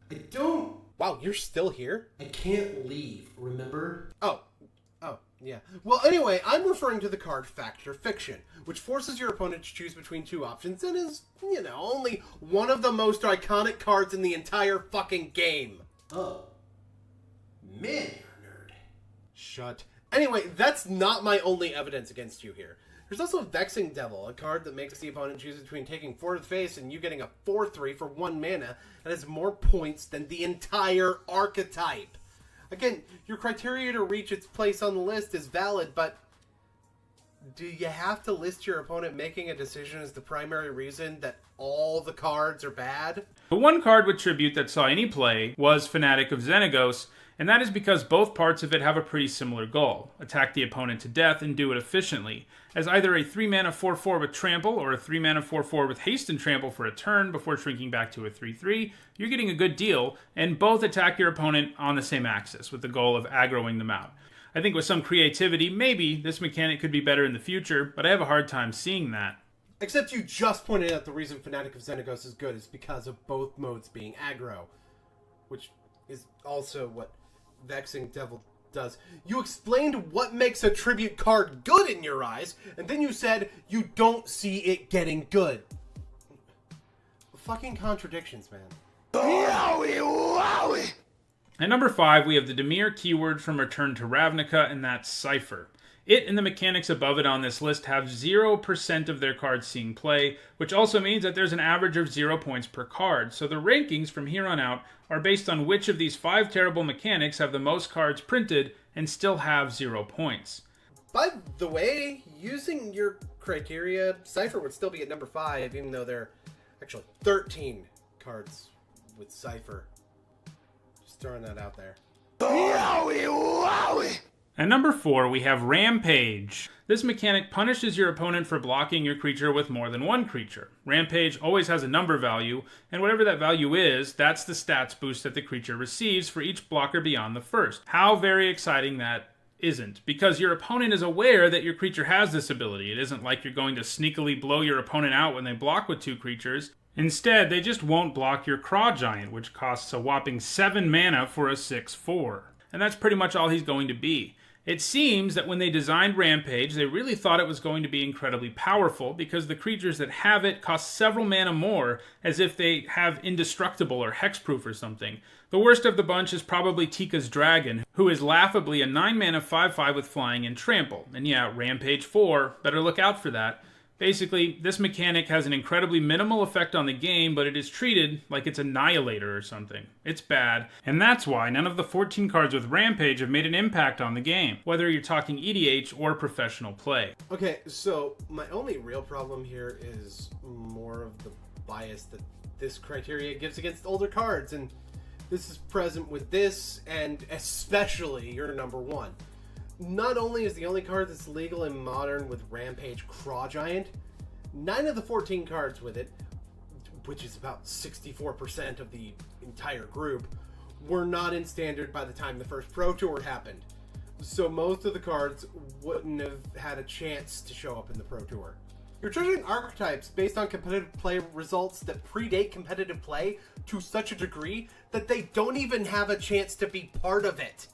I don't... Wow, you're still here? I can't leave, remember? Oh, yeah. Well, anyway, I'm referring to the card Fact or Fiction, which forces your opponent to choose between 2 options and is, only one of the most iconic cards in the entire fucking game. Oh. Man, you're a nerd. Shut. Anyway, that's not my only evidence against you here. There's also Vexing Devil, a card that makes the opponent choose between taking 4 to the face and you getting a 4/3 for 1 mana that has more points than the entire archetype. Again, your criteria to reach its place on the list is valid, but do you have to list your opponent making a decision as the primary reason that all the cards are bad? The one card with Tribute that saw any play was Fanatic of Xenagos, and that is because both parts of it have a pretty similar goal: attack the opponent to death and do it efficiently. As either a 3-mana 4/4 with Trample or a 3-mana 4/4 with Haste and Trample for a turn before shrinking back to a 3/3, you're getting a good deal, and both attack your opponent on the same axis with the goal of aggroing them out. I think with some creativity, maybe this mechanic could be better in the future, but I have a hard time seeing that. Except you just pointed out the reason Fanatic of Xenagos is good is because of both modes being aggro, which is also what Vexing Devil does. You explained what makes a tribute card good in your eyes, and then you said you don't see it getting good. Fucking contradictions, man. Wowie, wowie. At number 5, we have the Dimir keyword from Return to Ravnica, and that's Cipher. It and the mechanics above it on this list have 0% of their cards seeing play, which also means that there's an average of 0 points per card, so the rankings from here on out are based on which of these 5 terrible mechanics have the most cards printed and still have 0 points. By the way, using your criteria, Cipher would still be at number 5, even though there are actually 13 cards with Cipher. Just throwing that out there. Wowie, wowie. At number 4, we have Rampage. This mechanic punishes your opponent for blocking your creature with more than one creature. Rampage always has a number value, and whatever that value is, that's the stats boost that the creature receives for each blocker beyond the first. How very exciting that isn't, because your opponent is aware that your creature has this ability. It isn't like you're going to sneakily blow your opponent out when they block with 2 creatures. Instead, they just won't block your Craw Giant, which costs a whopping 7 mana for a 6/4. And that's pretty much all he's going to be. It seems that when they designed Rampage, they really thought it was going to be incredibly powerful because the creatures that have it cost several mana more, as if they have Indestructible or Hexproof or something. The worst of the bunch is probably Tika's Dragon, who is laughably a 9-mana 5/5 with Flying and Trample. And yeah, Rampage 4, better look out for that. Basically, this mechanic has an incredibly minimal effect on the game, but it is treated like it's Annihilator or something. It's bad, and that's why none of the 14 cards with Rampage have made an impact on the game, whether you're talking EDH or professional play. Okay, so my only real problem here is more of the bias that this criteria gives against older cards, and this is present with this, and especially your number 1. Not only is the only card that's legal in Modern with Rampage Craw Giant, 9 of the 14 cards with it, which is about 64% of the entire group, were not in Standard by the time the first Pro Tour happened. so most of the cards wouldn't have had a chance to show up in the Pro Tour. You're judging archetypes based on competitive play results that predate competitive play to such a degree that they don't even have a chance to be part of it.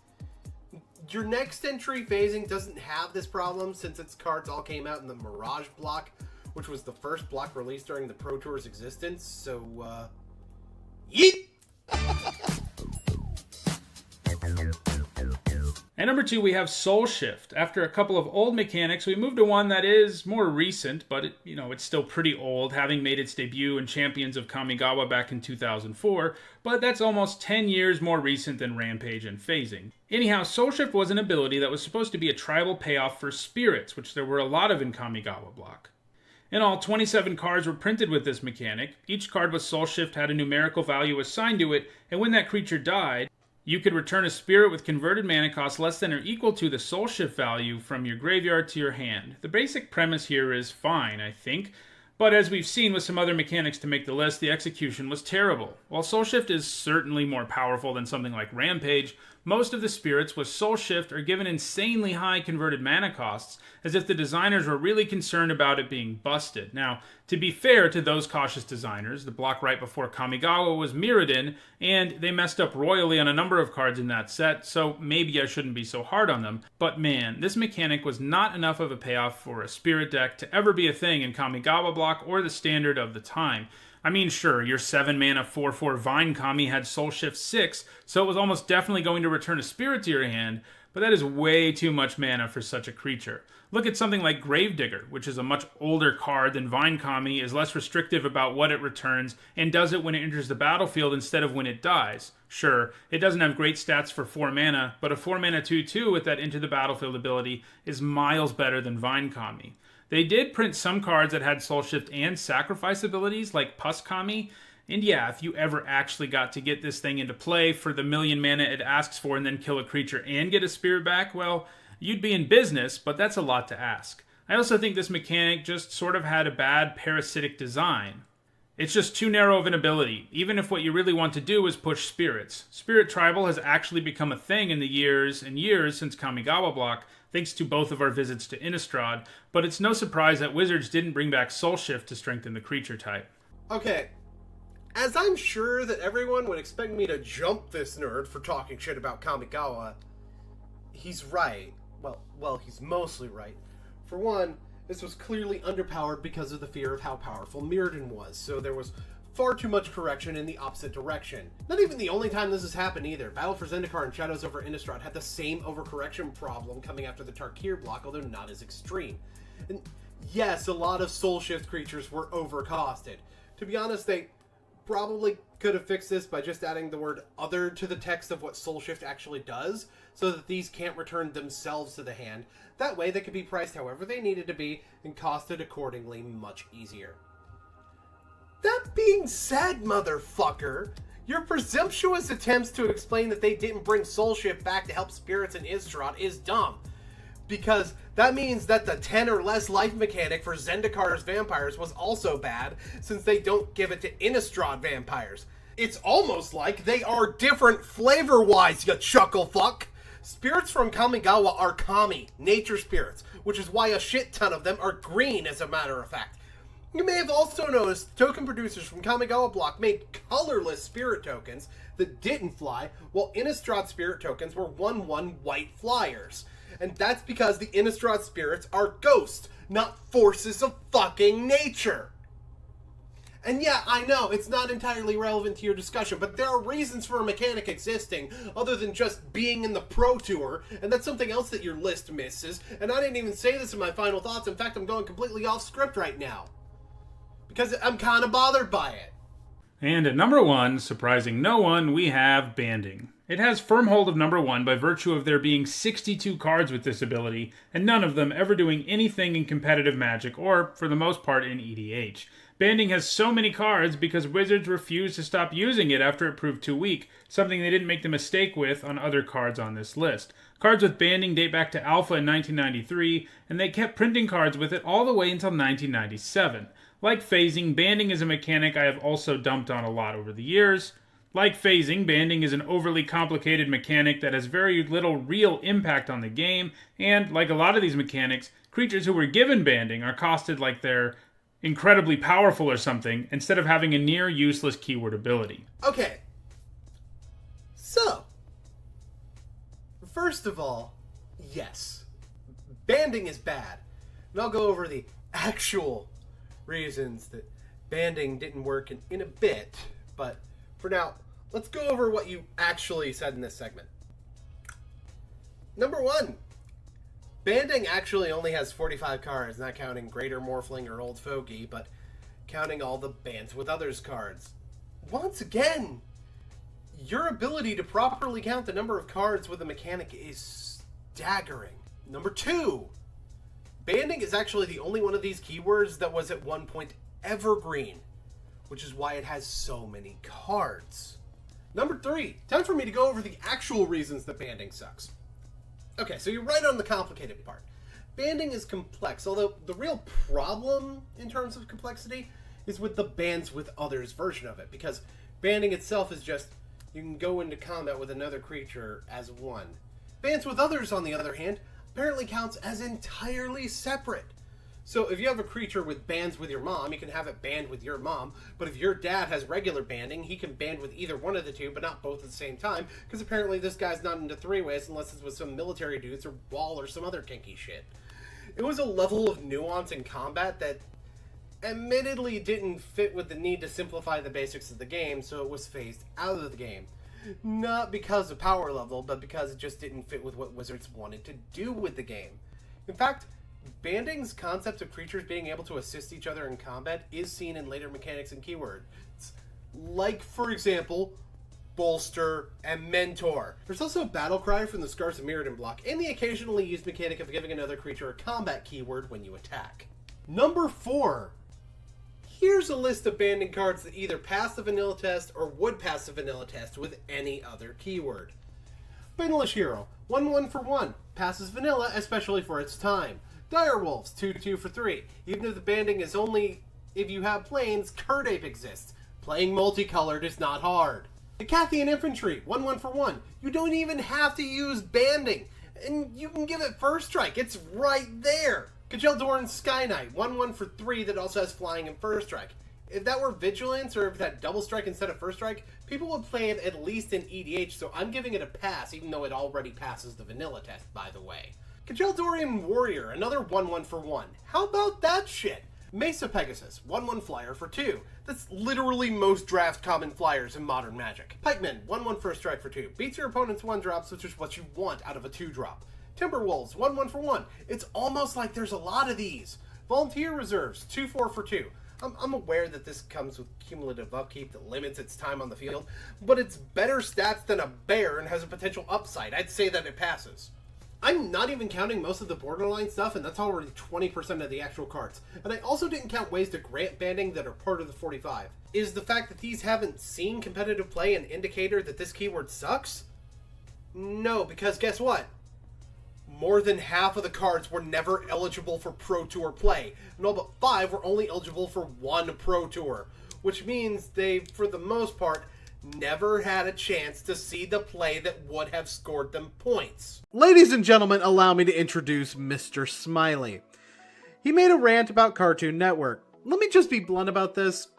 Your next entry phasing doesn't have this problem since its cards all came out in the Mirage block, which was the first block released during the Pro Tour's existence, so, yeet! And number 2, we have Soul Shift. After a couple of old mechanics, we move to one that is more recent, but it's still pretty old, having made its debut in Champions of Kamigawa back in 2004, but that's almost 10 years more recent than Rampage and Phasing. Anyhow, Soul Shift was an ability that was supposed to be a tribal payoff for spirits, which there were a lot of in Kamigawa block. In all, 27 cards were printed with this mechanic. Each card with Soul Shift had a numerical value assigned to it, and when that creature died, you could return a spirit with converted mana cost less than or equal to the Soul Shift value from your graveyard to your hand. The basic premise here is fine, I think, but as we've seen with some other mechanics to make the list, the execution was terrible. While Soul Shift is certainly more powerful than something like Rampage, most of the spirits with Soul Shift are given insanely high converted mana costs, as if the designers were really concerned about it being busted. Now, to be fair to those cautious designers, the block right before Kamigawa was Mirrodin, and they messed up royally on a number of cards in that set, so maybe I shouldn't be so hard on them. But man, this mechanic was not enough of a payoff for a spirit deck to ever be a thing in Kamigawa block or the standard of the time. I mean, sure, your 7-mana 4/4 Vine Kami had Soul Shift 6, so it was almost definitely going to return a spirit to your hand, but that is way too much mana for such a creature. Look at something like Gravedigger, which is a much older card than Vine Kami, is less restrictive about what it returns, and does it when it enters the battlefield instead of when it dies. Sure, it doesn't have great stats for 4 mana, but a 4-mana 2/2 with that Enter the Battlefield ability is miles better than Vine Kami. They did print some cards that had Soul Shift and Sacrifice abilities, like Pus Kami, and yeah, if you ever actually got to get this thing into play for the 1,000,000 mana it asks for and then kill a creature and get a spirit back, well, you'd be in business, but that's a lot to ask. I also think this mechanic just sort of had a bad parasitic design. It's just too narrow of an ability, even if what you really want to do is push spirits. Spirit Tribal has actually become a thing in the years and years since Kamigawa block, thanks to both of our visits to Innistrad, but it's no surprise that Wizards didn't bring back Soul Shift to strengthen the creature type. Okay, as I'm sure that everyone would expect me to jump this nerd for talking shit about Kamigawa, he's right. Well, he's mostly right. For one, this was clearly underpowered because of the fear of how powerful Mirrodin was, so there was far too much correction in the opposite direction. Not even the only time this has happened either. Battle for Zendikar and Shadows over Innistrad had the same overcorrection problem coming after the Tarkir block, although not as extreme. And yes, a lot of Soul Shift creatures were overcosted. To be honest, they probably could have fixed this by just adding the word other to the text of what Soul Shift actually does, so that these can't return themselves to the hand. That way they could be priced however they needed to be and costed accordingly much easier. That being said, motherfucker, your presumptuous attempts to explain that they didn't bring Soul Shift back to help spirits in Innistrad is dumb. Because that means that the 10 or less life mechanic for Zendikar's vampires was also bad, since they don't give it to Innistrad vampires. It's almost like they are different flavor-wise, you chuckle fuck. Spirits from Kamigawa are kami, nature spirits, which is why a shit ton of them are green, as a matter of fact. You may have also noticed token producers from Kamigawa block made colorless spirit tokens that didn't fly, while Innistrad spirit tokens were 1/1 white flyers. And that's because the Innistrad spirits are ghosts, not forces of fucking nature. And yeah, I know, it's not entirely relevant to your discussion, but there are reasons for a mechanic existing, other than just being in the Pro Tour, and that's something else that your list misses, and I didn't even say this in my final thoughts. In fact, I'm going completely off script right now. Because I'm kind of bothered by it. And at number 1, surprising no one, we have Banding. It has firm hold of number 1 by virtue of there being 62 cards with this ability, and none of them ever doing anything in competitive Magic, or, for the most part, in EDH. Banding has so many cards because Wizards refused to stop using it after it proved too weak, something they didn't make the mistake with on other cards on this list. Cards with Banding date back to Alpha in 1993, and they kept printing cards with it all the way until 1997. Like phasing, banding is a mechanic I have also dumped on a lot over the years. Like phasing, banding is an overly complicated mechanic that has very little real impact on the game, and like a lot of these mechanics, creatures who were given banding are costed like they're incredibly powerful or something, instead of having a near useless keyword ability. Okay. So, first of all, yes, banding is bad. And I'll go over the actual reasons that banding didn't work in a bit, but for now, let's go over what you actually said in this segment. Number one, banding actually only has 45 cards, not counting Greater Morphling or Old Fogey, but counting all the Bands with Others cards. Once again, your ability to properly count the number of cards with a mechanic is staggering. Number two, banding is actually the only one of these keywords that was at one point evergreen, which is why it has so many cards. Number three, time for me to go over the actual reasons that banding sucks. Okay, so you're right on the complicated part. Banding is complex, although the real problem in terms of complexity is with the Bands with Others version of it, because banding itself is just, you can go into combat with another creature as one. Bands with Others, on the other hand, apparently counts as entirely separate. So if you have a creature with bands with your mom, you can have it band with your mom, but if your dad has regular banding, he can band with either one of the two, but not both at the same time, because apparently this guy's not into three-ways unless it's with some military dudes or Wall or some other kinky shit. It was a level of nuance in combat that admittedly didn't fit with the need to simplify the basics of the game, so it was phased out of the game. Not because of power level, but because it just didn't fit with what Wizards wanted to do with the game. In fact, banding's concept of creatures being able to assist each other in combat is seen in later mechanics and keywords. Like, for example, Bolster and Mentor. There's also Battle Cry from the Scars of Mirrodin block, and the occasionally used mechanic of giving another creature a combat keyword when you attack. Number 4. Here's a list of banding cards that either pass the vanilla test or would pass the vanilla test with any other keyword. Banalish Hero, 1/1 for 1, passes vanilla, especially for its time. Direwolves, 2/2 for 3. Even if the banding is only if you have planes, Curd Ape exists. Playing multicolored is not hard. Decathian Infantry, 1/1 for 1. You don't even have to use banding, and you can give it first strike. It's right there. Kajeldoran Sky Knight, 1/1 for 3 that also has flying and first strike. If that were Vigilance, or if that double strike instead of first strike, people would play it at least in EDH, so I'm giving it a pass, even though it already passes the vanilla test, by the way. Kajeldorian Warrior, another 1/1 for 1. How about that shit? Mesa Pegasus, 1/1 flyer for 2. That's literally most draft common flyers in modern Magic. Pikemen, 1/1 first strike for 2. Beats your opponent's 1-drops, which is what you want out of a 2-drop. Timberwolves, 1/1 for 1. It's almost like there's a lot of these. Volunteer Reserves, 2/4 for 2. I'm aware that this comes with cumulative upkeep that limits its time on the field, but it's better stats than a bear and has a potential upside. I'd say that it passes. I'm not even counting most of the borderline stuff, and that's already 20% of the actual cards. And I also didn't count ways to grant banding that are part of the 45. Is the fact that these haven't seen competitive play an indicator that this keyword sucks? No, because guess what? More than half of the cards were never eligible for Pro Tour play, and all but 5 were only eligible for 1 Pro Tour, which means they, for the most part, never had a chance to see the play that would have scored them points. Ladies and gentlemen, allow me to introduce Mr. Smiley. He made a rant about Cartoon Network. Let me just be blunt about this.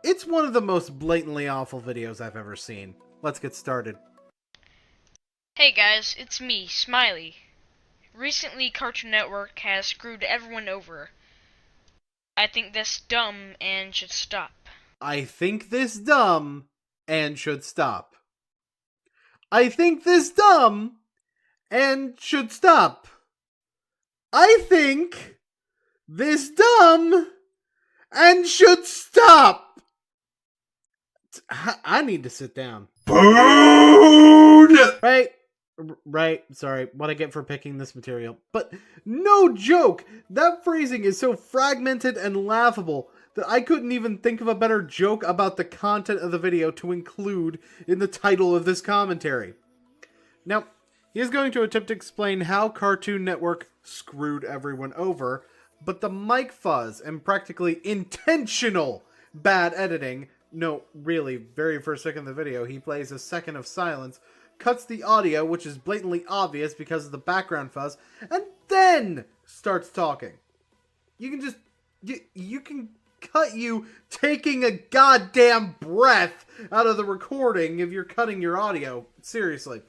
It's one of the most blatantly awful videos I've ever seen. Let's get started. Hey guys, it's me, Smiley. Recently, Cartoon Network has screwed everyone over. I think that's dumb and should stop. I think this dumb and should stop. I think this dumb and should stop. I think this dumb and should stop. I need to sit down. Boon! Right, sorry, what I get for picking this material. But no joke, that phrasing is so fragmented and laughable that I couldn't even think of a better joke about the content of the video to include in the title of this commentary. Now, he is going to attempt to explain how Cartoon Network screwed everyone over, but the mic fuzz and practically intentional bad editing No, really, very first second of the video, he plays a second of silence, cuts the audio, which is blatantly obvious because of the background fuzz, and then starts talking. You can just... You can cut you taking a goddamn breath out of the recording if you're cutting your audio. Seriously.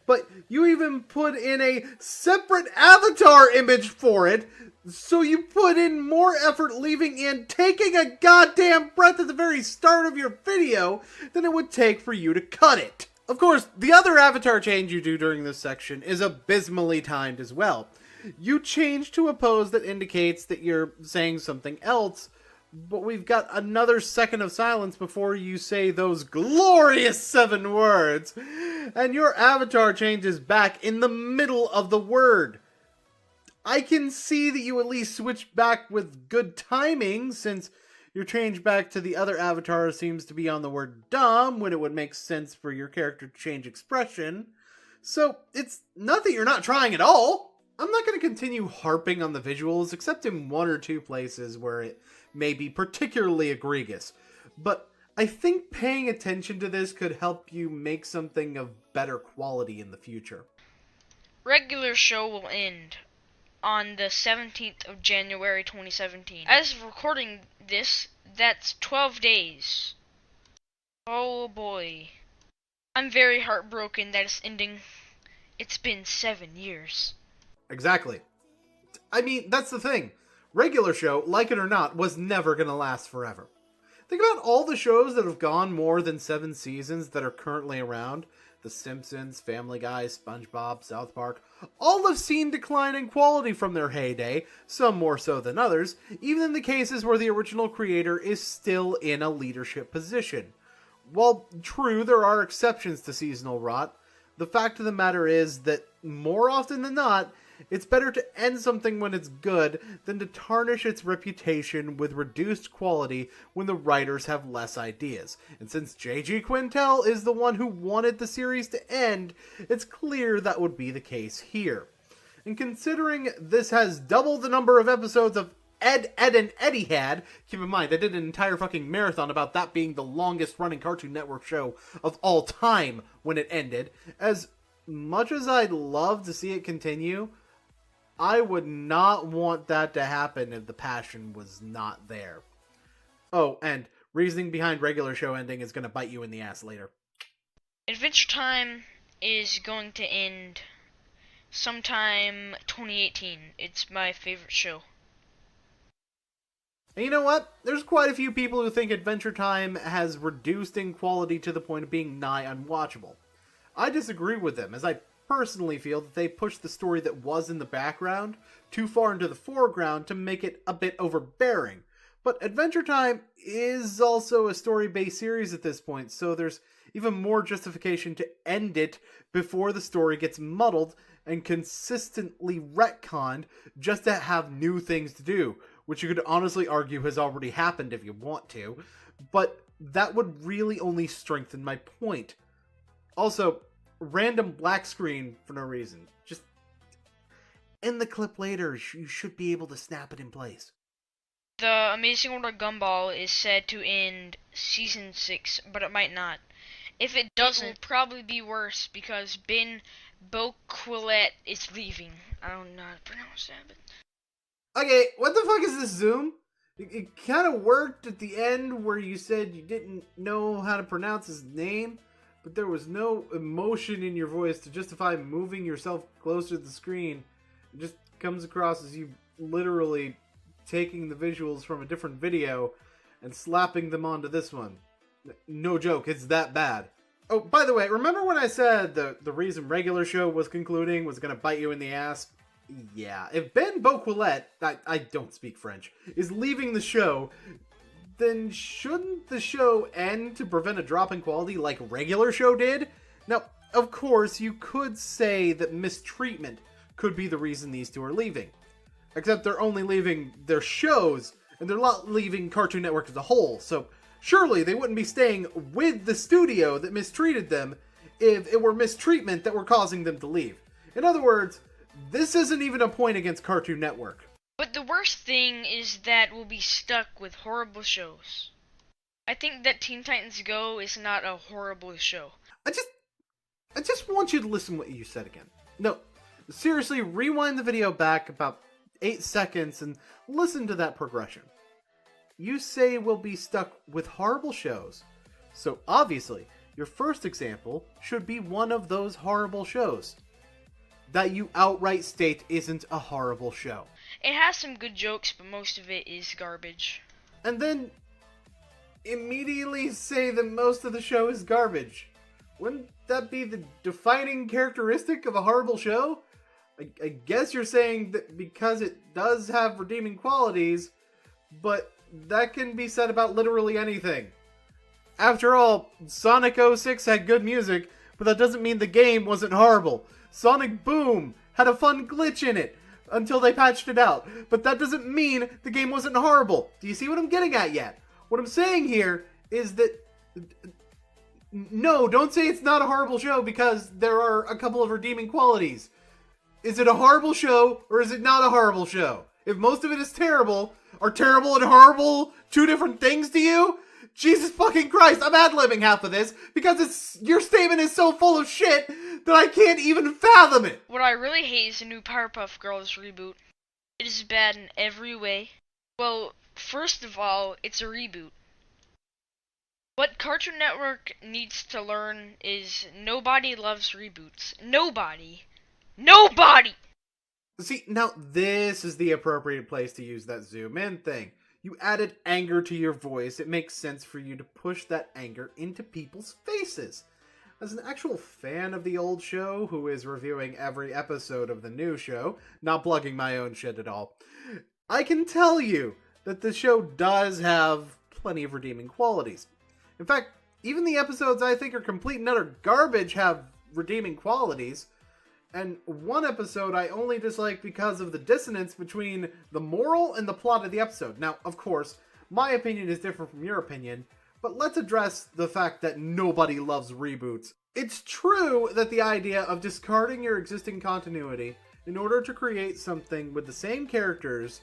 But you even put in a separate avatar image for it, so you put in more effort leaving in taking a goddamn breath at the very start of your video than it would take for you to cut it. Of course, the other avatar change you do during this section is abysmally timed as well. You change to a pose that indicates that you're saying something else, but we've got another second of silence before you say those glorious 7 words, and your avatar changes back in the middle of the word. I can see that you at least switch back with good timing, since your change back to the other avatar seems to be on the word dumb, when it would make sense for your character to change expression. So, it's not that you're not trying at all. I'm not going to continue harping on the visuals, except in 1 or 2 places where it may be particularly egregious. But I think paying attention to this could help you make something of better quality in the future. Regular show will end on the 17th of January 2017. As of recording this, that's 12 days. Oh boy. I'm very heartbroken that it's ending. It's been 7 years. Exactly. I mean, that's the thing. Regular show, like it or not, was never going to last forever. Think about all the shows that have gone more than 7 seasons that are currently around. The Simpsons, Family Guy, SpongeBob, South Park, all have seen decline in quality from their heyday, some more so than others, even in the cases where the original creator is still in a leadership position. While true, there are exceptions to seasonal rot, the fact of the matter is that more often than not, it's better to end something when it's good than to tarnish its reputation with reduced quality when the writers have less ideas. And since J.G. Quintel is the one who wanted the series to end, it's clear that would be the case here. And considering this has double the number of episodes of Ed, and Eddie had, keep in mind, I did an entire fucking marathon about that being the longest running Cartoon Network show of all time when it ended. As much as I'd love to see it continue, I would not want that to happen if the passion was not there. Oh, and reasoning behind regular show ending is going to bite you in the ass later. Adventure Time is going to end sometime 2018. It's my favorite show. And you know what? There's quite a few people who think Adventure Time has reduced in quality to the point of being nigh unwatchable. I disagree with them, as I personally feel that they pushed the story that was in the background too far into the foreground to make it a bit overbearing. But Adventure Time is also a story-based series at this point, so there's even more justification to end it before the story gets muddled and consistently retconned just to have new things to do, which you could honestly argue has already happened if you want to, but that would really only strengthen my point. Also, random black screen for no reason. Just end the clip later. You should be able to snap it in place. The Amazing World of Gumball is said to end Season 6, but it might not. If it doesn't, it will probably be worse because Ben Boquillet is leaving. I don't know how to pronounce that, but... Okay, what the fuck is this Zoom? It kind of worked at the end where you said you didn't know how to pronounce his name, but there was no emotion in your voice to justify moving yourself closer to the screen. It just comes across as you literally taking the visuals from a different video and slapping them onto this one. No joke, it's that bad. Oh, by the way, remember when I said the reason regular show was concluding was going to bite you in the ass? Yeah, if Ben Boquillet, I don't speak French, is leaving the show, then shouldn't the show end to prevent a drop in quality like regular show did? Now, of course, you could say that mistreatment could be the reason these two are leaving. Except they're only leaving their shows, and they're not leaving Cartoon Network as a whole, so surely they wouldn't be staying with the studio that mistreated them if it were mistreatment that were causing them to leave. In other words, this isn't even a point against Cartoon Network. But the worst thing is that we'll be stuck with horrible shows. I think that Teen Titans Go is not a horrible show. I just want you to listen to what you said again. No, seriously, rewind the video back about 8 seconds and listen to that progression. You say we'll be stuck with horrible shows. So obviously, your first example should be one of those horrible shows that you outright state isn't a horrible show. It has some good jokes, but most of it is garbage. And then immediately say that most of the show is garbage. Wouldn't that be the defining characteristic of a horrible show? I guess you're saying that because it does have redeeming qualities, but that can be said about literally anything. After all, Sonic 06 had good music, but that doesn't mean the game wasn't horrible. Sonic Boom had a fun glitch in it until they patched it out, but that doesn't mean the game wasn't horrible. Do you see what I'm getting at yet? What I'm saying here is that no, don't say it's not a horrible show because there are a couple of redeeming qualities. Is it a horrible show or is it not a horrible show? If most of it is terrible, are terrible and horrible two different things to you? Jesus fucking Christ, I'm ad-libbing half of this because your statement is so full of shit that I can't even fathom it. What I really hate is the new Powerpuff Girls reboot. It is bad in every way. Well, first of all, it's a reboot. What Cartoon Network needs to learn is nobody loves reboots. Nobody. Nobody! See, now this is the appropriate place to use that zoom in thing. You added anger to your voice. It makes sense for you to push that anger into people's faces. As an actual fan of the old show, who is reviewing every episode of the new show, not plugging my own shit at all, I can tell you that the show does have plenty of redeeming qualities. In fact, even the episodes I think are complete and utter garbage have redeeming qualities. And one episode I only dislike because of the dissonance between the moral and the plot of the episode. Now, of course, my opinion is different from your opinion, but let's address the fact that nobody loves reboots. It's true that the idea of discarding your existing continuity in order to create something with the same characters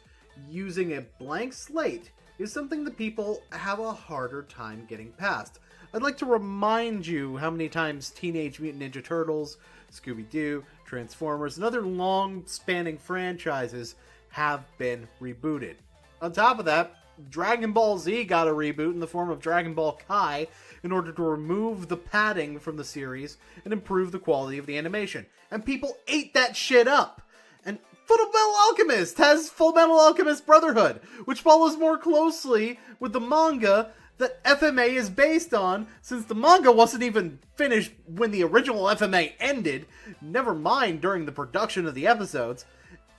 using a blank slate is something that people have a harder time getting past. I'd like to remind you how many times Teenage Mutant Ninja Turtles, Scooby-Doo, Transformers, and other long-spanning franchises have been rebooted. On top of that, Dragon Ball Z got a reboot in the form of Dragon Ball Kai in order to remove the padding from the series and improve the quality of the animation. And people ate that shit up! And Fullmetal Alchemist has Fullmetal Alchemist Brotherhood, which follows more closely with the manga that FMA is based on, since the manga wasn't even finished when the original FMA ended, never mind during the production of the episodes,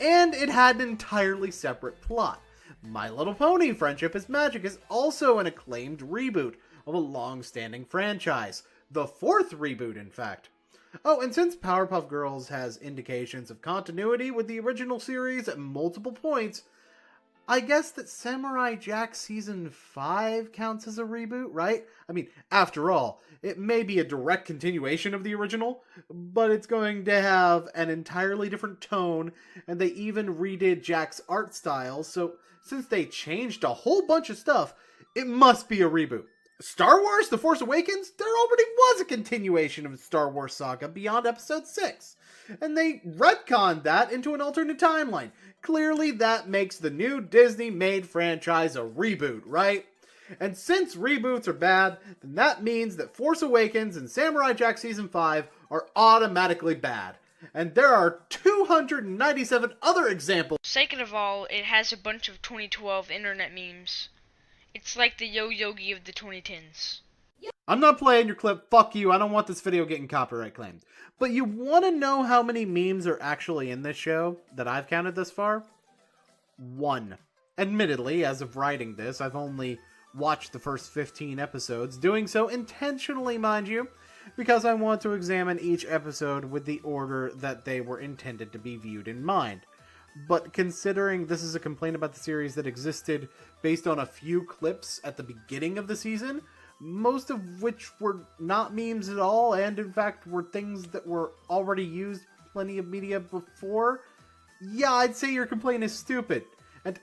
and it had an entirely separate plot. My Little Pony Friendship is Magic is also an acclaimed reboot of a long-standing franchise. The fourth reboot, in fact. Oh, and since Powerpuff Girls has indications of continuity with the original series at multiple points, I guess that Samurai Jack Season 5 counts as a reboot, right? I mean, after all, it may be a direct continuation of the original, but it's going to have an entirely different tone, and they even redid Jack's art style, so since they changed a whole bunch of stuff, it must be a reboot. Star Wars The Force Awakens? There already was a continuation of the Star Wars saga beyond Episode 6, and they retconned that into an alternate timeline. Clearly that makes the new Disney-made franchise a reboot, right? And since reboots are bad, then that means that Force Awakens and Samurai Jack Season 5 are automatically bad. And there are 297 other examples. Second of all, it has a bunch of 2012 internet memes. It's like the Yo Yogi of the 2010s. I'm not playing your clip, fuck you, I don't want this video getting copyright claimed. But you want to know how many memes are actually in this show that I've counted thus far? 1. Admittedly, as of writing this, I've only watched the first 15 episodes, doing so intentionally, mind you, because I want to examine each episode with the order that they were intended to be viewed in mind. But considering this is a complaint about the series that existed based on a few clips at the beginning of the season, most of which were not memes at all, and in fact were things that were already used plenty of media before, yeah, I'd say your complaint is stupid. And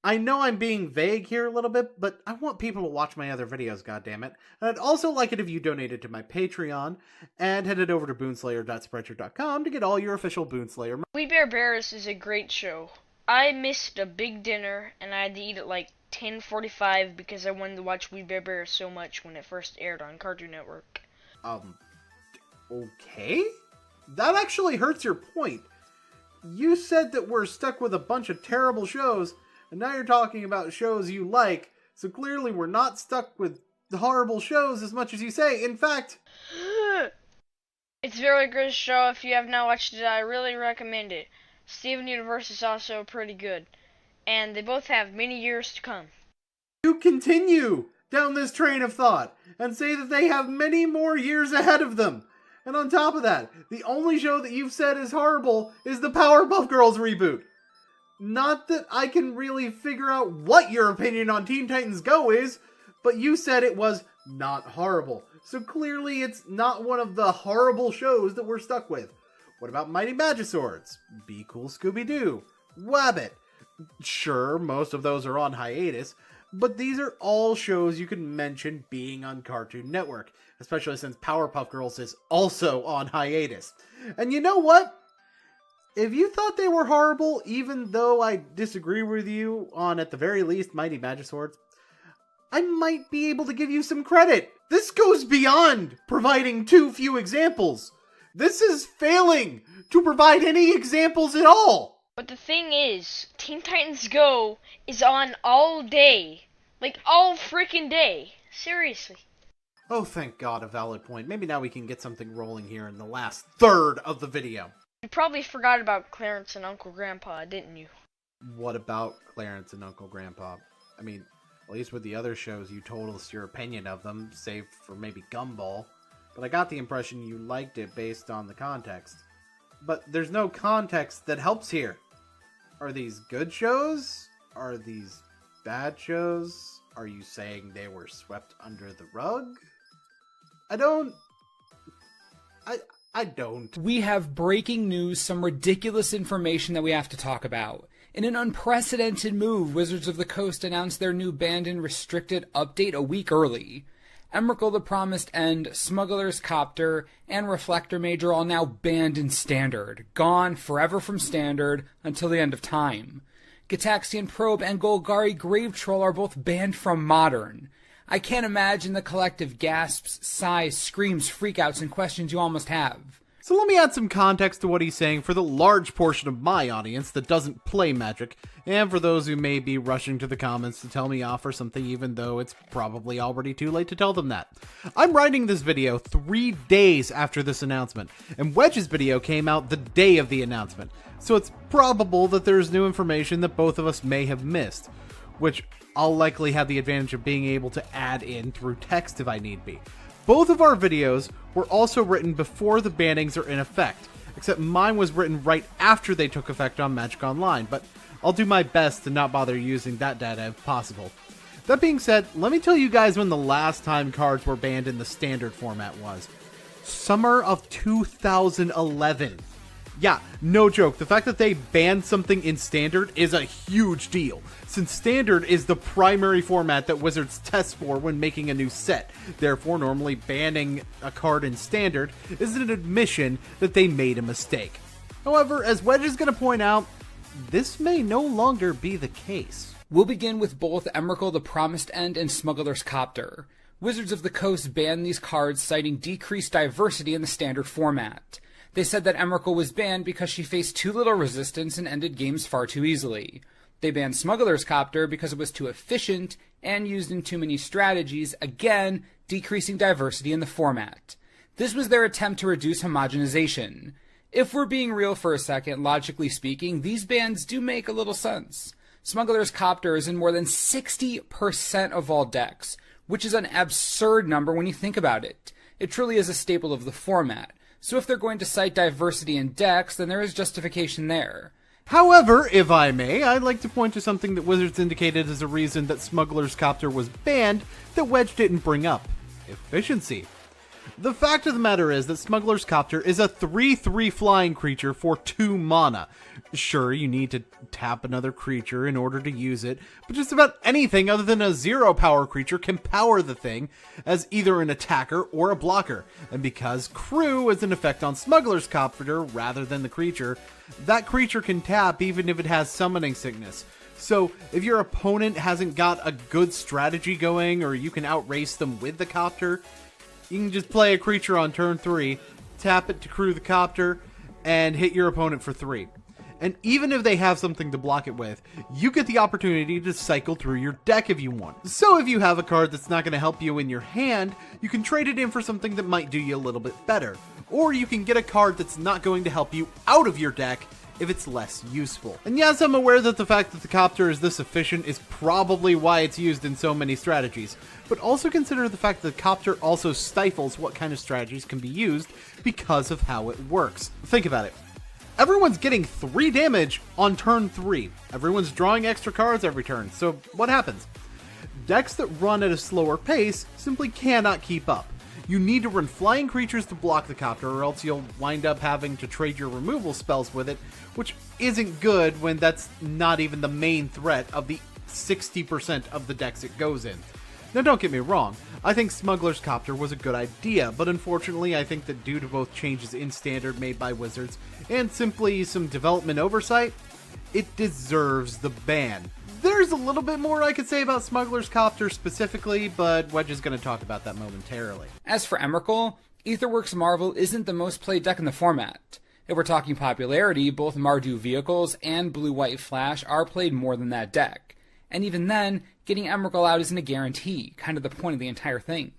I know I'm being vague here a little bit, but I want people to watch my other videos, goddammit. And I'd also like it if you donated to my Patreon and headed over to BoonSlayer.Spreadshirt.com to get all your official BoonSlayer merch. We Bear Bears is a great show. I missed a big dinner and I had to eat at like 10:45 because I wanted to watch We Bear Bears so much when it first aired on Cartoon Network. Okay? That actually hurts your point. You said that we're stuck with a bunch of terrible shows, and now you're talking about shows you like, so clearly we're not stuck with the horrible shows as much as you say. In fact... It's a very good show. If you have not watched it, I really recommend it. Steven Universe is also pretty good, and they both have many years to come. You continue down this train of thought, and say that they have many more years ahead of them. And on top of that, the only show that you've said is horrible is the Powerpuff Girls reboot. Not that I can really figure out what your opinion on Teen Titans Go is, but you said it was not horrible. So clearly it's not one of the horrible shows that we're stuck with. What about Mighty Magiswords? Be Cool Scooby-Doo? Wabbit? Sure, most of those are on hiatus, but these are all shows you can mention being on Cartoon Network, especially since Powerpuff Girls is also on hiatus. And you know what? If you thought they were horrible, even though I disagree with you on, at the very least, Mighty Magiswords, I might be able to give you some credit. This goes beyond providing too few examples. This is failing to provide any examples at all. But the thing is, Teen Titans Go is on all day. Like, all freaking day. Seriously. Oh, thank God, a valid point. Maybe now we can get something rolling here in the last third of the video. You probably forgot about Clarence and Uncle Grandpa, didn't you? What about Clarence and Uncle Grandpa? I mean, at least with the other shows, you told us your opinion of them, save for maybe Gumball. But I got the impression you liked it based on the context. But there's no context that helps here. Are these good shows? Are these bad shows? Are you saying they were swept under the rug? I don't. We have breaking news, some ridiculous information that we have to talk about. In an unprecedented move, Wizards of the Coast announced their new Banned and Restricted update a week early. Emrakul the Promised End, Smuggler's Copter, and Reflector Mage are all now banned in Standard, gone forever from Standard until the end of time. Gitaxian Probe and Golgari Grave Troll are both banned from Modern. I can't imagine the collective gasps, sighs, screams, freakouts, and questions you all must have. So let me add some context to what he's saying for the large portion of my audience that doesn't play Magic, and for those who may be rushing to the comments to tell me off or something even though it's probably already too late to tell them that. I'm writing this video 3 days after this announcement, and Wedge's video came out the day of the announcement, so it's probable that there's new information that both of us may have missed, which I'll likely have the advantage of being able to add in through text if I need be. Both of our videos were also written before the bannings are in effect, except mine was written right after they took effect on Magic Online, but I'll do my best to not bother using that data if possible. That being said, let me tell you guys when the last time cards were banned in the Standard format was. Summer of 2011. Yeah, no joke, the fact that they banned something in Standard is a huge deal, since Standard is the primary format that Wizards tests for when making a new set. Therefore, normally banning a card in Standard is an admission that they made a mistake. However, as Wedge is going to point out, this may no longer be the case. We'll begin with both Emrakul the Promised End and Smuggler's Copter. Wizards of the Coast banned these cards, citing decreased diversity in the Standard format. They said that Emrakul was banned because she faced too little resistance and ended games far too easily. They banned Smuggler's Copter because it was too efficient and used in too many strategies, again, decreasing diversity in the format. This was their attempt to reduce homogenization. If we're being real for a second, logically speaking, these bans do make a little sense. Smuggler's Copter is in more than 60% of all decks, which is an absurd number when you think about it. It truly is a staple of the format. So if they're going to cite diversity in decks, then there is justification there. However, if I may, I'd like to point to something that Wizards indicated as a reason that Smuggler's Copter was banned that Wedge didn't bring up. Efficiency. The fact of the matter is that Smuggler's Copter is a 3/3 flying creature for 2 mana. Sure, you need to tap another creature in order to use it, but just about anything other than a 0 power creature can power the thing as either an attacker or a blocker. And because Crew is an effect on Smuggler's Copter rather than the creature, that creature can tap even if it has Summoning Sickness. So if your opponent hasn't got a good strategy going, or you can outrace them with the Copter, you can just play a creature on turn 3, tap it to crew the Copter, and hit your opponent for 3. And even if they have something to block it with, you get the opportunity to cycle through your deck if you want. So if you have a card that's not going to help you in your hand, you can trade it in for something that might do you a little bit better. Or you can get a card that's not going to help you out of your deck if it's less useful. And yes, I'm aware that the fact that the Copter is this efficient is probably why it's used in so many strategies, but also consider the fact that the Copter also stifles what kind of strategies can be used because of how it works. Think about it. Everyone's getting 3 damage on turn 3. Everyone's drawing extra cards every turn, so what happens? Decks that run at a slower pace simply cannot keep up. You need to run flying creatures to block the Copter, or else you'll wind up having to trade your removal spells with it, which isn't good when that's not even the main threat of the 60% of the decks it goes in. Now don't get me wrong, I think Smuggler's Copter was a good idea, but unfortunately I think that due to both changes in Standard made by Wizards and simply some development oversight, it deserves the ban. There's a little bit more I could say about Smuggler's Copter specifically, but Wedge is going to talk about that momentarily. As for Emrakul, Aetherworks Marvel isn't the most played deck in the format. If we're talking popularity, both Mardu Vehicles and Blue-White Flash are played more than that deck. And even then, getting Emrakul out isn't a guarantee, kind of the point of the entire thing.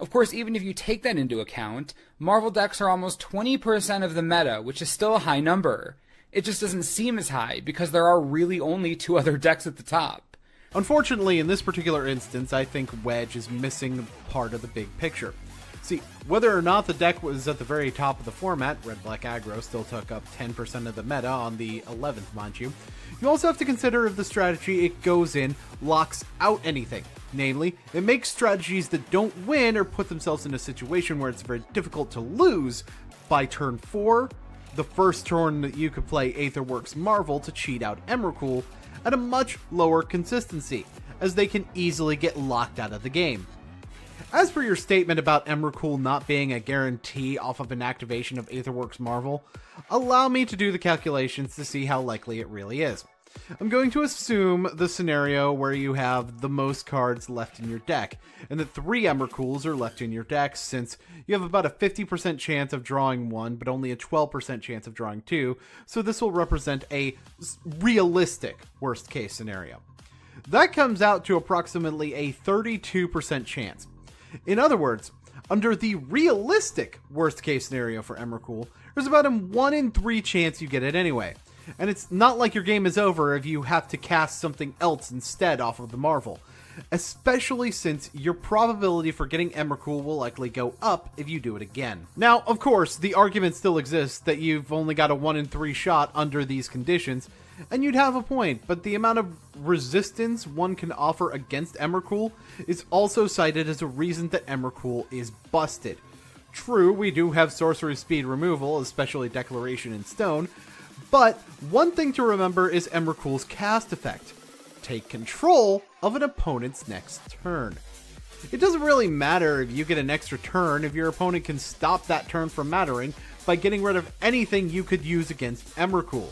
Of course, even if you take that into account, Marvel decks are almost 20% of the meta, which is still a high number. It just doesn't seem as high because there are really only 2 other decks at the top. Unfortunately, in this particular instance, I think Wedge is missing part of the big picture. See, whether or not the deck was at the very top of the format, Red-Black Aggro still took up 10% of the meta on the 11th, mind you. You also have to consider if the strategy it goes in locks out anything. Namely, it makes strategies that don't win or put themselves in a situation where it's very difficult to lose by turn 4, the first turn that you could play Aetherworks Marvel to cheat out Emrakul, at a much lower consistency, as they can easily get locked out of the game. As for your statement about Emrakul not being a guarantee off of an activation of Aetherworks Marvel, allow me to do the calculations to see how likely it really is. I'm going to assume the scenario where you have the most cards left in your deck, and that 3 Emrakuls are left in your deck, since you have about a 50% chance of drawing 1, but only a 12% chance of drawing 2, so this will represent a realistic worst case scenario. That comes out to approximately a 32% chance. In other words, under the realistic worst case scenario for Emrakul, there's about a 1 in 3 chance you get it anyway. And it's not like your game is over if you have to cast something else instead off of the Marvel, especially since your probability for getting Emrakul will likely go up if you do it again. Now, of course, the argument still exists that you've only got a 1 in 3 shot under these conditions, and you'd have a point, but the amount of resistance one can offer against Emrakul is also cited as a reason that Emrakul is busted. True, we do have sorcery speed removal, especially Declaration in Stone, but one thing to remember is Emrakul's cast effect. Take control of an opponent's next turn. It doesn't really matter if you get an extra turn if your opponent can stop that turn from mattering by getting rid of anything you could use against Emrakul.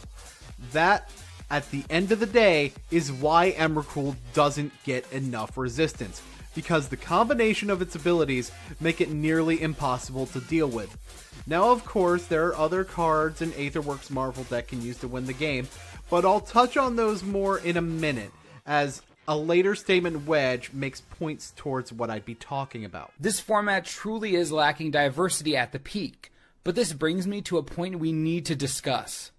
That, at the end of the day, is why Emrakul doesn't get enough resistance, because the combination of its abilities make it nearly impossible to deal with. Now, of course, there are other cards an Aetherworks Marvel deck can use to win the game, but I'll touch on those more in a minute, as a later statement Wedge makes points towards what I'd be talking about. This format truly is lacking diversity at the peak, but this brings me to a point we need to discuss.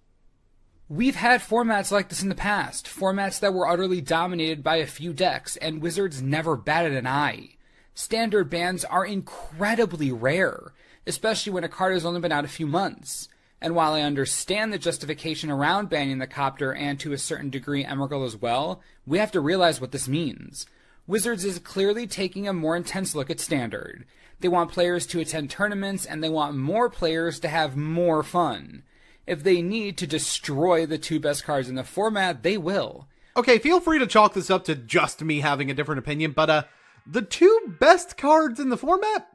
We've had formats like this in the past, formats that were utterly dominated by a few decks, and Wizards never batted an eye. Standard bans are incredibly rare, especially when a card has only been out a few months. And while I understand the justification around banning the Copter and to a certain degree Emrakul as well, we have to realize what this means. Wizards is clearly taking a more intense look at Standard. They want players to attend tournaments, and they want more players to have more fun. If they need to destroy the 2 best cards in the format, they will. Okay, feel free to chalk this up to just me having a different opinion, but the 2 best cards in the format?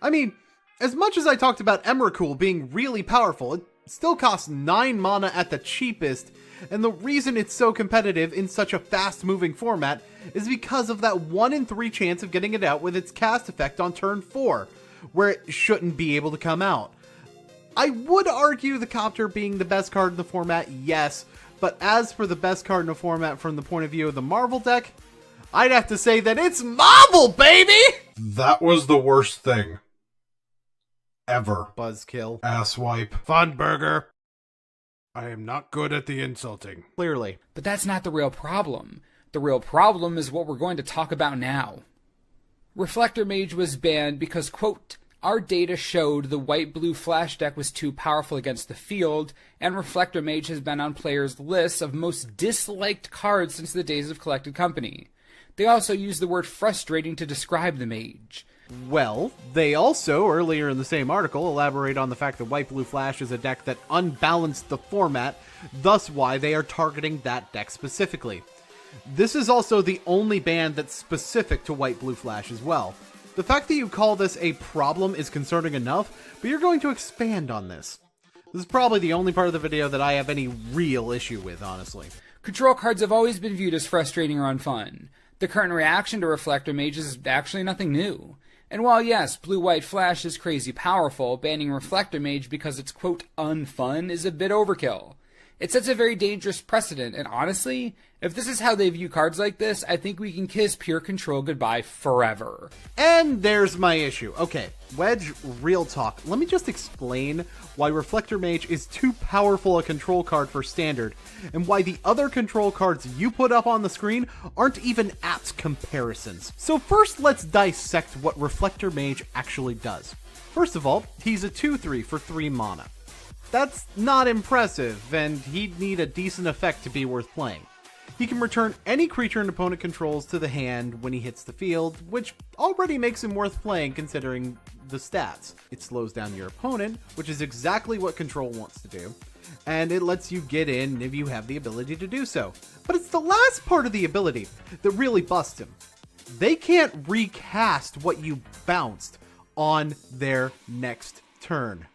I mean, as much as I talked about Emrakul being really powerful, it still costs 9 mana at the cheapest, and the reason it's so competitive in such a fast-moving format is because of that 1 in 3 chance of getting it out with its cast effect on turn 4, where it shouldn't be able to come out. I would argue the Copter being the best card in the format, yes, but as for the best card in the format from the point of view of the Marvel deck, I'd have to say that it's Marvel, baby! That was the worst thing ever. Buzzkill. Asswipe. Funburger. I am not good at the insulting. Clearly. But that's not the real problem. The real problem is what we're going to talk about now. Reflector Mage was banned because, quote, our data showed the white-blue flash deck was too powerful against the field, and Reflector Mage has been on players' lists of most disliked cards since the days of Collected Company. They also use the word frustrating to describe the mage. Well, they also, earlier in the same article, elaborate on the fact that White Blue Flash is a deck that unbalanced the format, thus why they are targeting that deck specifically. This is also the only ban that's specific to White Blue Flash as well. The fact that you call this a problem is concerning enough, but you're going to expand on this. This is probably the only part of the video that I have any real issue with, honestly. Control cards have always been viewed as frustrating or unfun. The current reaction to Reflector Mage is actually nothing new. And while yes, Blue-White Flash is crazy powerful, banning Reflector Mage because it's, quote, unfun is a bit overkill. It sets a very dangerous precedent, and honestly, if this is how they view cards like this, I think we can kiss pure control goodbye forever. And there's my issue. Okay, Wedge, real talk. Let me just explain why Reflector Mage is too powerful a control card for Standard, and why the other control cards you put up on the screen aren't even apt comparisons. So first, let's dissect what Reflector Mage actually does. First of all, he's a 2/3 for 3 mana. That's not impressive, and he'd need a decent effect to be worth playing. He can return any creature an opponent controls to the hand when he hits the field, which already makes him worth playing considering the stats. It slows down your opponent, which is exactly what Control wants to do, and it lets you get in if you have the ability to do so. But it's the last part of the ability that really busts him. They can't recast what you bounced on their next turn.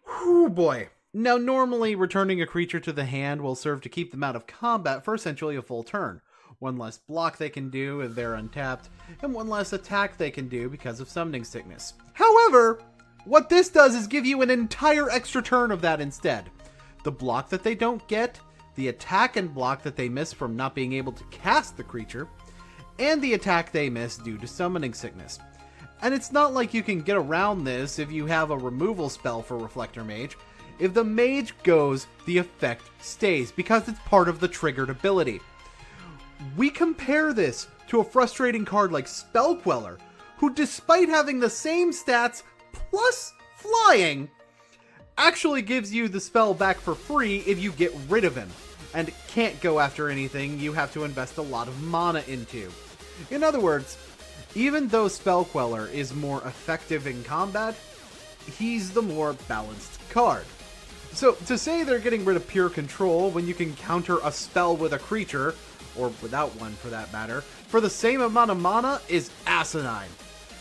Whew, boy. Now, normally, returning a creature to the hand will serve to keep them out of combat for essentially a full turn. One less block they can do if they're untapped, and one less attack they can do because of Summoning Sickness. However, what this does is give you an entire extra turn of that instead. The block that they don't get, the attack and block that they miss from not being able to cast the creature, and the attack they miss due to Summoning Sickness. And it's not like you can get around this if you have a removal spell for Reflector Mage. If the mage goes, the effect stays, because it's part of the triggered ability. We compare this to a frustrating card like Spell Queller, who despite having the same stats plus flying, actually gives you the spell back for free if you get rid of him, and can't go after anything you have to invest a lot of mana into. In other words, even though Spell Queller is more effective in combat, he's the more balanced card. So, to say they're getting rid of pure control when you can counter a spell with a creature, or without one for that matter, for the same amount of mana is asinine,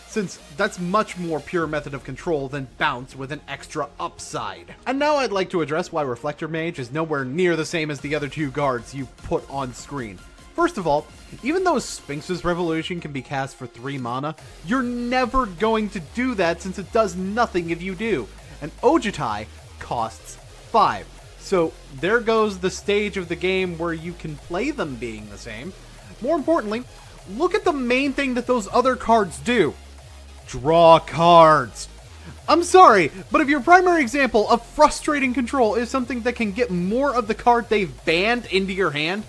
since that's much more pure method of control than bounce with an extra upside. And now I'd like to address why Reflector Mage is nowhere near the same as the other 2 guards you put on screen. First of all, even though Sphinx's Revolution can be cast for 3 mana, you're never going to do that since it does nothing if you do, and Ojutai costs 5. So there goes the stage of the game where you can play them being the same. More importantly, look at the main thing that those other cards do. Draw cards. I'm sorry, but if your primary example of frustrating control is something that can get more of the card they've banned into your hand,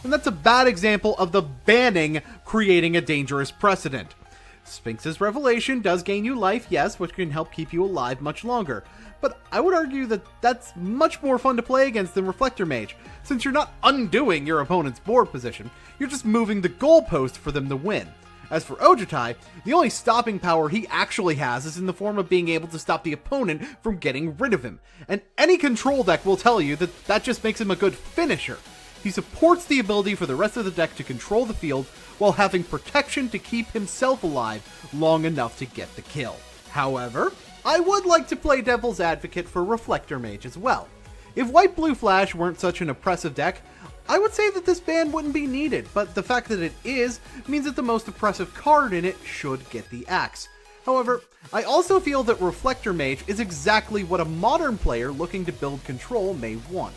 then that's a bad example of the banning creating a dangerous precedent. Sphinx's Revelation does gain you life, yes, which can help keep you alive much longer. But I would argue that that's much more fun to play against than Reflector Mage, since you're not undoing your opponent's board position, you're just moving the goalpost for them to win. As for Ojutai, the only stopping power he actually has is in the form of being able to stop the opponent from getting rid of him. And any control deck will tell you that that just makes him a good finisher. He supports the ability for the rest of the deck to control the field while having protection to keep himself alive long enough to get the kill. However, I would like to play devil's advocate for Reflector Mage as well. If White-Blue Flash weren't such an oppressive deck, I would say that this ban wouldn't be needed, but the fact that it is means that the most oppressive card in it should get the axe. However, I also feel that Reflector Mage is exactly what a modern player looking to build control may want.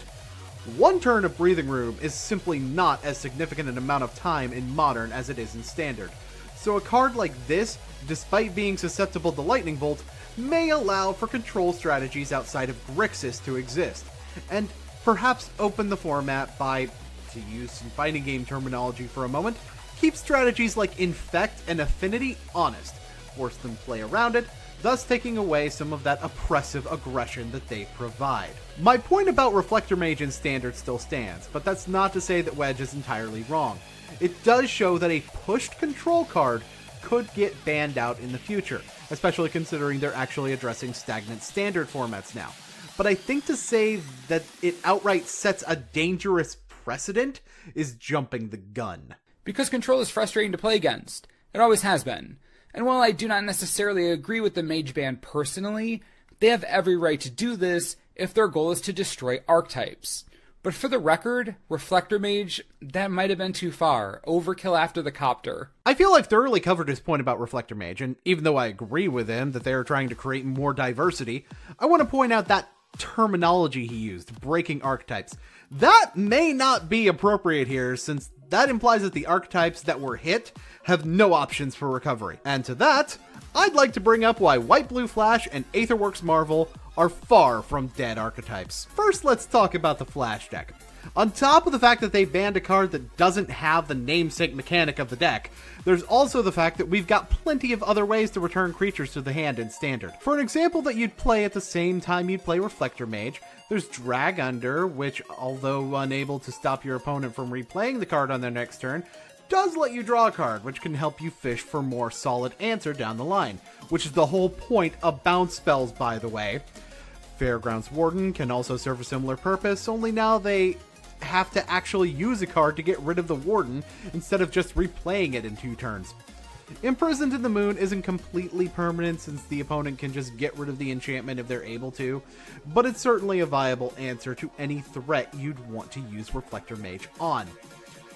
One turn of Breathing Room is simply not as significant an amount of time in Modern as it is in Standard, so a card like this, despite being susceptible to Lightning Bolt, may allow for control strategies outside of Grixis to exist, and perhaps open the format by, to use some fighting game terminology for a moment, keep strategies like Infect and Affinity honest, force them to play around it, thus taking away some of that oppressive aggression that they provide. My point about Reflector Mage in Standard still stands, but that's not to say that Wedge is entirely wrong. It does show that a pushed control card could get banned out in the future, especially considering they're actually addressing stagnant Standard formats now. But I think to say that it outright sets a dangerous precedent is jumping the gun. Because control is frustrating to play against. It always has been. And while I do not necessarily agree with the mage ban personally, they have every right to do this if their goal is to destroy archetypes. But for the record, Reflector Mage, that might have been too far. Overkill after the copter. I feel I've thoroughly covered his point about Reflector Mage, and even though I agree with him that they are trying to create more diversity, I want to point out that terminology he used, breaking archetypes. That may not be appropriate here, since that implies that the archetypes that were hit have no options for recovery. And to that, I'd like to bring up why White-Blue Flash and Aetherworks Marvel are far from dead archetypes. First, let's talk about the Flash deck. On top of the fact that they banned a card that doesn't have the namesake mechanic of the deck, there's also the fact that we've got plenty of other ways to return creatures to the hand in Standard. For an example that you'd play at the same time you'd play Reflector Mage, there's Drag Under, which, although unable to stop your opponent from replaying the card on their next turn, does let you draw a card, which can help you fish for more solid answer down the line, which is the whole point of bounce spells, by the way. Fairgrounds Warden can also serve a similar purpose, only now they have to actually use a card to get rid of the Warden instead of just replaying it in 2 turns. Imprisoned in the Moon isn't completely permanent since the opponent can just get rid of the enchantment if they're able to, but it's certainly a viable answer to any threat you'd want to use Reflector Mage on.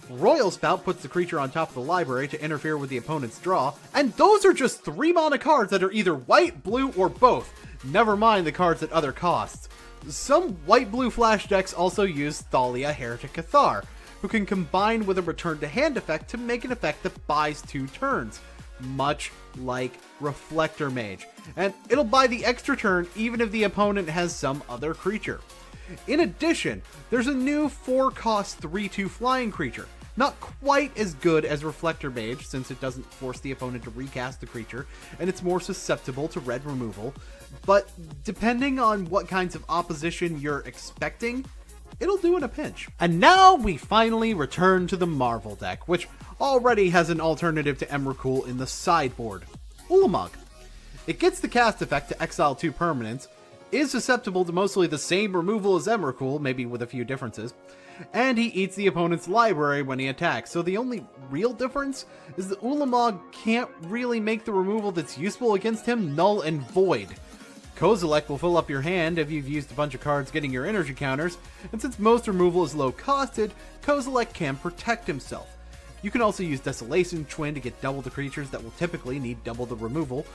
Royal Spout puts the creature on top of the library to interfere with the opponent's draw, and those are just 3 mana cards that are either white, blue, or both, never mind the cards at other costs. Some White-Blue Flash decks also use Thalia Heretic Cathar, who can combine with a return to hand effect to make an effect that buys 2 turns, much like Reflector Mage, and it'll buy the extra turn even if the opponent has some other creature. In addition, there's a new 4-cost 3/2 flying creature, not quite as good as Reflector Mage since it doesn't force the opponent to recast the creature, and it's more susceptible to red removal, but depending on what kinds of opposition you're expecting, it'll do in a pinch. And now we finally return to the Marvel deck, which already has an alternative to Emrakul in the sideboard, Ulamog. It gets the cast effect to exile 2 permanents, is susceptible to mostly the same removal as Emrakul, maybe with a few differences, and he eats the opponent's library when he attacks, so the only real difference is that Ulamog can't really make the removal that's useful against him null and void. Kozilek will fill up your hand if you've used a bunch of cards getting your energy counters, and since most removal is low costed, Kozilek can protect himself. You can also use Desolation Twin to get double the creatures that will typically need double the removal,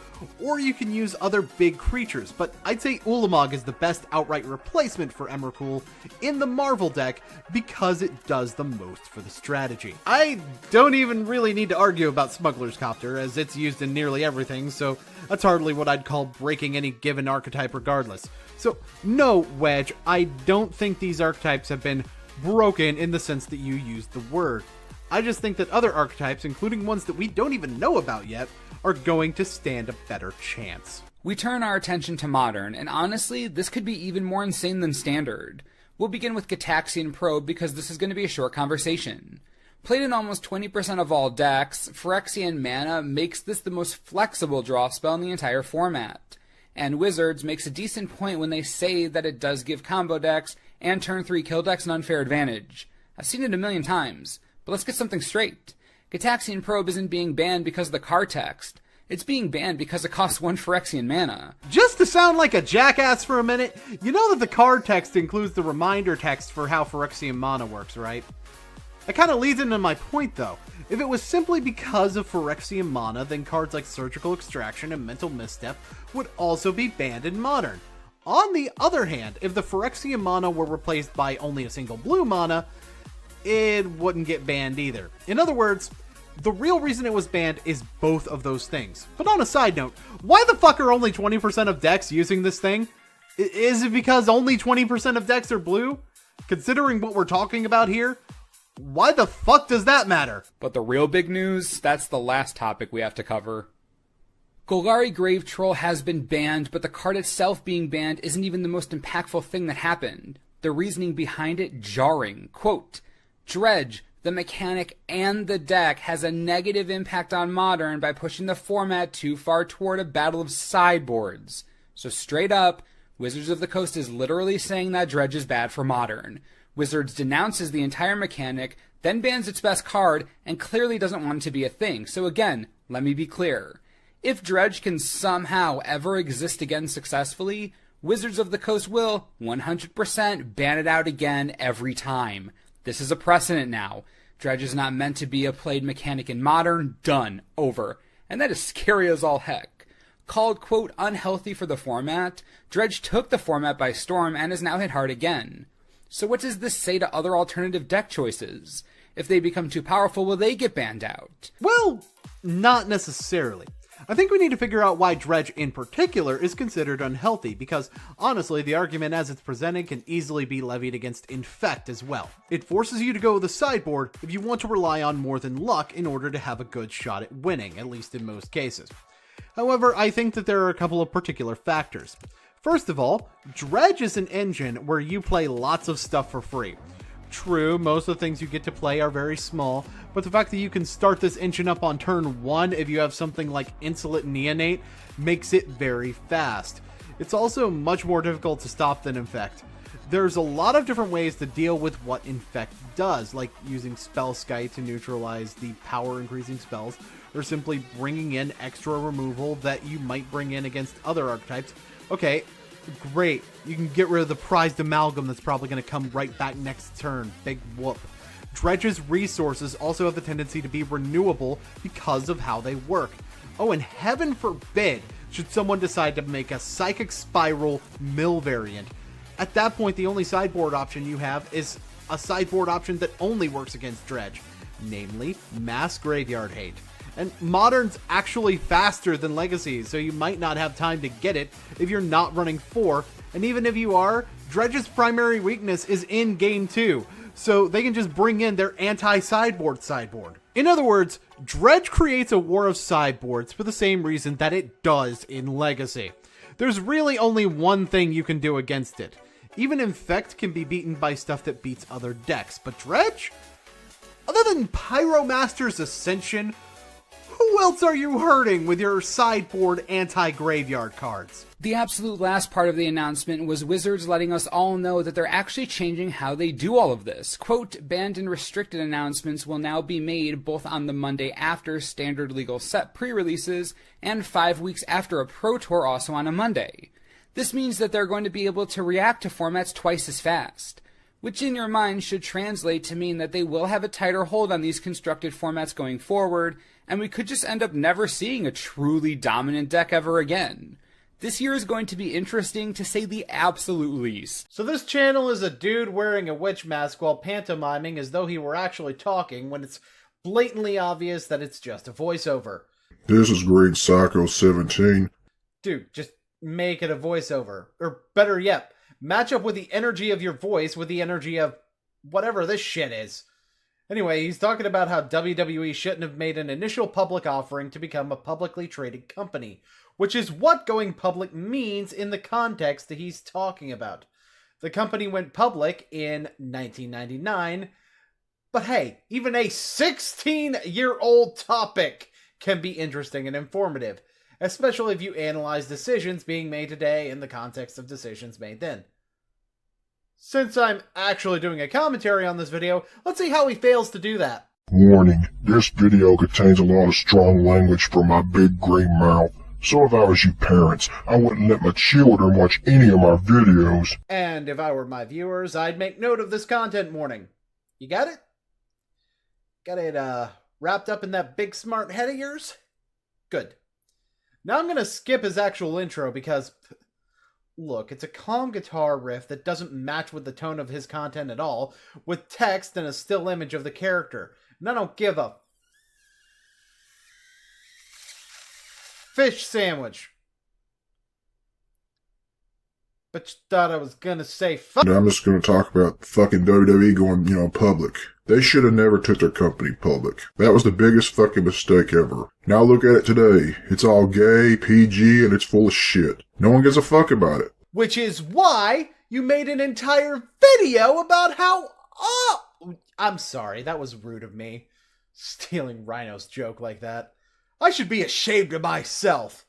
or you can use other big creatures, but I'd say Ulamog is the best outright replacement for Emrakul in the Marvel deck because it does the most for the strategy. I don't even really need to argue about Smuggler's Copter, as it's used in nearly everything, so that's hardly what I'd call breaking any given archetype regardless. So no, Wedge, I don't think these archetypes have been broken in the sense that you used the word. I just think that other archetypes, including ones that we don't even know about yet, are going to stand a better chance. We turn our attention to Modern, and honestly, this could be even more insane than Standard. We'll begin with Gataxian Probe because this is going to be a short conversation. Played in almost 20% of all decks, Phyrexian Mana makes this the most flexible draw spell in the entire format. And Wizards makes a decent point when they say that it does give combo decks and turn 3 kill decks an unfair advantage. I've seen it a million times, but let's get something straight. Gitaxian Probe isn't being banned because of the card text. It's being banned because it costs 1 Phyrexian mana. Just to sound like a jackass for a minute, you know that the card text includes the reminder text for how Phyrexian Mana works, right? That kind of leads into my point, though. If it was simply because of Phyrexian Mana, then cards like Surgical Extraction and Mental Misstep would also be banned in Modern. On the other hand, if the Phyrexian Mana were replaced by only a single blue mana, it wouldn't get banned either. In other words, the real reason it was banned is both of those things. But on a side note, why the fuck are only 20% of decks using this thing? Is it because only 20% of decks are blue? Considering what we're talking about here, why the fuck does that matter? But the real big news, that's the last topic we have to cover. Golgari Grave Troll has been banned, but the card itself being banned isn't even the most impactful thing that happened. The reasoning behind it, jarring. Quote, Dredge, the mechanic and the deck, has a negative impact on Modern by pushing the format too far toward a battle of sideboards. So straight up, Wizards of the Coast is literally saying that Dredge is bad for Modern. Wizards denounces the entire mechanic, then bans its best card, and clearly doesn't want it to be a thing. So again, let me be clear. If Dredge can somehow ever exist again successfully, Wizards of the Coast will 100% ban it out again every time. This is a precedent now. Dredge is not meant to be a played mechanic in Modern. Done. Over. And that is scary as all heck. Called, quote, unhealthy for the format, Dredge took the format by storm and is now hit hard again. So what does this say to other alternative deck choices? If they become too powerful, will they get banned out? Well, not necessarily. I think we need to figure out why Dredge in particular is considered unhealthy, because honestly, the argument as it's presented can easily be levied against Infect as well. It forces you to go with the sideboard if you want to rely on more than luck in order to have a good shot at winning, at least in most cases. However, I think that there are a couple of particular factors. First of all, Dredge is an engine where you play lots of stuff for free. True, most of the things you get to play are very small, but the fact that you can start this engine up on turn 1 if you have something like Insolent Neonate makes it very fast. It's also much more difficult to stop than Infect. There's a lot of different ways to deal with what Infect does, like using Spellskite to neutralize the power increasing spells, or simply bringing in extra removal that you might bring in against other archetypes. Okay, great. You can get rid of the prized amalgam that's probably going to come right back next turn. Big whoop. Dredge's resources also have the tendency to be renewable because of how they work. Oh, and heaven forbid should someone decide to make a Psychic Spiral mill variant. At that point, the only sideboard option you have is a sideboard option that only works against Dredge, namely Mass Graveyard Hate. And Modern's actually faster than Legacy, so you might not have time to get it if you're not running 4, and even if you are, Dredge's primary weakness is in Game 2, so they can just bring in their anti-sideboard sideboard. In other words, Dredge creates a war of sideboards for the same reason that it does in Legacy. There's really only one thing you can do against it. Even Infect can be beaten by stuff that beats other decks, but Dredge? Other than Pyromaster's Ascension, who else are you hurting with your sideboard anti-graveyard cards? The absolute last part of the announcement was Wizards letting us all know that they're actually changing how they do all of this. Quote, banned and restricted announcements will now be made both on the Monday after standard legal set pre-releases and 5 weeks after a Pro Tour, also on a Monday. This means that they're going to be able to react to formats twice as fast, which in your mind should translate to mean that they will have a tighter hold on these constructed formats going forward, and we could just end up never seeing a truly dominant deck ever again. This year is going to be interesting, to say the absolute least. So this channel is a dude wearing a witch mask while pantomiming as though he were actually talking, when it's blatantly obvious that it's just a voiceover. This is Green Psycho 17. Dude, just make it a voiceover. Or better yet, match up with the energy of your voice with the energy of whatever this shit is. Anyway, he's talking about how WWE shouldn't have made an initial public offering to become a publicly traded company, which is what going public means in the context that he's talking about. The company went public in 1999, But hey, even a 16-year-old topic can be interesting and informative, especially if you analyze decisions being made today in the context of decisions made then. Since I'm actually doing a commentary on this video, let's see how he fails to do that. Warning, this video contains a lot of strong language from my big green mouth. So if I was you parents, I wouldn't let my children watch any of my videos. And if I were my viewers, I'd make note of this content warning. You got it? Got it, wrapped up in that big smart head of yours? Good. Now I'm gonna skip his actual intro because, look, it's a calm guitar riff that doesn't match with the tone of his content at all, with text and a still image of the character. And I don't give a fish sandwich. But you thought I was gonna say fuck. And I'm just gonna talk about fucking WWE going, public. They should have never took their company public. That was the biggest fucking mistake ever. Now look at it today. It's all gay, PG, and it's full of shit. No one gives a fuck about it. Which is why you made an entire video about how... Oh! I'm sorry, that was rude of me. Stealing Rhino's joke like that. I should be ashamed of myself.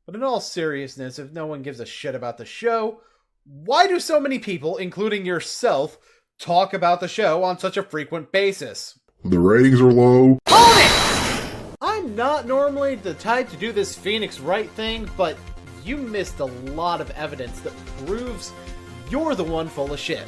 But in all seriousness, if no one gives a shit about the show, why do so many people, including yourself, talk about the show on such a frequent basis? The ratings are low. Hold it! I'm not normally the type to do this Phoenix Wright thing, but you missed a lot of evidence that proves you're the one full of shit.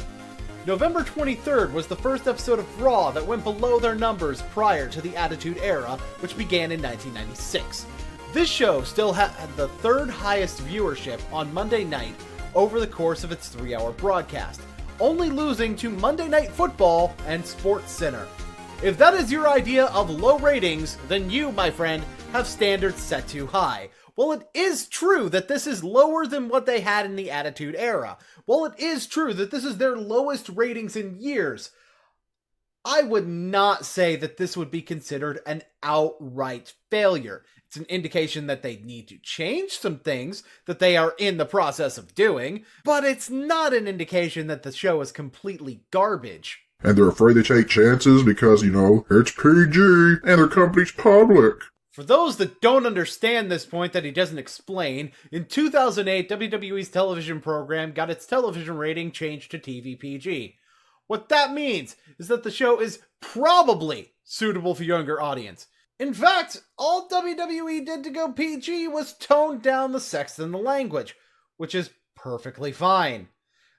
November 23rd was the first episode of Raw that went below their numbers prior to the Attitude Era, which began in 1996. This show still had the third highest viewership on Monday night over the course of its 3-hour broadcast, only losing to Monday Night Football and Sports Center. If that is your idea of low ratings, then you, my friend, have standards set too high. While it is true that this is lower than what they had in the Attitude Era, while it is true that this is their lowest ratings in years, I would not say that this would be considered an outright failure. It's an indication that they need to change some things that they are in the process of doing, but it's not an indication that the show is completely garbage. And they're afraid to take chances because, it's PG and their company's public. For those that don't understand this point that he doesn't explain, in 2008, WWE's television program got its television rating changed to TV PG. What that means is that the show is probably suitable for younger audience. In fact, all WWE did to go PG was tone down the sex and the language, which is perfectly fine.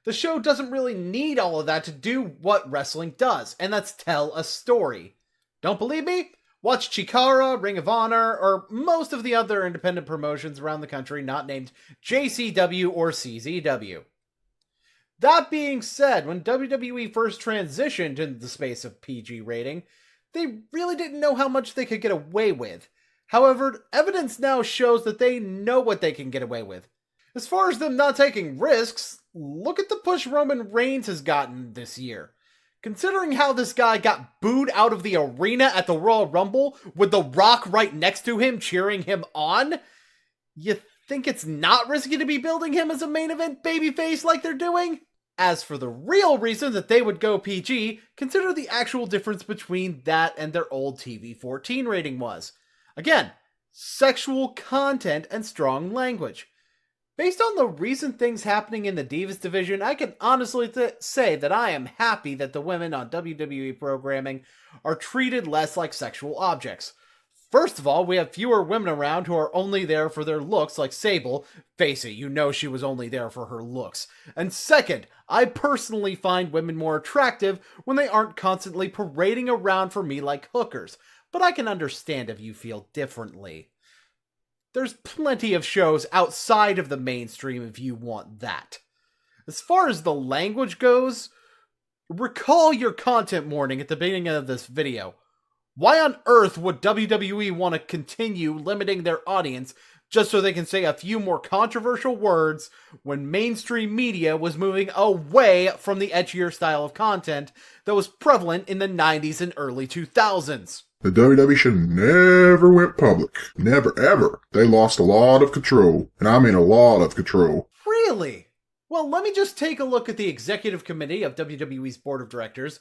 The show doesn't really need all of that to do what wrestling does, and that's tell a story. Don't believe me? Watch Chikara, Ring of Honor, or most of the other independent promotions around the country not named JCW or CZW. That being said, when WWE first transitioned into the space of PG rating, they really didn't know how much they could get away with. However, evidence now shows that they know what they can get away with. As far as them not taking risks, look at the push Roman Reigns has gotten this year. Considering how this guy got booed out of the arena at the Royal Rumble with The Rock right next to him cheering him on, you think it's not risky to be building him as a main event babyface like they're doing? As for the real reason that they would go PG, consider the actual difference between that and their old TV-14 rating was. Again, sexual content and strong language. Based on the recent things happening in the Divas division, I can honestly say that I am happy that the women on WWE programming are treated less like sexual objects. First of all, we have fewer women around who are only there for their looks, like Sable. Face it, you know she was only there for her looks. And second, I personally find women more attractive when they aren't constantly parading around for me like hookers. But I can understand if you feel differently. There's plenty of shows outside of the mainstream if you want that. As far as the language goes, recall your content warning at the beginning of this video. Why on earth would WWE want to continue limiting their audience just so they can say a few more controversial words when mainstream media was moving away from the edgier style of content that was prevalent in the 90s and early 2000s? The WWE should never went public. Never, ever. They lost a lot of control. And I mean a lot of control. Really? Well, let me just take a look at the executive committee of WWE's board of directors.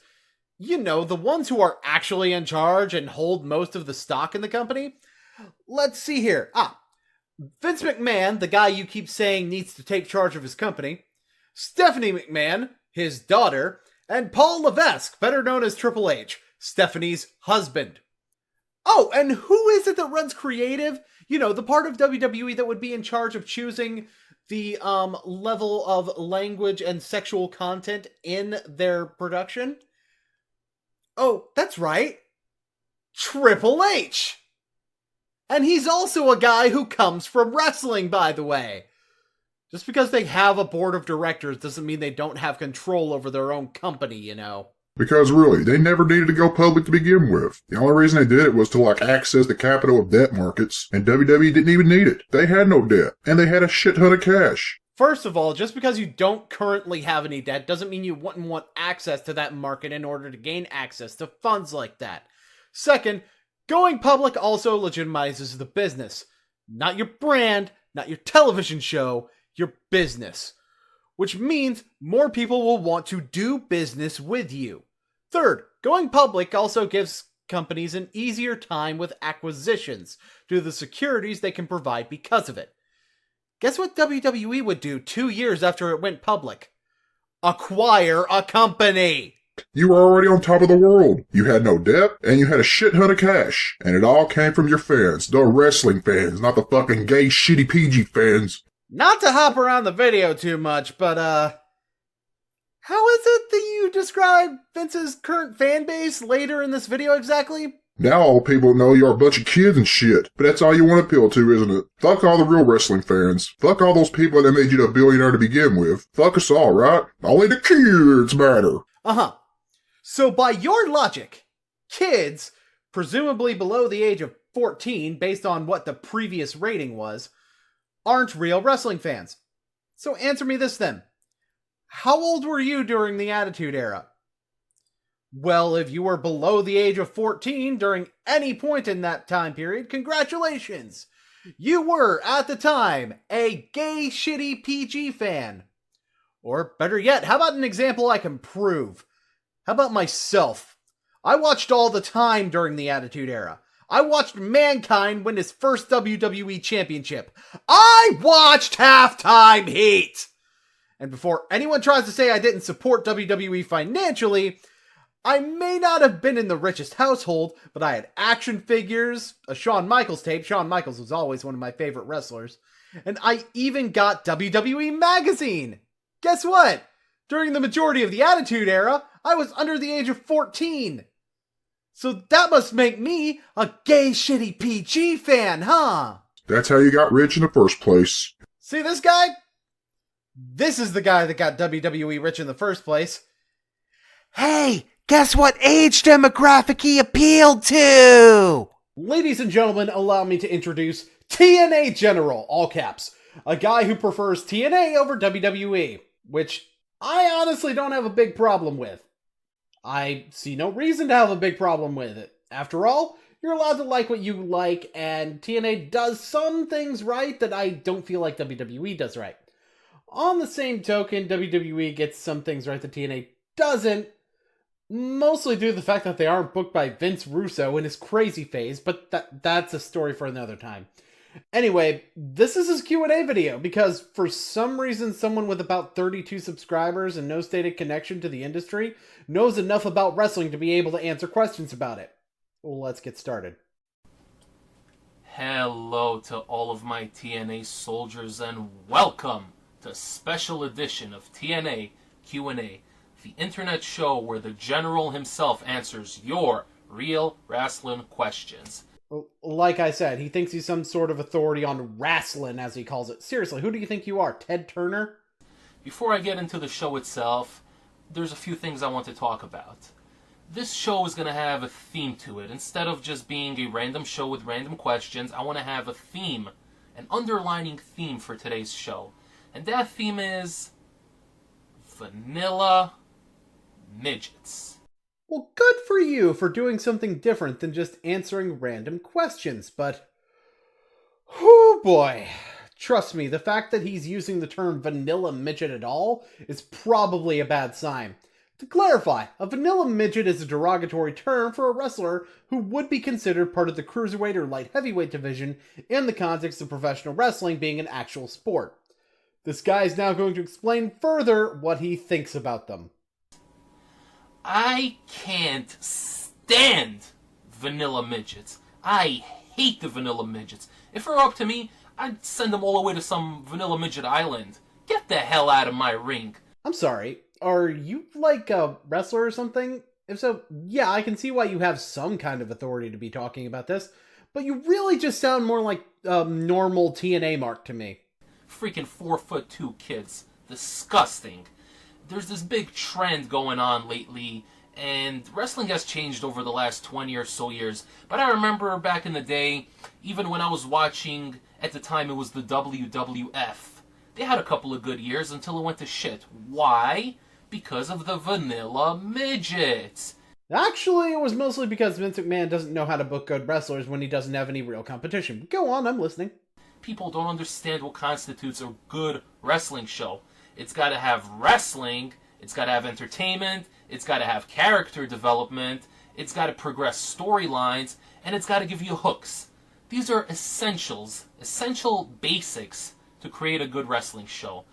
You know, the ones who are actually in charge and hold most of the stock in the company. Let's see here. Vince McMahon, the guy you keep saying needs to take charge of his company. Stephanie McMahon, his daughter. And Paul Levesque, better known as Triple H, Stephanie's husband. Oh, and who is it that runs creative? You know, the part of WWE that would be in charge of choosing the level of language and sexual content in their production? Oh, that's right. Triple H! And he's also a guy who comes from wrestling, by the way. Just because they have a board of directors doesn't mean they don't have control over their own company, you know. Because really, they never needed to go public to begin with. The only reason they did it was to, access the capital of debt markets, and WWE didn't even need it. They had no debt, and they had a shit ton of cash. First of all, just because you don't currently have any debt doesn't mean you wouldn't want access to that market in order to gain access to funds like that. Second, going public also legitimizes the business. Not your brand, not your television show, your business. Which means more people will want to do business with you. Third, going public also gives companies an easier time with acquisitions due to the securities they can provide because of it. Guess what WWE would do 2 years after it went public? Acquire a company! You were already on top of the world. You had no debt, and you had a shit ton of cash. And it all came from your fans, the wrestling fans, not the fucking gay, shitty PG fans. Not to hop around the video too much, but, how is it that you describe Vince's current fan base later in this video exactly? Now all people know you're a bunch of kids and shit, but that's all you want to appeal to, isn't it? Fuck all the real wrestling fans. Fuck all those people that made you a billionaire to begin with. Fuck us all, right? Only the kids matter. So by your logic, kids, presumably below the age of 14, based on what the previous rating was, aren't real wrestling fans. So answer me this then. How old were you during the Attitude Era? Well, if you were below the age of 14 during any point in that time period, congratulations! You were, at the time, a gay, shitty PG fan. Or better yet, how about an example I can prove? How about myself? I watched all the time during the Attitude Era. I watched Mankind win his first WWE Championship. I watched Halftime Heat! And before anyone tries to say I didn't support WWE financially, I may not have been in the richest household, but I had action figures, a Shawn Michaels tape. Shawn Michaels was always one of my favorite wrestlers. And I even got WWE Magazine. Guess what? During the majority of the Attitude Era, I was under the age of 14. So that must make me a gay, shitty PG fan, huh? That's how you got rich in the first place. See this guy? This is the guy that got WWE rich in the first place. Hey, guess what age demographic he appealed to? Ladies and gentlemen, allow me to introduce TNA General, all caps. A guy who prefers TNA over WWE, which I honestly don't have a big problem with. I see no reason to have a big problem with it. After all, you're allowed to like what you like, and TNA does some things right that I don't feel like WWE does right. On the same token, WWE gets some things right that TNA doesn't, mostly due to the fact that they aren't booked by Vince Russo in his crazy phase, but that's a story for another time. Anyway, this is his Q&A video because for some reason someone with about 32 subscribers and no stated connection to the industry knows enough about wrestling to be able to answer questions about it. Well, let's get started. Hello to all of my TNA soldiers and welcome to a special edition of TNA Q&A, the internet show where the General himself answers your real wrestling questions. Like I said, he thinks he's some sort of authority on wrestling, as he calls it. Seriously, who do you think you are, Ted Turner? Before I get into the show itself, there's a few things I want to talk about. This show is going to have a theme to it. Instead of just being a random show with random questions, I want to have a theme, an underlining theme for today's show. And that theme is Vanilla Midgets. Well, good for you for doing something different than just answering random questions, but... oh boy. Trust me, the fact that he's using the term vanilla midget at all is probably a bad sign. To clarify, a vanilla midget is a derogatory term for a wrestler who would be considered part of the cruiserweight or light heavyweight division in the context of professional wrestling being an actual sport. This guy is now going to explain further what he thinks about them. I can't stand vanilla midgets. I hate the vanilla midgets. If it were up to me, I'd send them all the way to some vanilla midget island. Get the hell out of my ring. I'm sorry, are you like a wrestler or something? If so, yeah, I can see why you have some kind of authority to be talking about this, but you really just sound more like a normal TNA mark to me. Freaking 4'2" kids. Disgusting. There's this big trend going on lately, and wrestling has changed over the last 20 or so years. But I remember back in the day, even when I was watching, at the time it was the WWF, they had a couple of good years until it went to shit. Why? Because of the vanilla midgets. Actually, it was mostly because Vince McMahon doesn't know how to book good wrestlers when he doesn't have any real competition. Go on, I'm listening. People don't understand what constitutes a good wrestling show. It's got to have wrestling, it's got to have entertainment, it's got to have character development, it's got to progress storylines, and it's got to give you hooks. These are essentials, essential basics to create a good wrestling show.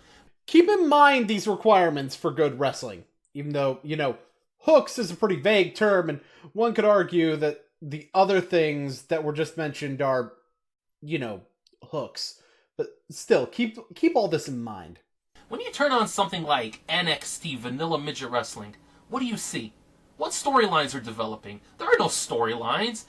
Keep in mind these requirements for good wrestling. Even though, hooks is a pretty vague term, and one could argue that the other things that were just mentioned are, hooks. But still, keep all this in mind. When you turn on something like NXT Vanilla Midget Wrestling, what do you see? What storylines are developing? There are no storylines.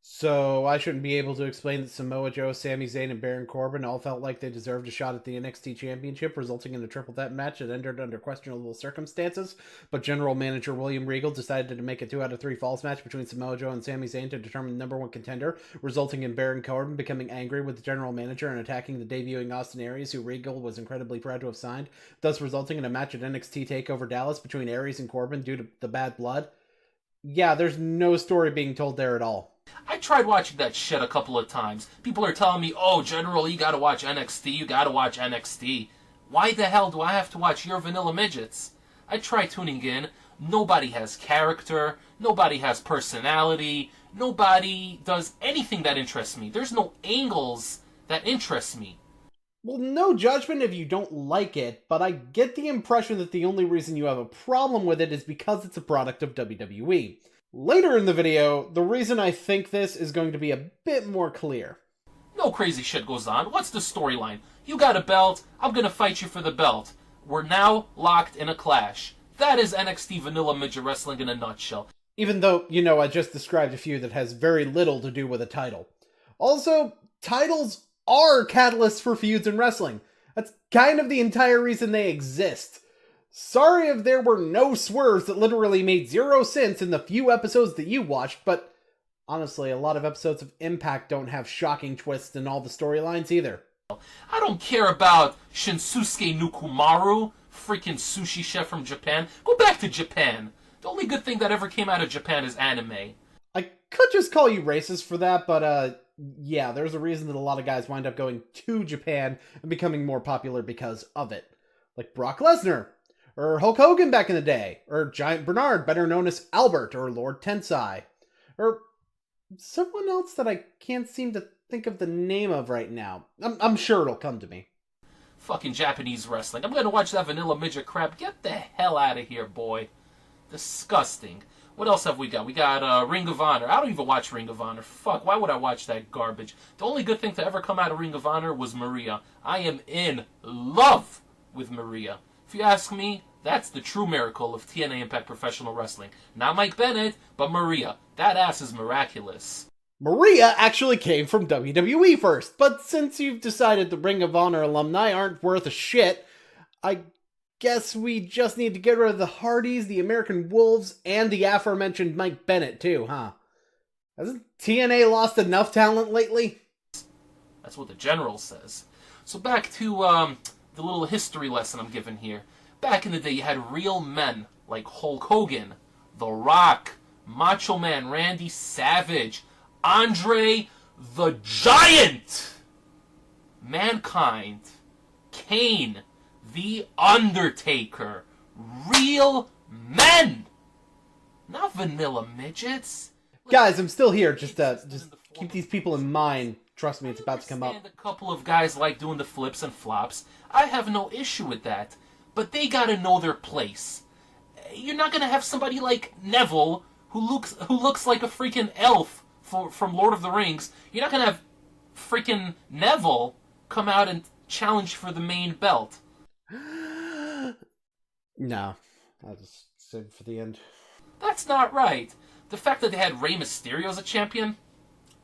So I shouldn't be able to explain that Samoa Joe, Sami Zayn, and Baron Corbin all felt like they deserved a shot at the NXT Championship, resulting in a triple threat match that ended under questionable circumstances, but General Manager William Regal decided to make a 2 out of 3 falls match between Samoa Joe and Sami Zayn to determine the #1 contender, resulting in Baron Corbin becoming angry with the General Manager and attacking the debuting Austin Aries, who Regal was incredibly proud to have signed, thus resulting in a match at NXT TakeOver Dallas between Aries and Corbin due to the bad blood. Yeah, there's no story being told there at all. I tried watching that shit a couple of times. People are telling me, oh, General, you gotta watch NXT, you gotta watch NXT. Why the hell do I have to watch your vanilla midgets? I try tuning in. Nobody has character. Nobody has personality. Nobody does anything that interests me. There's no angles that interest me. Well, no judgment if you don't like it, but I get the impression that the only reason you have a problem with it is because it's a product of WWE. Later in the video, the reason I think this is going to be a bit more clear. No crazy shit goes on. What's the storyline? You got a belt, I'm gonna fight you for the belt. We're now locked in a clash. That is NXT Vanilla Midget Wrestling in a nutshell. Even though, I just described a feud that has very little to do with a title. Also, titles are catalysts for feuds in wrestling. That's kind of the entire reason they exist. Sorry if there were no swerves that literally made 0 sense in the few episodes that you watched, but honestly, a lot of episodes of Impact don't have shocking twists in all the storylines either. I don't care about Shinsuke Nukumaru, freaking sushi chef from Japan. Go back to Japan. The only good thing that ever came out of Japan is anime. I could just call you racist for that, but yeah, there's a reason that a lot of guys wind up going to Japan and becoming more popular because of it. Like Brock Lesnar. Or Hulk Hogan back in the day, or Giant Bernard, better known as Albert, or Lord Tensai, or someone else that I can't seem to think of the name of right now. I'm sure it'll come to me. Fucking Japanese wrestling. I'm gonna watch that vanilla midget crap. Get the hell out of here, boy. Disgusting. What else have we got? We got Ring of Honor. I don't even watch Ring of Honor. Fuck, why would I watch that garbage? The only good thing to ever come out of Ring of Honor was Maria. I am in love with Maria. If you ask me, that's the true miracle of TNA Impact Professional Wrestling. Not Mike Bennett, but Maria. That ass is miraculous. Maria actually came from WWE first, but since you've decided the Ring of Honor alumni aren't worth a shit, I guess we just need to get rid of the Hardys, the American Wolves, and the aforementioned Mike Bennett too, huh? Hasn't TNA lost enough talent lately? That's what the General says. So back to the little history lesson I'm giving here. Back in the day, you had real men like Hulk Hogan, The Rock, Macho Man Randy Savage, Andre the Giant, Mankind, Kane, The Undertaker. Real men! Not vanilla midgets. Guys, I'm still here. Just keep these people in mind. Trust me, it's about to come up. A couple of guys like doing the flips and flops. I have no issue with that. But they gotta know their place. You're not gonna have somebody like Neville, who looks like a freaking elf from Lord of the Rings. You're not gonna have freaking Neville come out and challenge for the main belt. No. I'll just save it for the end. That's not right. The fact that they had Rey Mysterio as a champion?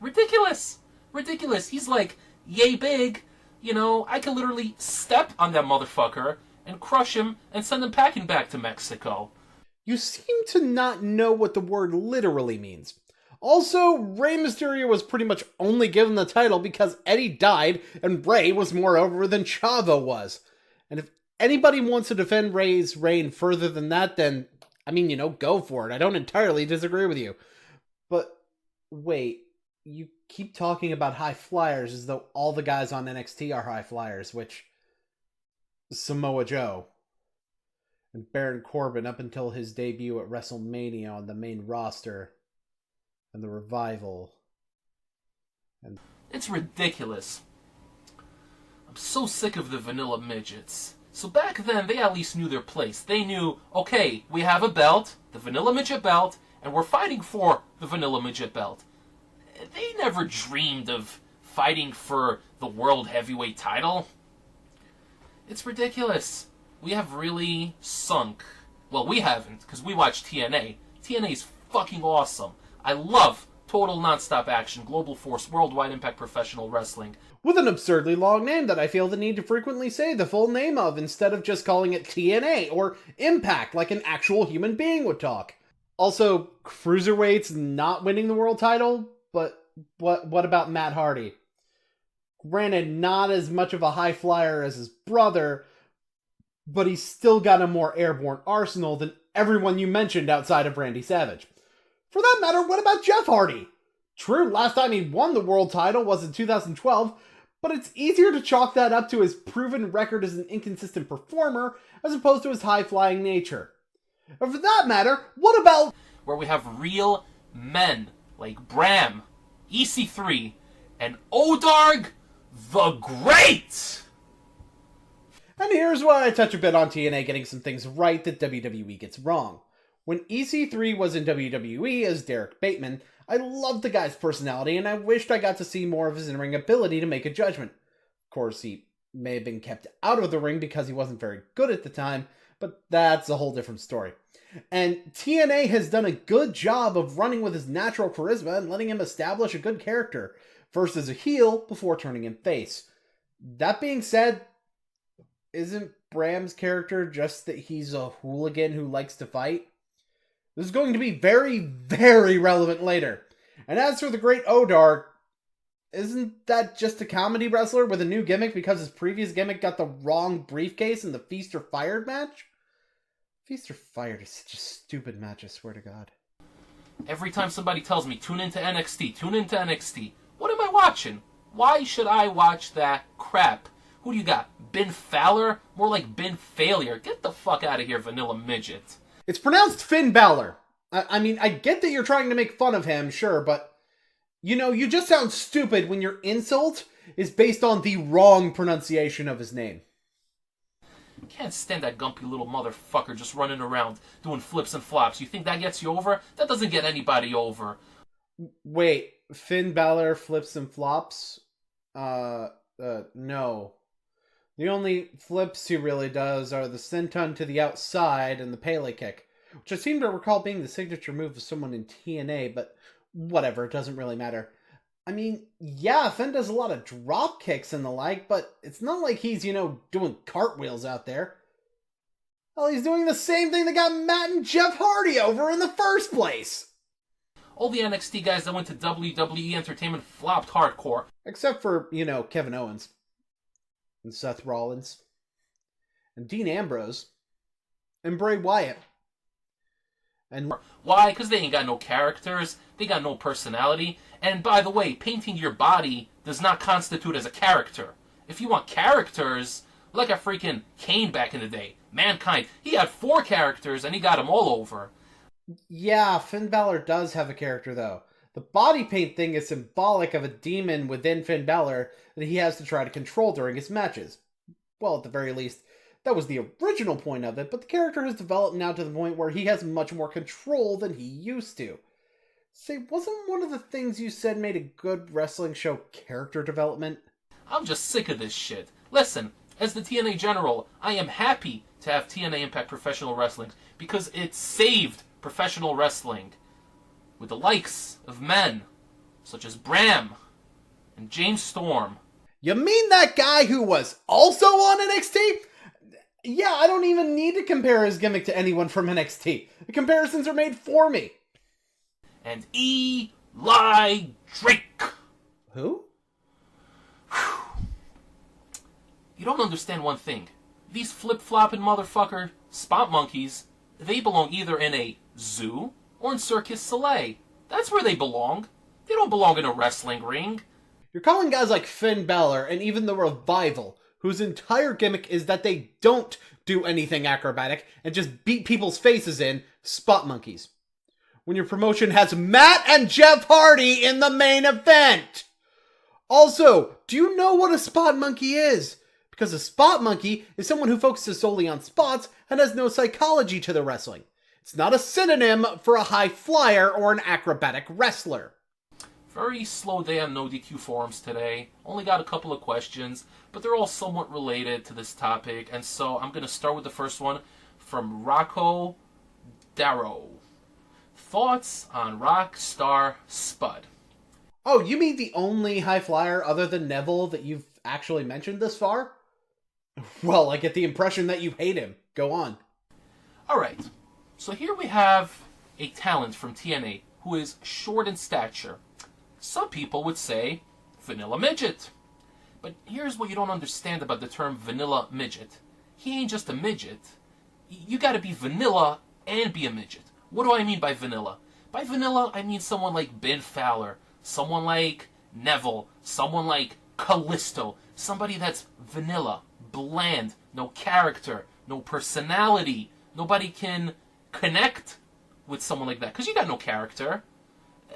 Ridiculous. Ridiculous. He's like, yay big. You know, I could literally step on that motherfucker and crush him and send him packing back to Mexico. You seem to not know what the word literally means. Also, Rey Mysterio was pretty much only given the title because Eddie died and Rey was more over than Chavo was. And if anybody wants to defend Rey's reign further than that, then, I mean, go for it. I don't entirely disagree with you. But, wait, you keep talking about high flyers as though all the guys on NXT are high flyers, which Samoa Joe and Baron Corbin up until his debut at WrestleMania on the main roster, and the Revival. And it's ridiculous. I'm so sick of the vanilla midgets. So back then, they at least knew their place. They knew, okay, we have a belt, the vanilla midget belt, and we're fighting for the vanilla midget belt. They never dreamed of fighting for the world heavyweight title. It's ridiculous. We have really sunk. Well, we haven't, because we watch TNA. TNA's fucking awesome. I love total nonstop action, global force, worldwide impact professional wrestling. With an absurdly long name that I feel the need to frequently say the full name of instead of just calling it TNA or Impact like an actual human being would talk. Also, Cruiserweight's not winning the world title, but what about Matt Hardy? Granted, not as much of a high flyer as his brother, but he's still got a more airborne arsenal than everyone you mentioned outside of Randy Savage. For that matter, what about Jeff Hardy? True, last time he won the world title was in 2012, but it's easier to chalk that up to his proven record as an inconsistent performer as opposed to his high-flying nature. And for that matter, what about... where we have real men like Bram, EC3, and Odarg the Great! And here's why I touch a bit on TNA getting some things right that WWE gets wrong. When EC3 was in WWE as Derek Bateman, I loved the guy's personality and I wished I got to see more of his in-ring ability to make a judgment. Of course, he may have been kept out of the ring because he wasn't very good at the time, but that's a whole different story. And TNA has done a good job of running with his natural charisma and letting him establish a good character, first as a heel before turning him face. That being said, isn't Bram's character just that he's a hooligan who likes to fight? This is going to be very, very relevant later. And as for the Great Odark, isn't that just a comedy wrestler with a new gimmick because his previous gimmick got the wrong briefcase in the Feast or Fired match? Feast or Fired is such a stupid match, I swear to God. Every time somebody tells me, tune into NXT, what am I watching? Why should I watch that crap? Who do you got? Ben Fowler? More like Ben Failure. Get the fuck out of here, vanilla midget. It's pronounced Finn Balor. I mean, I get that you're trying to make fun of him, sure, but... you just sound stupid when your insult is based on the wrong pronunciation of his name. Can't stand that gumpy little motherfucker just running around doing flips and flops. You think that gets you over? That doesn't get anybody over. Wait, Finn Balor flips and flops? No. The only flips he really does are the senton to the outside and the Pele kick, which I seem to recall being the signature move of someone in TNA, but whatever, it doesn't really matter. I mean, yeah, Finn does a lot of drop kicks and the like, but it's not like he's, doing cartwheels out there. Well, he's doing the same thing that got Matt and Jeff Hardy over in the first place. All the NXT guys that went to WWE Entertainment flopped hardcore. Except for, Kevin Owens. And Seth Rollins. And Dean Ambrose. And Bray Wyatt. And why? Because they ain't got no characters. They got no personality. And by the way, painting your body does not constitute as a character. If you want characters, Like a freaking Kane back in the day. Mankind. He had 4 characters and he got them all over. Yeah, Finn Balor does have a character, though. The body paint thing is symbolic of a demon within Finn Balor that he has to try to control during his matches. Well, at the very least, that was the original point of it, but the character has developed now to the point where he has much more control than he used to. Say, wasn't one of the things you said made a good wrestling show character development? I'm just sick of this shit. Listen, as the TNA General, I am happy to have TNA Impact Professional Wrestling because it saved professional wrestling with the likes of men such as Bram and James Storm. You mean that guy who was also on NXT? Yeah, I don't even need to compare his gimmick to anyone from NXT. The comparisons are made for me. And Eli Drake. Who? You don't understand one thing. These flip-flopping motherfucker spot monkeys, they belong either in a zoo or in Circus Soleil. That's where they belong. They don't belong in a wrestling ring. You're calling guys like Finn Balor and even the Revival, whose entire gimmick is that they don't do anything acrobatic and just beat people's faces in, spot monkeys. When your promotion has Matt and Jeff Hardy in the main event. Also, do you know what a spot monkey is? Because a spot monkey is someone who focuses solely on spots and has no psychology to their wrestling. It's not a synonym for a high flyer or an acrobatic wrestler. Very slow day on No DQ forums today. Only got a couple of questions, but they're all somewhat related to this topic, and so I'm going to start with the first one from Rocco Darrow. Thoughts on Rockstar Spud? Oh, you mean the only high flyer other than Neville that you've actually mentioned this far? Well, I get the impression that you hate him. Go on. Alright, so here we have a talent from TNA who is short in stature. Some people would say vanilla midget. But here's what you don't understand about the term vanilla midget. He ain't just a midget. You gotta be vanilla and be a midget. What do I mean by vanilla? By vanilla, I mean someone like Ben Fowler, someone like Neville, someone like Callisto, somebody that's vanilla, bland, no character, no personality. Nobody can connect with someone like that, because you got no character.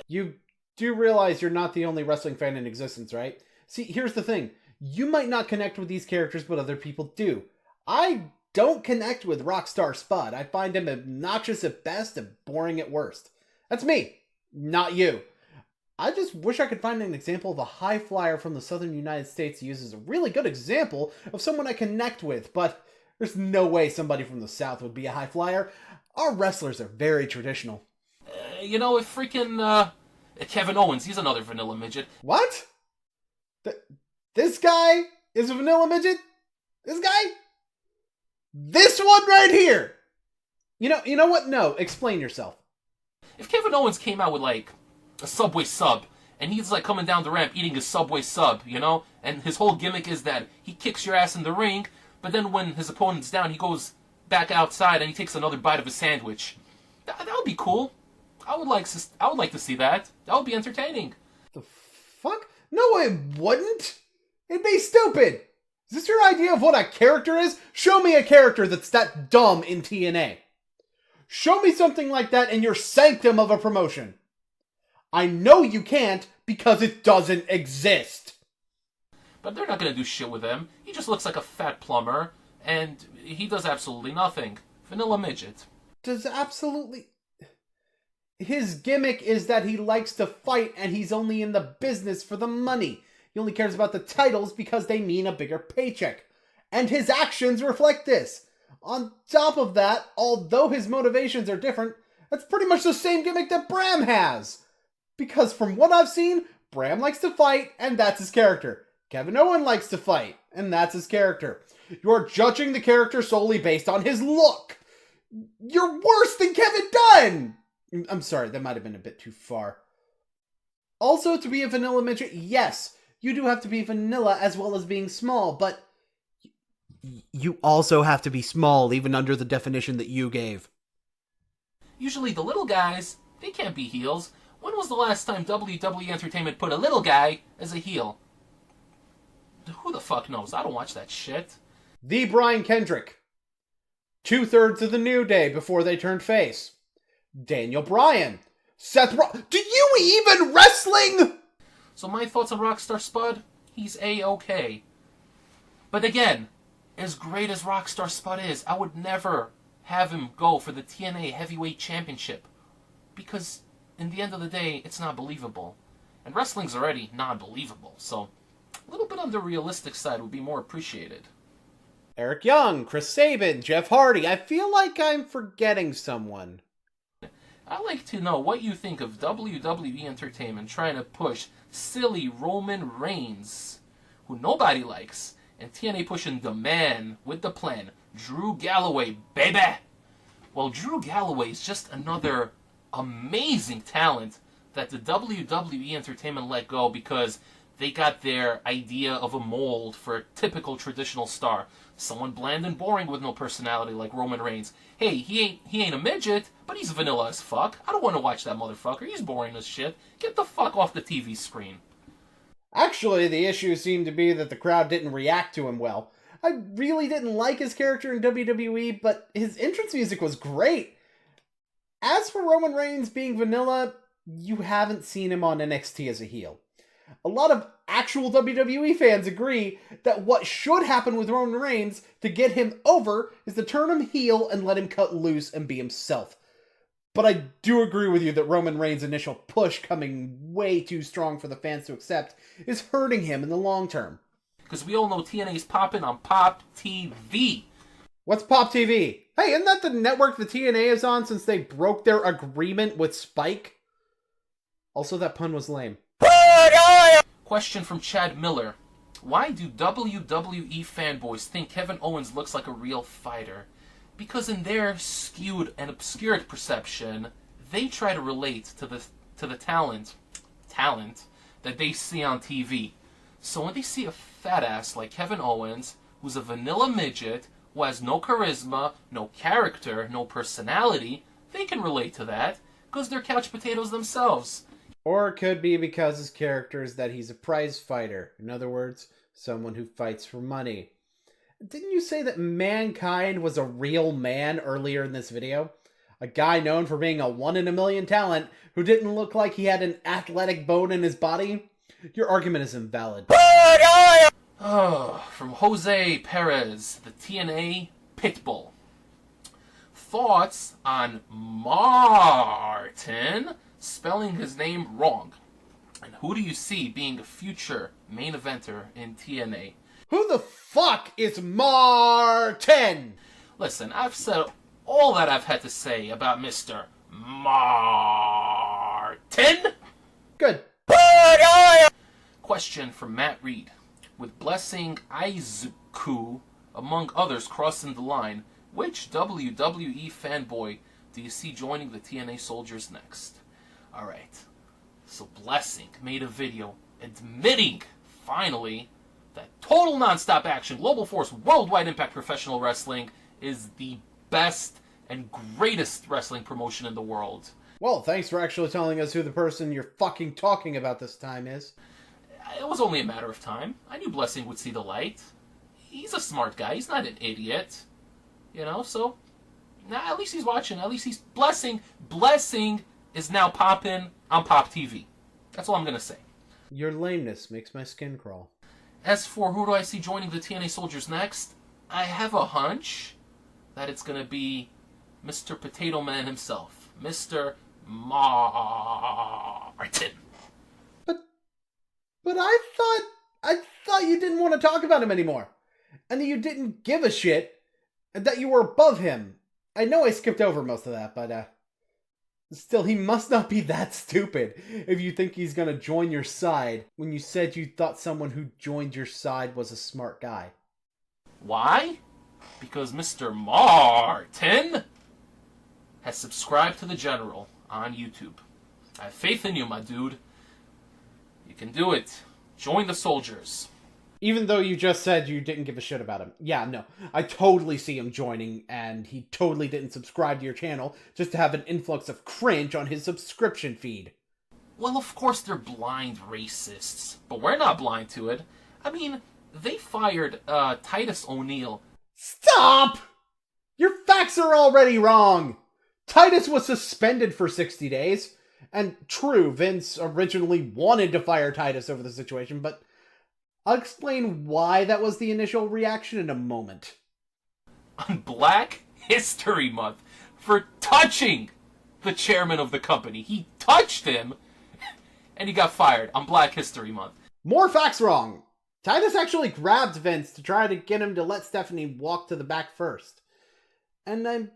You do realize you're not the only wrestling fan in existence, right? See, here's the thing. You might not connect with these characters, but other people do. I don't connect with Rockstar Spud. I find him obnoxious at best and boring at worst. That's me, not you. I just wish I could find an example of a high flyer from the southern United States to use as a really good example of someone I connect with, but there's no way somebody from the south would be a high flyer. Our wrestlers are very traditional. If freaking Kevin Owens, he's another vanilla midget. What? This guy is a vanilla midget? This guy? This one right here! You know what? No, explain yourself. If Kevin Owens came out with, like, a Subway sub, and he's, like, coming down the ramp eating his Subway sub, and his whole gimmick is that he kicks your ass in the ring, but then when his opponent's down, he goes back outside and he takes another bite of a sandwich. That would be cool. I would like to see that. That would be entertaining. The fuck? No, it wouldn't. It'd be stupid. Is this your idea of what a character is? Show me a character that's that dumb in TNA. Show me something like that in your sanctum of a promotion. I know you can't because it doesn't exist. But they're not going to do shit with him. He just looks like a fat plumber, and he does absolutely nothing. Vanilla midget. Does absolutely... His gimmick is that he likes to fight and he's only in the business for the money. He only cares about the titles because they mean a bigger paycheck. And his actions reflect this. On top of that, although his motivations are different, that's pretty much the same gimmick that Bram has. Because from what I've seen, Bram likes to fight and that's his character. Kevin Owens likes to fight and that's his character. You're judging the character solely based on his look. You're worse than Kevin Dunn! I'm sorry, that might have been a bit too far. Also, to be a vanilla midget, yes, you do have to be vanilla as well as being small, but you also have to be small, even under the definition that you gave. Usually the little guys, they can't be heels. When was the last time WWE Entertainment put a little guy as a heel? Who the fuck knows? I don't watch that shit. The Brian Kendrick. 2/3 of the New Day before they turned face. Daniel Bryan. Seth Do you even wrestling? So my thoughts on Rockstar Spud? He's A-okay. But again, as great as Rockstar Spud is, I would never have him go for the TNA Heavyweight Championship. Because, in the end of the day, it's not believable. And wrestling's already not believable, so a little bit on the realistic side would be more appreciated. Eric Young, Chris Sabin, Jeff Hardy. I feel like I'm forgetting someone. I'd like to know what you think of WWE Entertainment trying to push silly Roman Reigns, who nobody likes, and TNA pushing the man with the plan, Drew Galloway, baby! Well, Drew Galloway is just another amazing talent that the WWE Entertainment let go because they got their idea of a mold for a typical traditional star. Someone bland and boring with no personality like Roman Reigns. Hey, he ain't a midget, but he's vanilla as fuck. I don't want to watch that motherfucker. He's boring as shit. Get the fuck off the TV screen. Actually, the issue seemed to be that the crowd didn't react to him well. I really didn't like his character in WWE, but his entrance music was great. As for Roman Reigns being vanilla, you haven't seen him on NXT as a heel. A lot of actual WWE fans agree that what should happen with Roman Reigns to get him over is to turn him heel and let him cut loose and be himself. But I do agree with you that Roman Reigns' initial push coming way too strong for the fans to accept is hurting him in the long term. Because we all know TNA's popping on Pop TV. What's Pop TV? Hey, isn't that the network the TNA is on since they broke their agreement with Spike? Also, that pun was lame. Question from Chad Miller. Why do WWE fanboys think Kevin Owens looks like a real fighter? Because in their skewed and obscured perception, they try to relate to the talent that they see on TV. So when they see a fat ass like Kevin Owens, who's a vanilla midget, who has no charisma, no character, no personality, they can relate to that, because they're couch potatoes themselves. Or it could be because his character is that he's a prize fighter. In other words, someone who fights for money. Didn't you say that Mankind was a real man earlier in this video? A guy known for being a 1 in a million talent who didn't look like he had an athletic bone in his body? Your argument is invalid. Oh, from Jose Perez, the TNA Pitbull. Thoughts on Martin spelling his name wrong? And who do you see being a future main eventer in TNA? Who the fuck is Martin? Listen, I've said all that I've had to say about Mr. Martin. Good. Question from Matt Reed. With Blessing Aizuku, among others, crossing the line, which WWE fanboy do you see joining the TNA Soldiers next? Alright, so Blessing made a video admitting, finally, that Total Nonstop Action, Global Force, Worldwide Impact Professional Wrestling is the best and greatest wrestling promotion in the world. Well, thanks for actually telling us who the person you're fucking talking about this time is. It was only a matter of time. I knew Blessing would see the light. He's a smart guy. He's not an idiot. You know, so... Nah, at least he's watching. At least he's... Blessing is now popping on Pop TV. That's all I'm going to say. Your lameness makes my skin crawl. As for who do I see joining the TNA Soldiers next, I have a hunch that it's going to be Mr. Potato Man himself. Mr. Martin. But I thought you didn't want to talk about him anymore. And that you didn't give a shit. And that you were above him. I know I skipped over most of that, but still, he must not be that stupid if you think he's gonna join your side when you said you thought someone who joined your side was a smart guy. Why? Because Mr. Martin has subscribed to the General on YouTube. I have faith in you, my dude. You can do it. Join the soldiers. Even though you just said you didn't give a shit about him. Yeah, no. I totally see him joining, and he totally didn't subscribe to your channel just to have an influx of cringe on his subscription feed. Well, of course they're blind racists, but we're not blind to it. I mean, they fired Titus O'Neil Stop! Your facts are already wrong! Titus was suspended for 60 days. And true, Vince originally wanted to fire Titus over the situation, but I'll explain why that was the initial reaction in a moment. On Black History Month, for touching the chairman of the company. He touched him, and he got fired on Black History Month. More facts wrong. Titus actually grabbed Vince to try to get him to let Stephanie walk to the back first. And I'm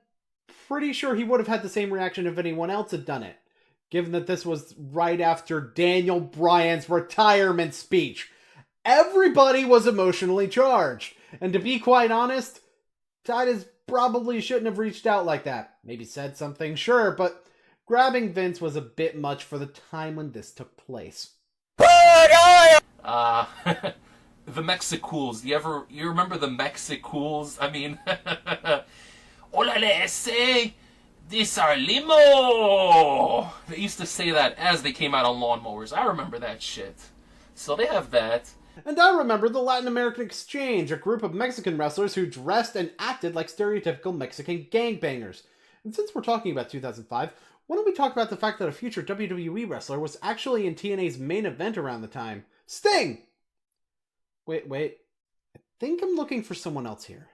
pretty sure he would have had the same reaction if anyone else had done it, given that this was right after Daniel Bryan's retirement speech. Everybody was emotionally charged. And to be quite honest, Titus probably shouldn't have reached out like that. Maybe said something, sure, but grabbing Vince was a bit much for the time when this took place. The Mexicools. You remember the Mexicools? I mean, Olale ese, this are limo! They used to say that as they came out on lawnmowers. I remember that shit. So they have that. And I remember the Latin American Exchange, a group of Mexican wrestlers who dressed and acted like stereotypical Mexican gangbangers. And since we're talking about 2005, why don't we talk about the fact that a future WWE wrestler was actually in TNA's main event around the time? Sting! Wait. I think I'm looking for someone else here.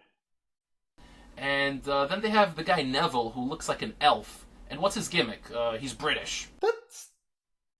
And then they have the guy Neville, who looks like an elf. And what's his gimmick? He's British. That's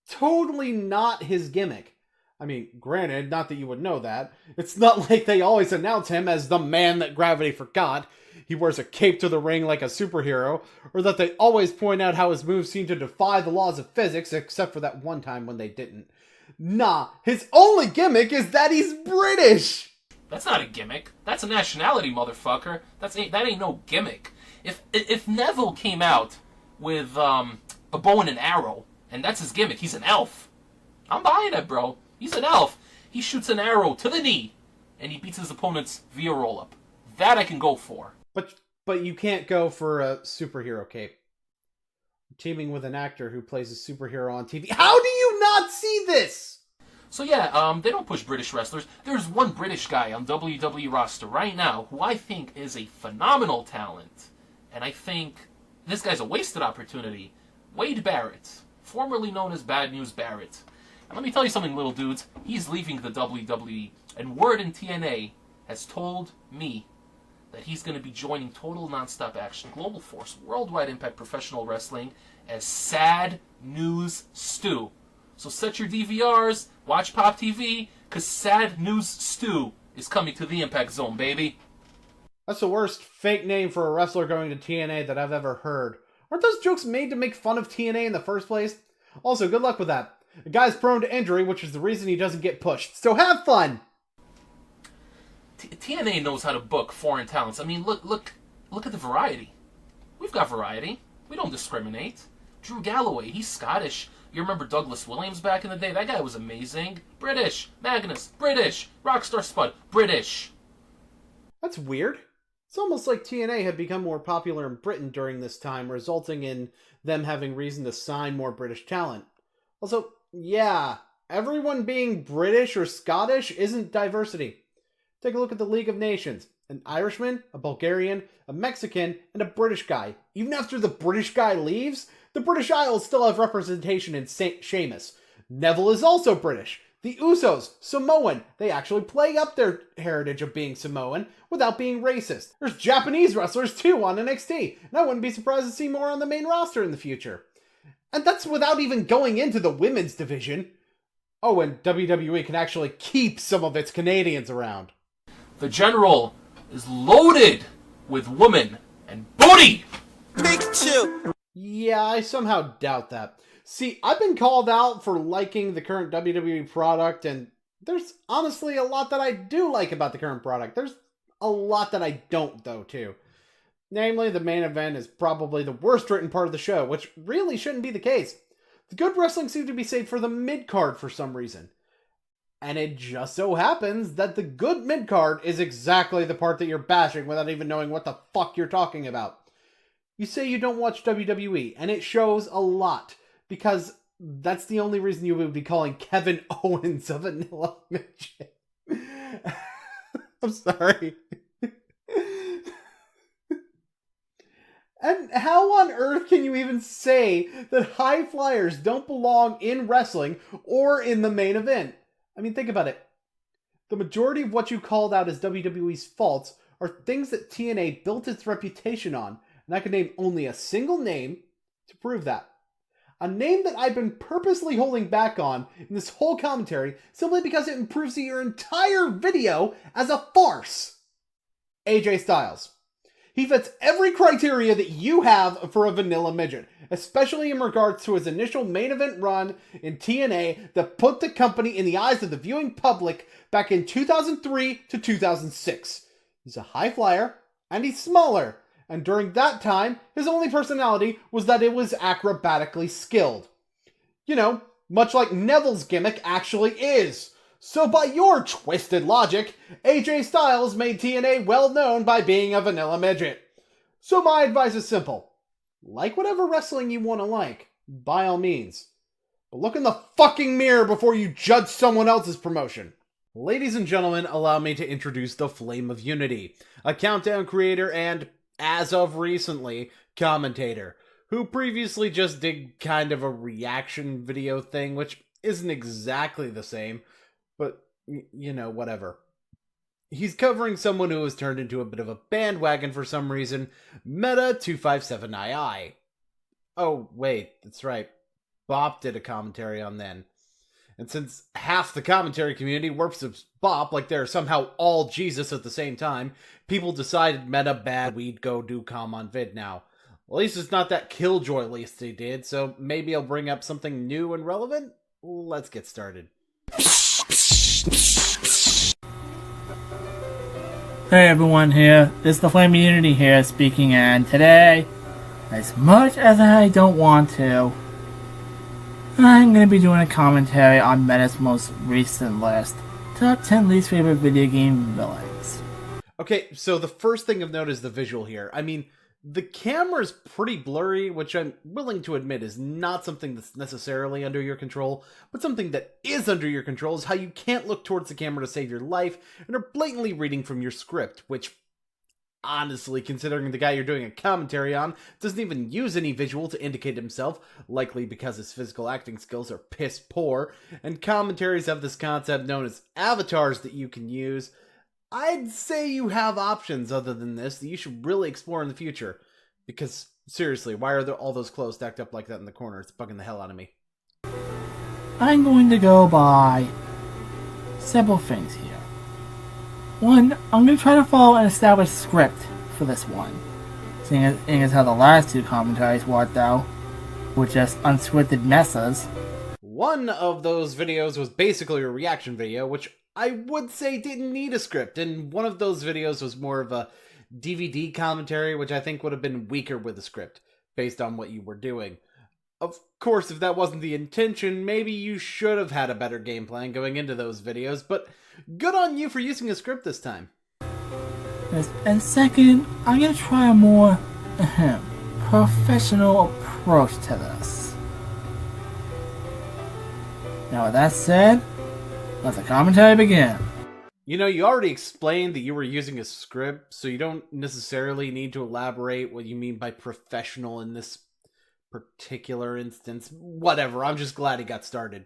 totally not his gimmick. I mean, granted, not that you would know that. It's not like they always announce him as the man that gravity forgot. He wears a cape to the ring like a superhero. Or that they always point out how his moves seem to defy the laws of physics, except for that one time when they didn't. Nah, his only gimmick is that he's British! That's not a gimmick. That's a nationality, motherfucker. That ain't no gimmick. If Neville came out with a bow and an arrow, and that's his gimmick, he's an elf. I'm buying it, bro. He's an elf. He shoots an arrow to the knee, and he beats his opponents via roll-up. That I can go for. But you can't go for a superhero cape. Teaming with an actor who plays a superhero on TV. How do you not see this? So yeah, they don't push British wrestlers. There's one British guy on WWE roster right now who I think is a phenomenal talent. And I think this guy's a wasted opportunity. Wade Barrett, formerly known as Bad News Barrett. And let me tell you something, little dudes. He's leaving the WWE. And word in TNA has told me that he's going to be joining Total Nonstop Action, Global Force, Worldwide Impact Professional Wrestling as Sad News Stu. So set your DVRs, watch Pop TV, because Sad News Stu is coming to the Impact Zone, baby. That's the worst fake name for a wrestler going to TNA that I've ever heard. Aren't those jokes made to make fun of TNA in the first place? Also, good luck with that. The guy's prone to injury, which is the reason he doesn't get pushed. So have fun! TNA knows how to book foreign talents. I mean, look at the variety. We've got variety. We don't discriminate. Drew Galloway, he's Scottish. You remember Douglas Williams back in the day? That guy was amazing. British. Magnus, British. Rockstar Spud, British. That's weird. It's almost like TNA had become more popular in Britain during this time, resulting in them having reason to sign more British talent. Also, yeah, everyone being British or Scottish isn't diversity. Take a look at the League of Nations. An Irishman, a Bulgarian, a Mexican, and a British guy. Even after the British guy leaves, the British Isles still have representation in Sheamus. Neville is also British. The Usos, Samoan. They actually play up their heritage of being Samoan without being racist. There's Japanese wrestlers too on NXT, and I wouldn't be surprised to see more on the main roster in the future. And that's without even going into the women's division. Oh, and WWE can actually keep some of its Canadians around. The General is loaded with women and booty! Big chill. Yeah, I somehow doubt that. See, I've been called out for liking the current WWE product, and there's honestly a lot that I do like about the current product. There's a lot that I don't, though, too. Namely, the main event is probably the worst written part of the show, which really shouldn't be the case. The good wrestling seems to be saved for the mid-card for some reason. And it just so happens that the good mid-card is exactly the part that you're bashing without even knowing what the fuck you're talking about. You say you don't watch WWE, and it shows a lot, because that's the only reason you would be calling Kevin Owens a vanilla midget. I'm sorry. And how on earth can you even say that high flyers don't belong in wrestling or in the main event? I mean, think about it. The majority of what you called out as WWE's faults are things that TNA built its reputation on, and I can name only a single name to prove that. A name that I've been purposely holding back on in this whole commentary simply because it improves your entire video as a farce. AJ Styles. He fits every criteria that you have for a vanilla midget, especially in regards to his initial main event run in TNA that put the company in the eyes of the viewing public back in 2003 to 2006. He's a high flyer, and he's smaller, and during that time, his only personality was that it was acrobatically skilled. You know, much like Neville's gimmick actually is. So by your twisted logic, AJ Styles made TNA well known by being a vanilla midget. So my advice is simple. Like whatever wrestling you want to like, by all means. But look in the fucking mirror before you judge someone else's promotion. Ladies and gentlemen, allow me to introduce the Flame of Unity, a countdown creator and, as of recently, commentator, who previously just did kind of a reaction video thing, which isn't exactly the same. But, you know, whatever. He's covering someone who has turned into a bit of a bandwagon for some reason, Meta257II. Oh, wait, that's right. Bop did a commentary on then. And since half the commentary community worships Bop like they're somehow all Jesus at the same time, people decided Meta bad, we'd go do com on vid now. At least it's not that killjoy list they did, so maybe I'll bring up something new and relevant? Let's get started. Hey everyone here, it's the Flame Unity here speaking, and today, as much as I don't want to, I'm going to be doing a commentary on Meta's most recent list, Top 10 Least Favorite Video Game Villains. Okay, so the first thing of note is the visual here. I mean, the camera's pretty blurry, which I'm willing to admit is not something that's necessarily under your control, but something that is under your control is how you can't look towards the camera to save your life and are blatantly reading from your script, which, honestly, considering the guy you're doing a commentary on doesn't even use any visual to indicate himself, likely because his physical acting skills are piss poor, and commentaries have this concept known as avatars that you can use, I'd say you have options other than this that you should really explore in the future. Because, seriously, why are there all those clothes stacked up like that in the corner? It's bugging the hell out of me. I'm going to go by several things here. One, I'm going to try to follow an established script for this one. Seeing as how the last two commentaries worked out, were just unscripted messes. One of those videos was basically a reaction video, which I would say didn't need a script, and one of those videos was more of a DVD commentary, which I think would have been weaker with a script, based on what you were doing. Of course, if that wasn't the intention, maybe you should have had a better game plan going into those videos, but good on you for using a script this time. Yes, and second, I'm going to try a more professional approach to this. Now with that said, let the commentary begin. You know, you already explained that you were using a script, so you don't necessarily need to elaborate what you mean by professional in this particular instance. Whatever, I'm just glad he got started.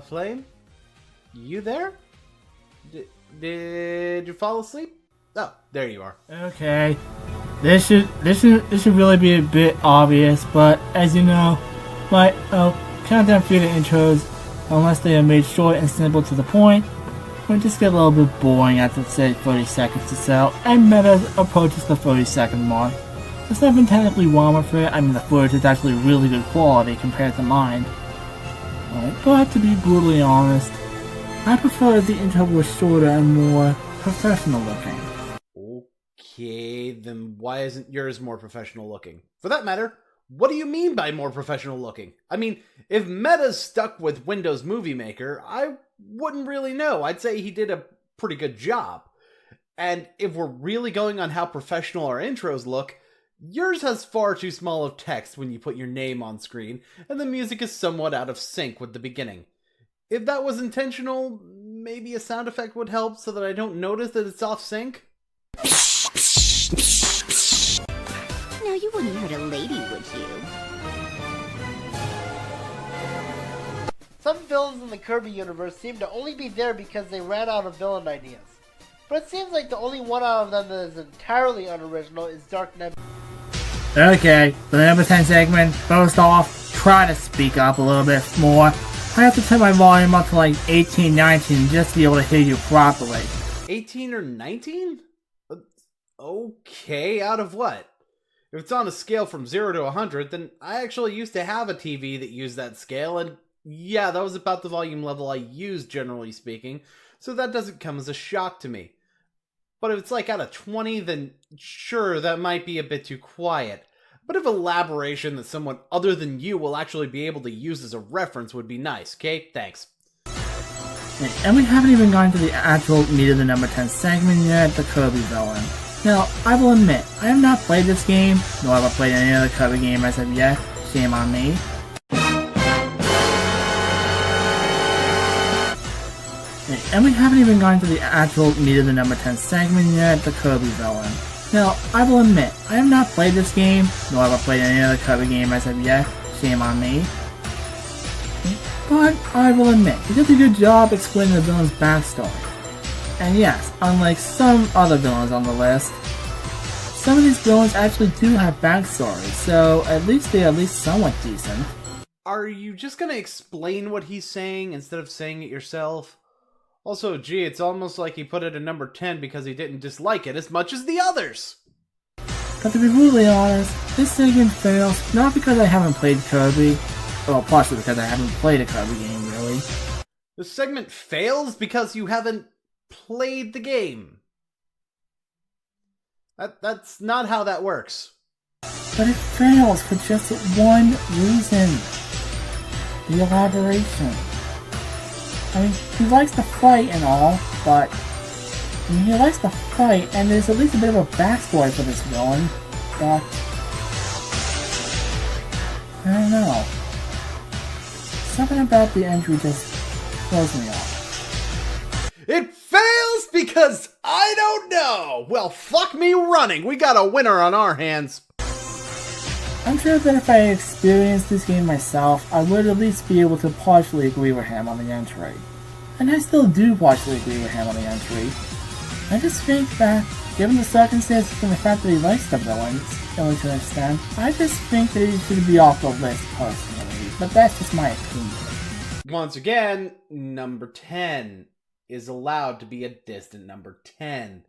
Flame? You there? Did you fall asleep? Oh, there you are. Okay. This should really be a bit obvious, but as you know, my countdown theater intros, unless they are made short and simple to the point, will just get a little bit boring after say 30 seconds or so, and Meta approaches the 30-second mark. There's nothing technically wrong with it. I mean, the footage is actually really good quality compared to mine. But to be brutally honest, I prefer the intro was shorter and more professional looking. Okay, then why isn't yours more professional looking? For that matter, What do you mean by more professional looking? I mean, if Meta's stuck with Windows Movie Maker, I wouldn't really know. I'd say he did a pretty good job. And if we're really going on how professional our intros look, yours has far too small of text when you put your name on screen, and the music is somewhat out of sync with the beginning. If that was intentional, maybe a sound effect would help so that I don't notice that it's off sync? Now you wouldn't hurt a lady, would you? Some villains in the Kirby universe seem to only be there because they ran out of villain ideas. But it seems like the only one out of them that is entirely unoriginal is Dark Nebula. Okay, for the number 10 segment, first off, try to speak up a little bit more. I have to turn my volume up to like 18, 19 just to be able to hear you properly. 18 or 19? Okay, out of what? If it's on a scale from 0 to 100, then I actually used to have a TV that used that scale, and yeah, that was about the volume level I used, generally speaking, so that doesn't come as a shock to me. But if it's like out of 20, then sure, that might be a bit too quiet. But if elaboration that someone other than you will actually be able to use as a reference would be nice, okay? Thanks. And we haven't even gotten to the actual meat of the number 10 segment yet, the Kirby villain. Now, I will admit, I have not played this game, nor have I played any other Kirby game as of yet. Shame on me. And we haven't even gotten to the actual meat of the number 10 segment yet, the Kirby villain. Now, I will admit, I have not played this game, nor have I played any other Kirby game as of yet. Shame on me. But I will admit, it does a good job explaining the villain's backstory. And yes, unlike some other villains on the list, some of these villains actually do have backstories, so at least they're at least somewhat decent. Are you just gonna explain what he's saying instead of saying it yourself? Also, gee, it's almost like he put it at number 10 because he didn't dislike it as much as the others! But to be brutally honest, this segment fails not because I haven't played Kirby, well, partially because I haven't played a Kirby game, really. This segment fails because you haven't played the game. That's not how that works. But it fails for just one reason. The elaboration. I mean, he likes to fight and all, but he likes to fight, and there's at least a bit of a backstory for this villain, but I don't know. Something about the entry just throws me off. It fails because I don't know! Well, fuck me running! We got a winner on our hands! I'm sure that if I experienced this game myself, I would at least be able to partially agree with him on the entry. And I still do partially agree with him on the entry. I just think that, given the circumstances and the fact that he likes the villains, to an extent, I just think that he should be off the list personally, but that's just my opinion. Once again, number 10 is allowed to be a distant number 10.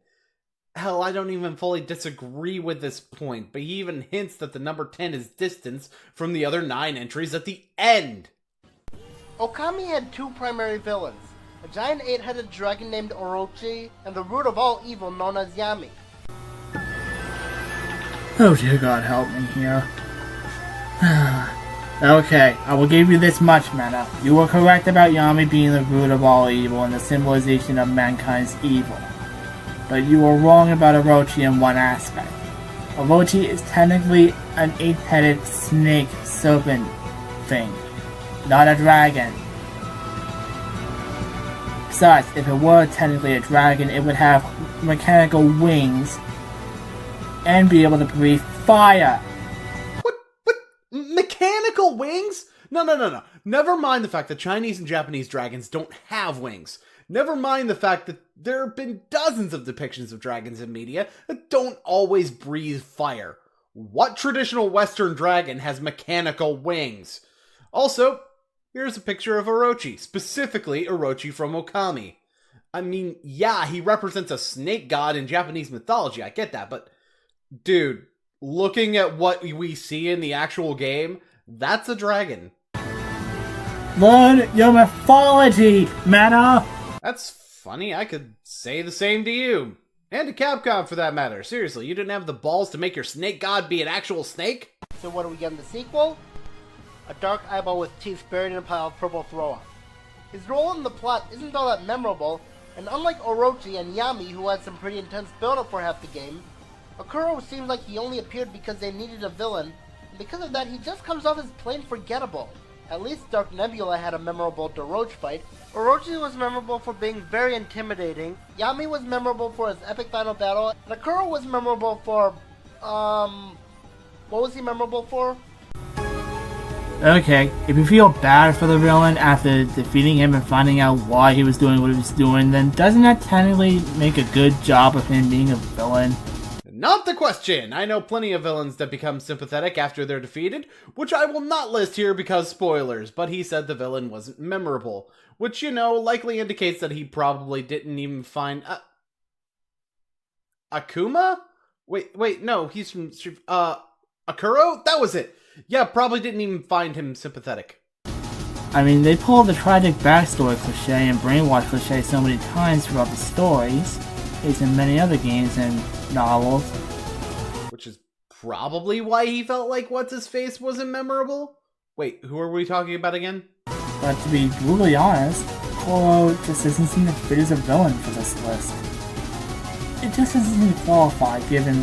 Hell, I don't even fully disagree with this point, but he even hints that the number 10 is distance from the other 9 entries at the end. Okami had two primary villains, a giant 8-headed dragon named Orochi, and the root of all evil known as Yami. Oh dear God, help me here. Okay, I will give you this much, Meta. You were correct about Yami being the root of all evil and the symbolization of mankind's evil. But you were wrong about Orochi in one aspect. Orochi is technically an 8-headed snake serpent thing, not a dragon. Besides, if it were technically a dragon, it would have mechanical wings and be able to breathe fire. What? Mechanical wings? No. Never mind the fact that Chinese and Japanese dragons don't have wings. Never mind the fact that there have been dozens of depictions of dragons in media that don't always breathe fire. What traditional Western dragon has mechanical wings? Also, here's a picture of Orochi, specifically Orochi from Okami. I mean, yeah, he represents a snake god in Japanese mythology, I get that, but dude, looking at what we see in the actual game, that's a dragon. Learn your mythology, Mana! That's funny, I could say the same to you. And to Capcom, for that matter. Seriously, you didn't have the balls to make your snake god be an actual snake? So what do we get in the sequel? A dark eyeball with teeth buried in a pile of purple throw-up. His role in the plot isn't all that memorable, and unlike Orochi and Yami, who had some pretty intense build-up for half the game, Akuro seems like he only appeared because they needed a villain, and because of that he just comes off as plain forgettable. At least Dark Nebula had a memorable Doroch fight. Orochi was memorable for being very intimidating, Yami was memorable for his epic final battle, and Akuro was memorable for, what was he memorable for? Okay, if you feel bad for the villain after defeating him and finding out why he was doing what he was doing, then doesn't that technically make a good job of him being a villain? Not the question! I know plenty of villains that become sympathetic after they're defeated, which I will not list here because spoilers, but he said the villain wasn't memorable, which, you know, likely indicates that he probably didn't even find Akuma? Wait, no, he's from, Akuro? That was it! Yeah, probably didn't even find him sympathetic. I mean, they pulled the tragic backstory cliche and brainwash cliche so many times throughout the stories, as in many other games and novels. Which is probably why he felt like What's-His-Face wasn't memorable? Wait, who are we talking about again? But to be brutally honest, Koro just doesn't seem to fit as a villain for this list. It just doesn't seem to qualify given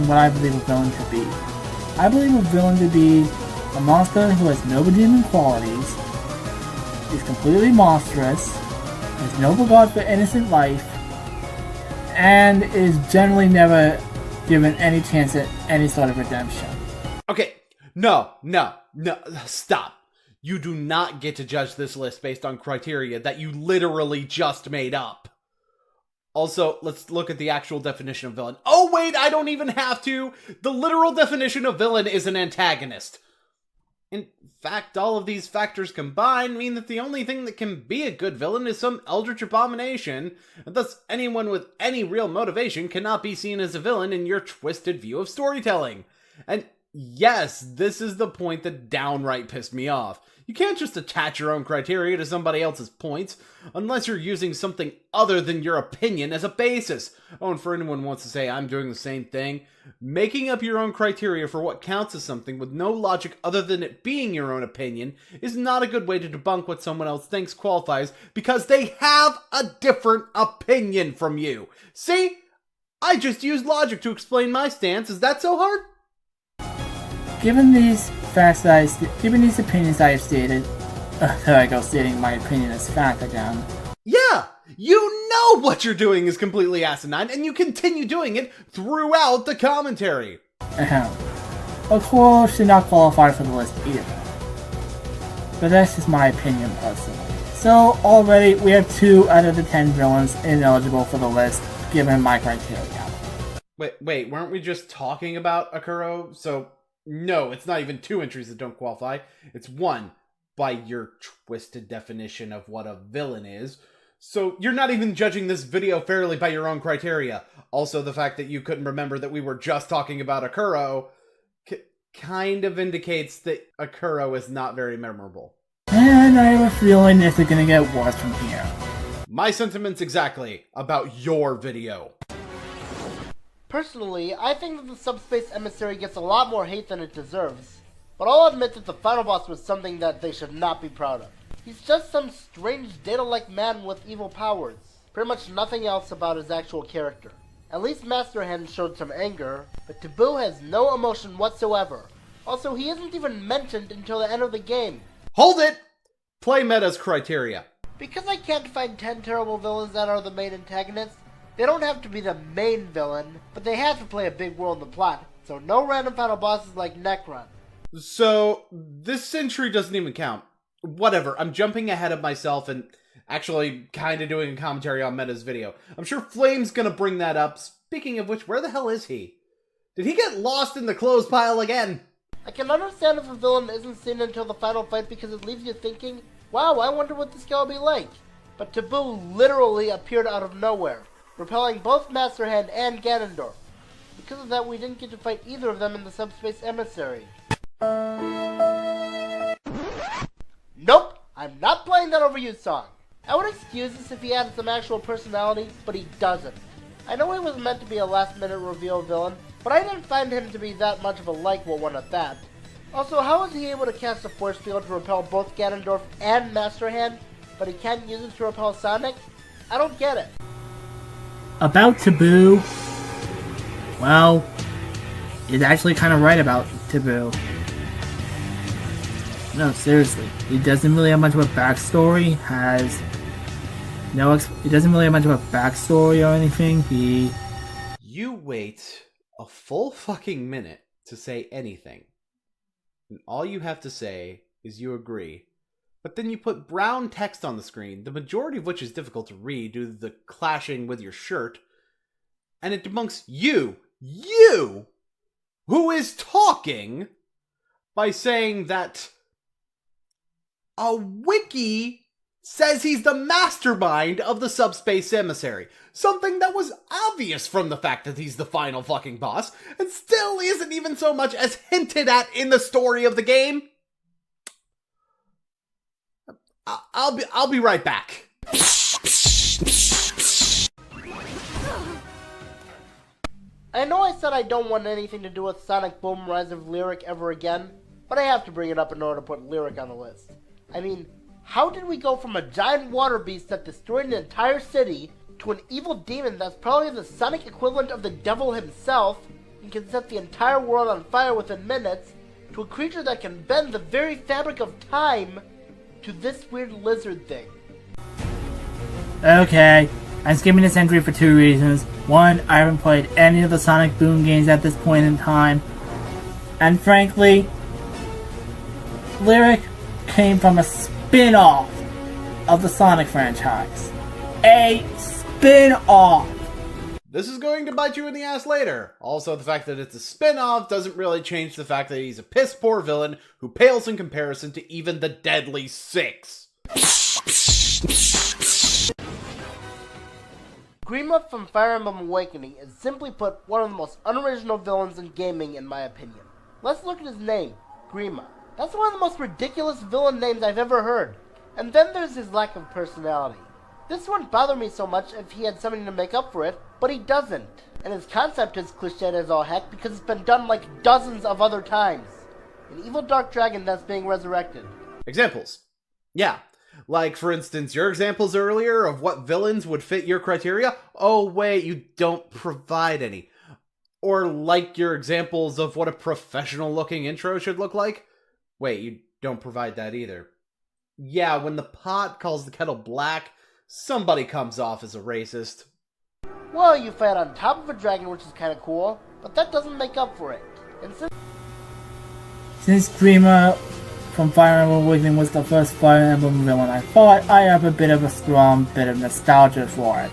what I believe a villain to be. I believe a villain to be a monster who has no redeeming qualities, is completely monstrous, has no regard for innocent life, and is generally never given any chance at any sort of redemption. Okay, no, stop. You do not get to judge this list based on criteria that you literally just made up. Also, let's look at the actual definition of villain. Oh wait, I don't even have to! The literal definition of villain is an antagonist. In fact, all of these factors combined mean that the only thing that can be a good villain is some eldritch abomination, and thus anyone with any real motivation cannot be seen as a villain in your twisted view of storytelling. And yes, this is the point that downright pissed me off. You can't just attach your own criteria to somebody else's points, unless you're using something other than your opinion as a basis. Oh, and for anyone who wants to say I'm doing the same thing, making up your own criteria for what counts as something with no logic other than it being your own opinion is not a good way to debunk what someone else thinks qualifies, because they have a different opinion from you. See? I just used logic to explain my stance. Is that so hard? Given these opinions I have stated, there I go stating my opinion as fact again. Yeah! You know what you're doing is completely asinine, and you continue doing it throughout the commentary. Akuro should not qualify for the list either. But that's just my opinion personally. So already we have 2 out of the 10 villains ineligible for the list, given my criteria. Wait, weren't we just talking about Akuro? So, no, it's not even 2 entries that don't qualify. It's 1, by your twisted definition of what a villain is. So you're not even judging this video fairly by your own criteria. Also, the fact that you couldn't remember that we were just talking about Akuro kind of indicates that Akuro is not very memorable. And I have a feeling this is gonna get worse from here. My sentiments exactly about your video. Personally, I think that the Subspace Emissary gets a lot more hate than it deserves. But I'll admit that the final boss was something that they should not be proud of. He's just some strange Data-like man with evil powers. Pretty much nothing else about his actual character. At least Master Hand showed some anger, but Taboo has no emotion whatsoever. Also, he isn't even mentioned until the end of the game. Hold it! Play Meta's criteria. Because I can't find 10 terrible villains that are the main antagonists, they don't have to be the main villain, but they have to play a big role in the plot, so no random final bosses like Necron. So, this entry doesn't even count. Whatever, I'm jumping ahead of myself and actually kind of doing a commentary on Meta's video. I'm sure Flame's gonna bring that up. Speaking of which, where the hell is he? Did he get lost in the clothes pile again? I can understand if a villain isn't seen until the final fight because it leaves you thinking, wow, I wonder what this guy will be like. But Taboo literally appeared out of nowhere, repelling both Master Hand and Ganondorf. Because of that, we didn't get to fight either of them in the Subspace Emissary. Nope, I'm not playing that overused song. I would excuse this if he had some actual personality, but he doesn't. I know he was meant to be a last-minute reveal villain, but I didn't find him to be that much of a likable one at that. Also, how is he able to cast a force field to repel both Ganondorf and Master Hand, but he can't use it to repel Sonic? I don't get it. About Taboo, well, he's actually kind of right about Taboo. No, seriously, he doesn't really have much of a backstory, he doesn't really have much of a backstory or anything. You wait a full fucking minute to say anything. And all you have to say is you agree. But then you put brown text on the screen, the majority of which is difficult to read due to the clashing with your shirt. And it debunks you, who is talking, by saying that a wiki says he's the mastermind of the subspace emissary. Something that was obvious from the fact that he's the final fucking boss, and still isn't even so much as hinted at in the story of the game. I'll be right back. I know I said I don't want anything to do with Sonic Boom Rise of Lyric ever again, but I have to bring it up in order to put Lyric on the list. I mean, how did we go from a giant water beast that destroyed an entire city to an evil demon that's probably the Sonic equivalent of the devil himself and can set the entire world on fire within minutes, to a creature that can bend the very fabric of time, to this weird lizard thing? Okay, I'm skipping this entry for two reasons. One, I haven't played any of the Sonic Boom games at this point in time. And frankly, Lyric came from a spin-off of the Sonic franchise. A spin-off! This is going to bite you in the ass later. Also, the fact that it's a spin-off doesn't really change the fact that he's a piss-poor villain who pales in comparison to even the Deadly Six. Grima from Fire Emblem Awakening is, simply put, one of the most unoriginal villains in gaming in my opinion. Let's look at his name, Grima. That's one of the most ridiculous villain names I've ever heard. And then there's his lack of personality. This wouldn't bother me so much if he had something to make up for it, but he doesn't. And his concept is cliched as all heck because it's been done like dozens of other times. An evil dark dragon that's being resurrected. Examples. Yeah. Like, for instance, your examples earlier of what villains would fit your criteria. Oh, wait, you don't provide any. Or like your examples of what a professional-looking intro should look like. Wait, you don't provide that either. Yeah, when the pot calls the kettle black, somebody comes off as a racist. Well, you fight on top of a dragon, which is kind of cool, but that doesn't make up for it. And since Grima from Fire Emblem Awakening was the first Fire Emblem villain I fought, I have a bit of a strong bit of nostalgia for it.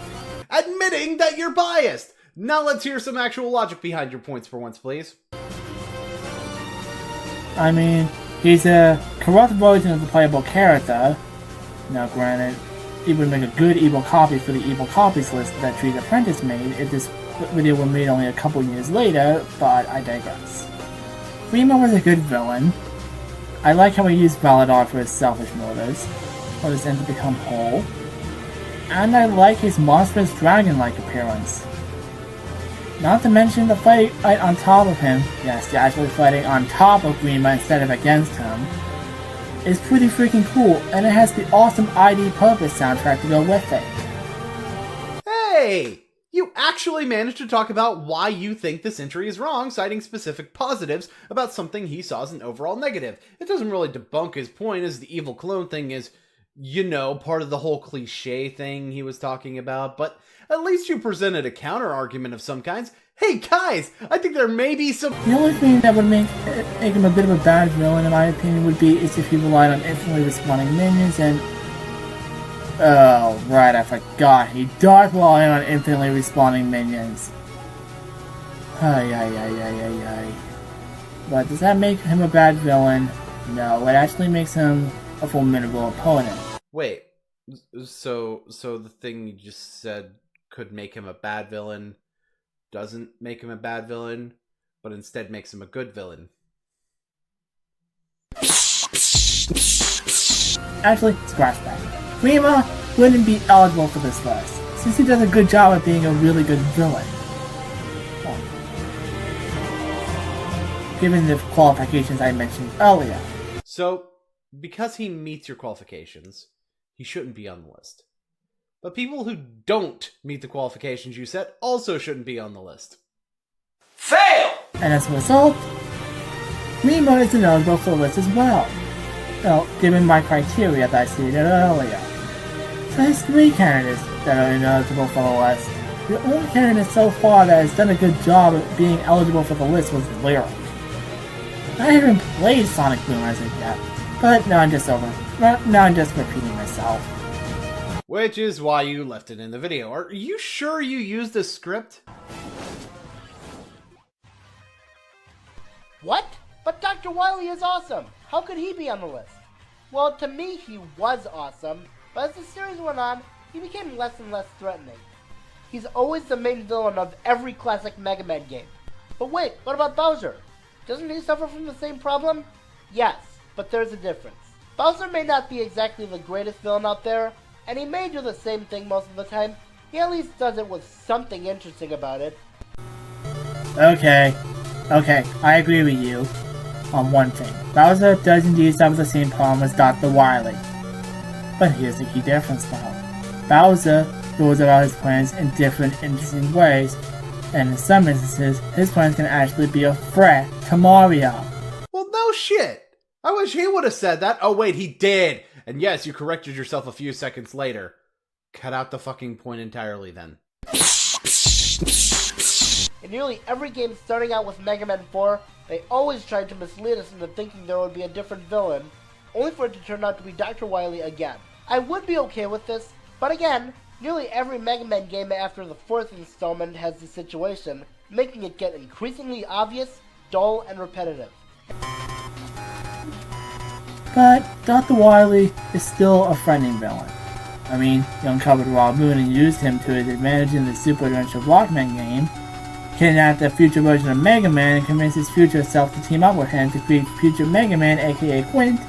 Admitting that you're biased! Now let's hear some actual logic behind your points for once, please. I mean, he's a corrupt version of the playable character. Now granted, it would make a good evil copy for the evil copies list that Tree's Apprentice made if this video were made only a couple years later, but I digress. Grima was a good villain. I like how he used Valadar for his selfish motives, for his end to become whole. And I like his monstrous dragon-like appearance. Not to mention the fight on top of him, yes, you're actually fighting on top of Grima instead of against him, is pretty freaking cool, and it has the awesome ID Purpose soundtrack to go with it. Hey! You actually managed to talk about why you think this entry is wrong, citing specific positives about something he saw as an overall negative. It doesn't really debunk his point, as the evil clone thing is, you know, part of the whole cliche thing he was talking about, but at least you presented a counter-argument of some kinds. Hey guys, I think there may be some— The only thing that would make him a bit of a bad villain, in my opinion, would be is if he relied on instantly respawning minions and— oh, right, I forgot. He does rely on infinitely respawning minions. Ay. But does that make him a bad villain? No, it actually makes him a formidable opponent. Wait, so the thing you just said could make him a bad villain doesn't make him a bad villain, but instead makes him a good villain. Actually, scratch that. Grima wouldn't be eligible for this list, since he does a good job at being a really good villain. Given the qualifications I mentioned earlier. So, because he meets your qualifications, he shouldn't be on the list. But people who don't meet the qualifications you set also shouldn't be on the list. Fail! And as a result, Remo is ineligible for the list as well. Well, given my criteria that I stated earlier. So there's 3 candidates that are ineligible for the list. The only candidate so far that has done a good job at being eligible for the list was Lyric. I haven't played Sonic Boom as of yet, but now I'm just repeating myself. Which is why you left it in the video. Are you sure you used the script? What? But Dr. Wily is awesome! How could he be on the list? Well, to me, he was awesome, but as the series went on, he became less and less threatening. He's always the main villain of every classic Mega Man game. But wait, what about Bowser? Doesn't he suffer from the same problem? Yes, but there's a difference. Bowser may not be exactly the greatest villain out there, and he may do the same thing most of the time. He at least does it with something interesting about it. Okay, I agree with you on one thing. Bowser does indeed suffer the same problem as Dr. Wily. But here's the key difference though. Bowser goes about his plans in different interesting ways, and in some instances, his plans can actually be a threat to Mario. Well, no shit! I wish he would have said that. Oh wait, he did! And yes, you corrected yourself a few seconds later. Cut out the fucking point entirely then. In nearly every game starting out with Mega Man 4, they always tried to mislead us into thinking there would be a different villain, only for it to turn out to be Dr. Wily again. I would be okay with this, but again, nearly every Mega Man game after the 4th installment has this situation, making it get increasingly obvious, dull, and repetitive. But Dr. Wily is still a frightening villain. I mean, he uncovered Raw Moon and used him to his advantage in the Super Adventure Blockman game, kidnapped a future version of Mega Man and convinced his future self to team up with him to create future Mega Man, aka Quint,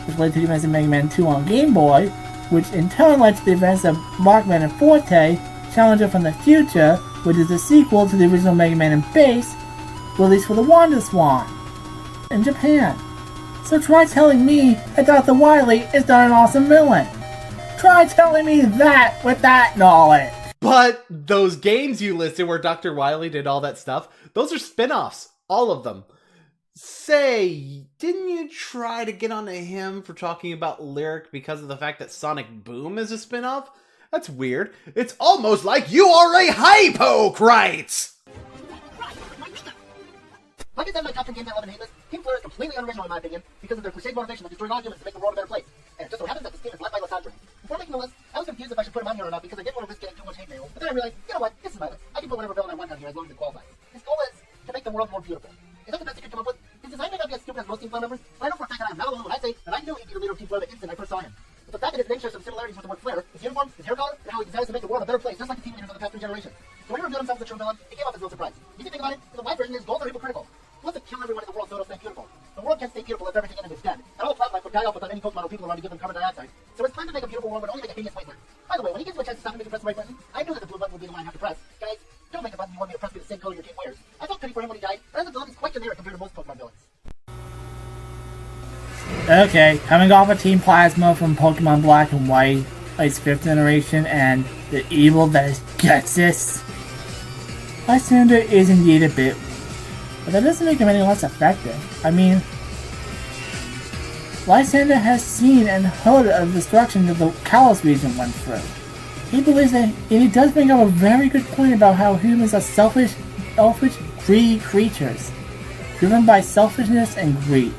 which led to the events of Mega Man 2 on Game Boy, which in turn led to the events of Markman and Forte, Challenger from the Future, which is a sequel to the original Mega Man in Base, released for the Wonder Swan in Japan. So try telling me that Dr. Wily is not an awesome villain. Try telling me that with that knowledge. But those games you listed where Dr. Wily did all that stuff, those are spin-offs. All of them. Say, didn't you try to get onto him for talking about Lyric because of the fact that Sonic Boom is a spin-off? That's weird. It's almost like you are a hypocrite! Like I said in my top 10 games I love and hate list, Team Flare is completely unoriginal in my opinion because of their crusade motivation of destroying all humans to make the world a better place. And it just so happens that this team is led by Lysandre. Before making the list, I was confused if I should put him on here or not because I didn't want to risk getting too much hate mail. But then I realized, you know what, this is my list. I can put whatever villain I want on here as long as it qualifies. His goal is to make the world more beautiful. Is that the best he could come up with? His design may not be as stupid as most Team Flare members, but I know for a fact that I'm not alone when I say that I knew he'd be the leader of Team Flare the instant I first saw him. But the fact that his name shares some similarities with the word Flare, his uniform, his hair color, and how he desires to make the world a better place, just like the team leaders of the past 3 generations. So when he revealed himself as a true villain, it came off as no surprise. If you think about it, in the live version, his goals are hypocritical. He wants to kill everyone in the world so it'll stay beautiful. The world can't stay beautiful if everything in it is dead. And all plant life would die off without any Pokemon or people around to give them carbon dioxide. So his plan to make a beautiful world would only make a hideous wasteland. By the way, when he gives you a chance to stop him if you press the right button, I knew that the blue button would be the one I have to press. Guys, don't make a button you want me to press be the same color your team wears. I felt pity for him when he died, but as a villain, he's quite generic compared to most Pokemon villains. Okay, coming off of Team Plasma from Pokemon Black and White, its 5th generation, and the evil that is Ghetsis, Lysander is indeed a bit, but that doesn't make him any less effective. I mean, Lysander has seen and heard of the destruction that the Kalos region went through. He believes that, and he does bring up a very good point about how humans are selfish, greedy creatures, driven by selfishness and greed.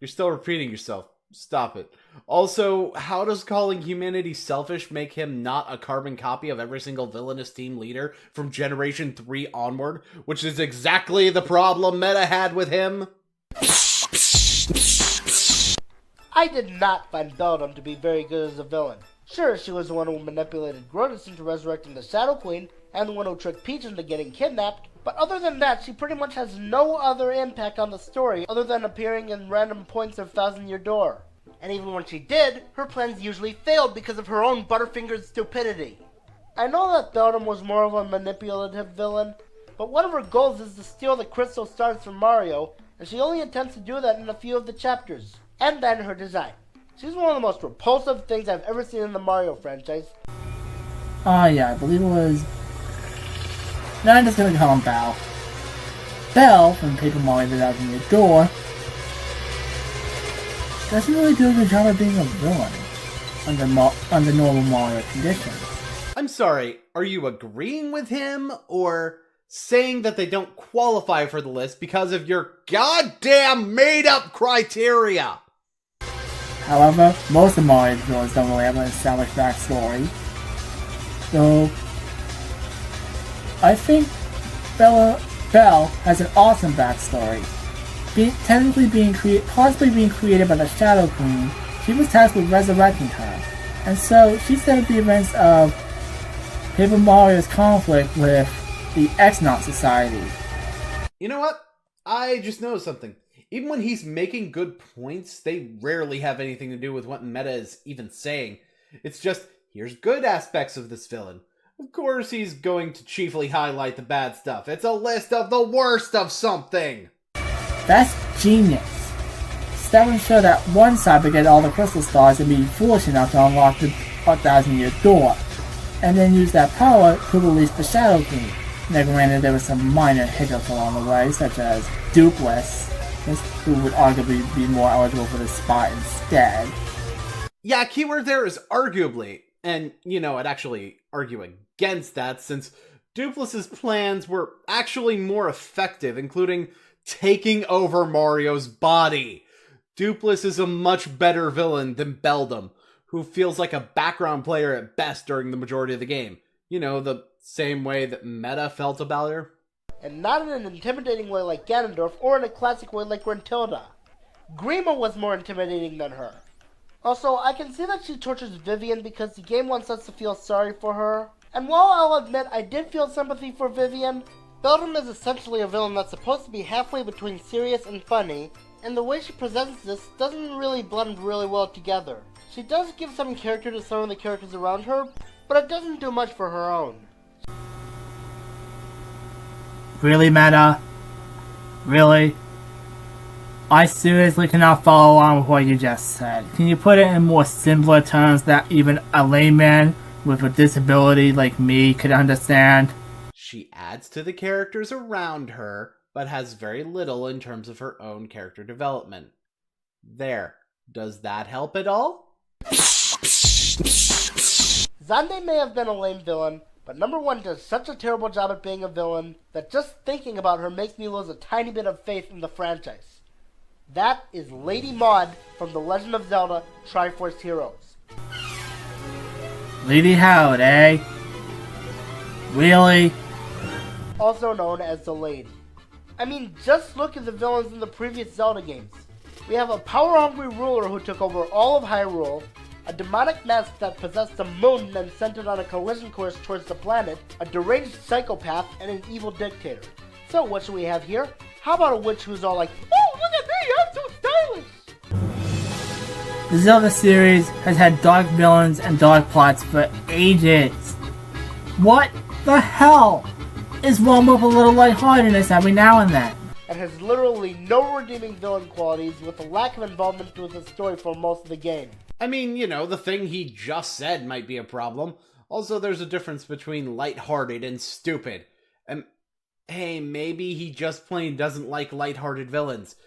You're still repeating yourself. Stop it. Also, how does calling humanity selfish make him not a carbon copy of every single villainous team leader from Generation 3 onward? Which is exactly the problem Meta had with him. I did not find Beldum to be very good as a villain. Sure, she was the one who manipulated Grodus into resurrecting the Shadow Queen, and the one who tricked Peach into getting kidnapped, but other than that, she pretty much has no other impact on the story other than appearing in random points of Thousand Year Door. And even when she did, her plans usually failed because of her own Butterfinger's stupidity. I know that Beldum was more of a manipulative villain, but one of her goals is to steal the crystal stars from Mario, and she only intends to do that in a few of the chapters. And then her design. She's one of the most repulsive things I've ever seen in the Mario franchise. Yeah, I believe it was... No, I'm just gonna call him Bell. Bell, from Paper Mario The Thousand Year Door, doesn't really do a good job of being a villain under normal Mario conditions. I'm sorry, are you agreeing with him, or saying that they don't qualify for the list because of your goddamn made-up criteria? However, most of Mario's villains don't really have an established backstory. So, I think Belle has an awesome backstory. Possibly being created by the Shadow Queen, she was tasked with resurrecting her. And so, she set up the events of Paper Mario's conflict with the X-Naut Society. You know what? I just noticed something. Even when he's making good points, they rarely have anything to do with what meta is even saying. It's just, here's good aspects of this villain. Of course he's going to chiefly highlight the bad stuff. It's a list of the worst of something! That's genius. Step show that one side would get all the crystal stars and be foolish enough to unlock the 1,000-year door, and then use that power to release the Shadow Queen. Now granted, there were some minor hiccups along the way, such as Dupless, who would arguably be more eligible for this spot instead. Yeah, keyword there is arguably, and, I'd actually argue against that, since Dupless's plans were actually more effective, including taking over Mario's body. Dupless is a much better villain than Beldum, who feels like a background player at best during the majority of the game. The same way that Meta felt about her. And not in an intimidating way like Ganondorf, or in a classic way like Gruntilda. Grima was more intimidating than her. Also, I can see that she tortures Vivian because the game wants us to feel sorry for her. And while I'll admit I did feel sympathy for Vivian, Beldum is essentially a villain that's supposed to be halfway between serious and funny, and the way she presents this doesn't really blend really well together. She does give some character to some of the characters around her, but it doesn't do much for her own. Really, Meta? Really? I seriously cannot follow along with what you just said. Can you put it in more simpler terms that even a layman with a disability like me could understand? She adds to the characters around her, but has very little in terms of her own character development. There. Does that help at all? Xande may have been a lame villain, but number 1 does such a terrible job at being a villain that just thinking about her makes me lose a tiny bit of faith in the franchise. That is Lady Maud from The Legend of Zelda Triforce Heroes. Lady Howard, eh? Really? Also known as the Lady. I mean, just look at the villains in the previous Zelda games. We have a power-hungry ruler who took over all of Hyrule, a demonic mask that possessed the moon and sent it on a collision course towards the planet, a deranged psychopath, and an evil dictator. So what should we have here? How about a witch who's all like, "Oh, look at me, I'm so stylish!" The Zelda series has had dark villains and dark plots for ages. What the hell is wrong with a little lightheartedness every now and then? And has literally no redeeming villain qualities with a lack of involvement with the story for most of the game. I mean, the thing he just said might be a problem. Also, there's a difference between lighthearted and stupid. And, hey, maybe he just plain doesn't like lighthearted villains.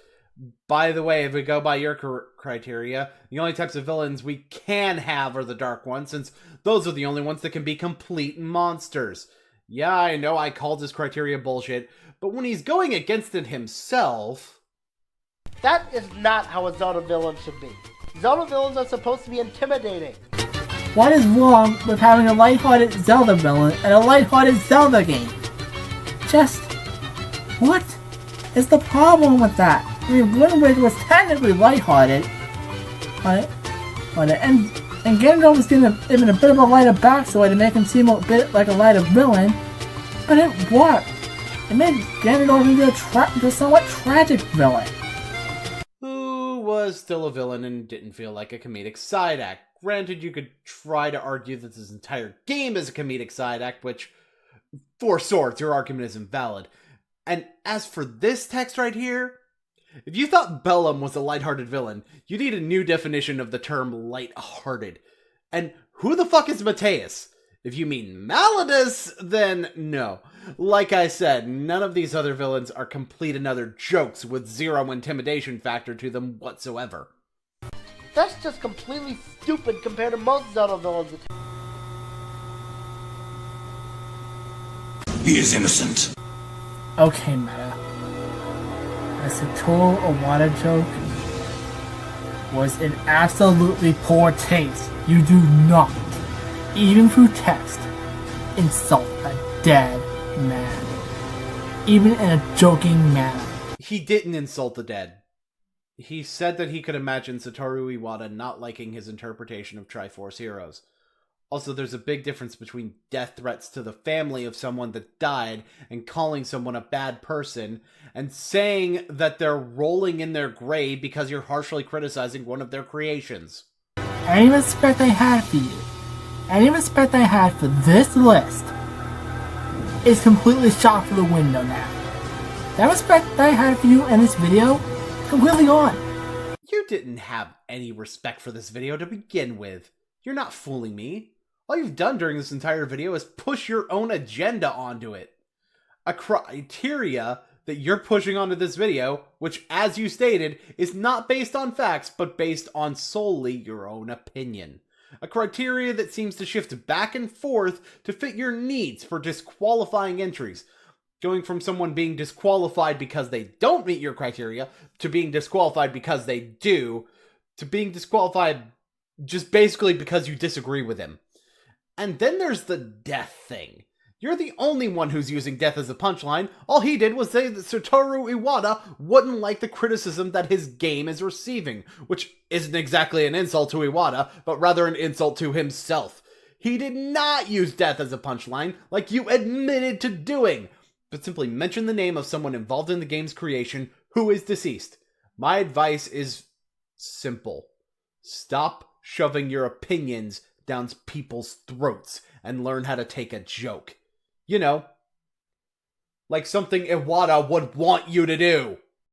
By the way, if we go by your criteria, the only types of villains we can have are the dark ones, since those are the only ones that can be complete monsters. Yeah, I know I called his criteria bullshit, but when he's going against it himself... That is not how a Zelda villain should be. Zelda villains are supposed to be intimidating. What is wrong with having a lighthearted Zelda villain and a lighthearted Zelda game? Just... what is the problem with that? I mean, Wind Waker was technically lighthearted, and Ganondorf was given a bit of a lighter backstory to make him seem a bit like a lighter villain, but it worked. It made Ganondorf into a somewhat tragic villain. Who was still a villain and didn't feel like a comedic side act. Granted, you could try to argue that this entire game is a comedic side act, which, for sorts, your argument is invalid. And as for this text right here, if you thought Bellum was a lighthearted villain, you need a new definition of the term lighthearted. And who the fuck is Mateus? If you mean Maladus, then no. Like I said, none of these other villains are complete and utter jokes with zero intimidation factor to them whatsoever. That's just completely stupid compared to most Zelda villains. He is innocent. Okay, Meta. The Satoru Iwata joke was in absolutely poor taste. You do not, even through text, insult a dead man. Even in a joking manner. He didn't insult the dead. He said that he could imagine Satoru Iwata not liking his interpretation of Triforce Heroes. Also, there's a big difference between death threats to the family of someone that died and calling someone a bad person and saying that they're rolling in their grave because you're harshly criticizing one of their creations. Any respect I had for you, any respect I had for this list, is completely shot through the window now. That respect that I had for you in this video, completely gone. You didn't have any respect for this video to begin with. You're not fooling me. All you've done during this entire video is push your own agenda onto it. A criteria that you're pushing onto this video, which, as you stated, is not based on facts, but based on solely your own opinion. A criteria that seems to shift back and forth to fit your needs for disqualifying entries. Going from someone being disqualified because they don't meet your criteria, to being disqualified because they do, to being disqualified just basically because you disagree with him. And then there's the death thing. You're the only one who's using death as a punchline. All he did was say that Satoru Iwata wouldn't like the criticism that his game is receiving, which isn't exactly an insult to Iwata, but rather an insult to himself. He did not use death as a punchline, like you admitted to doing, but simply mention the name of someone involved in the game's creation who is deceased. My advice is simple. Stop shoving your opinions down people's throats and learn how to take a joke. You know, like something Iwata would want you to do.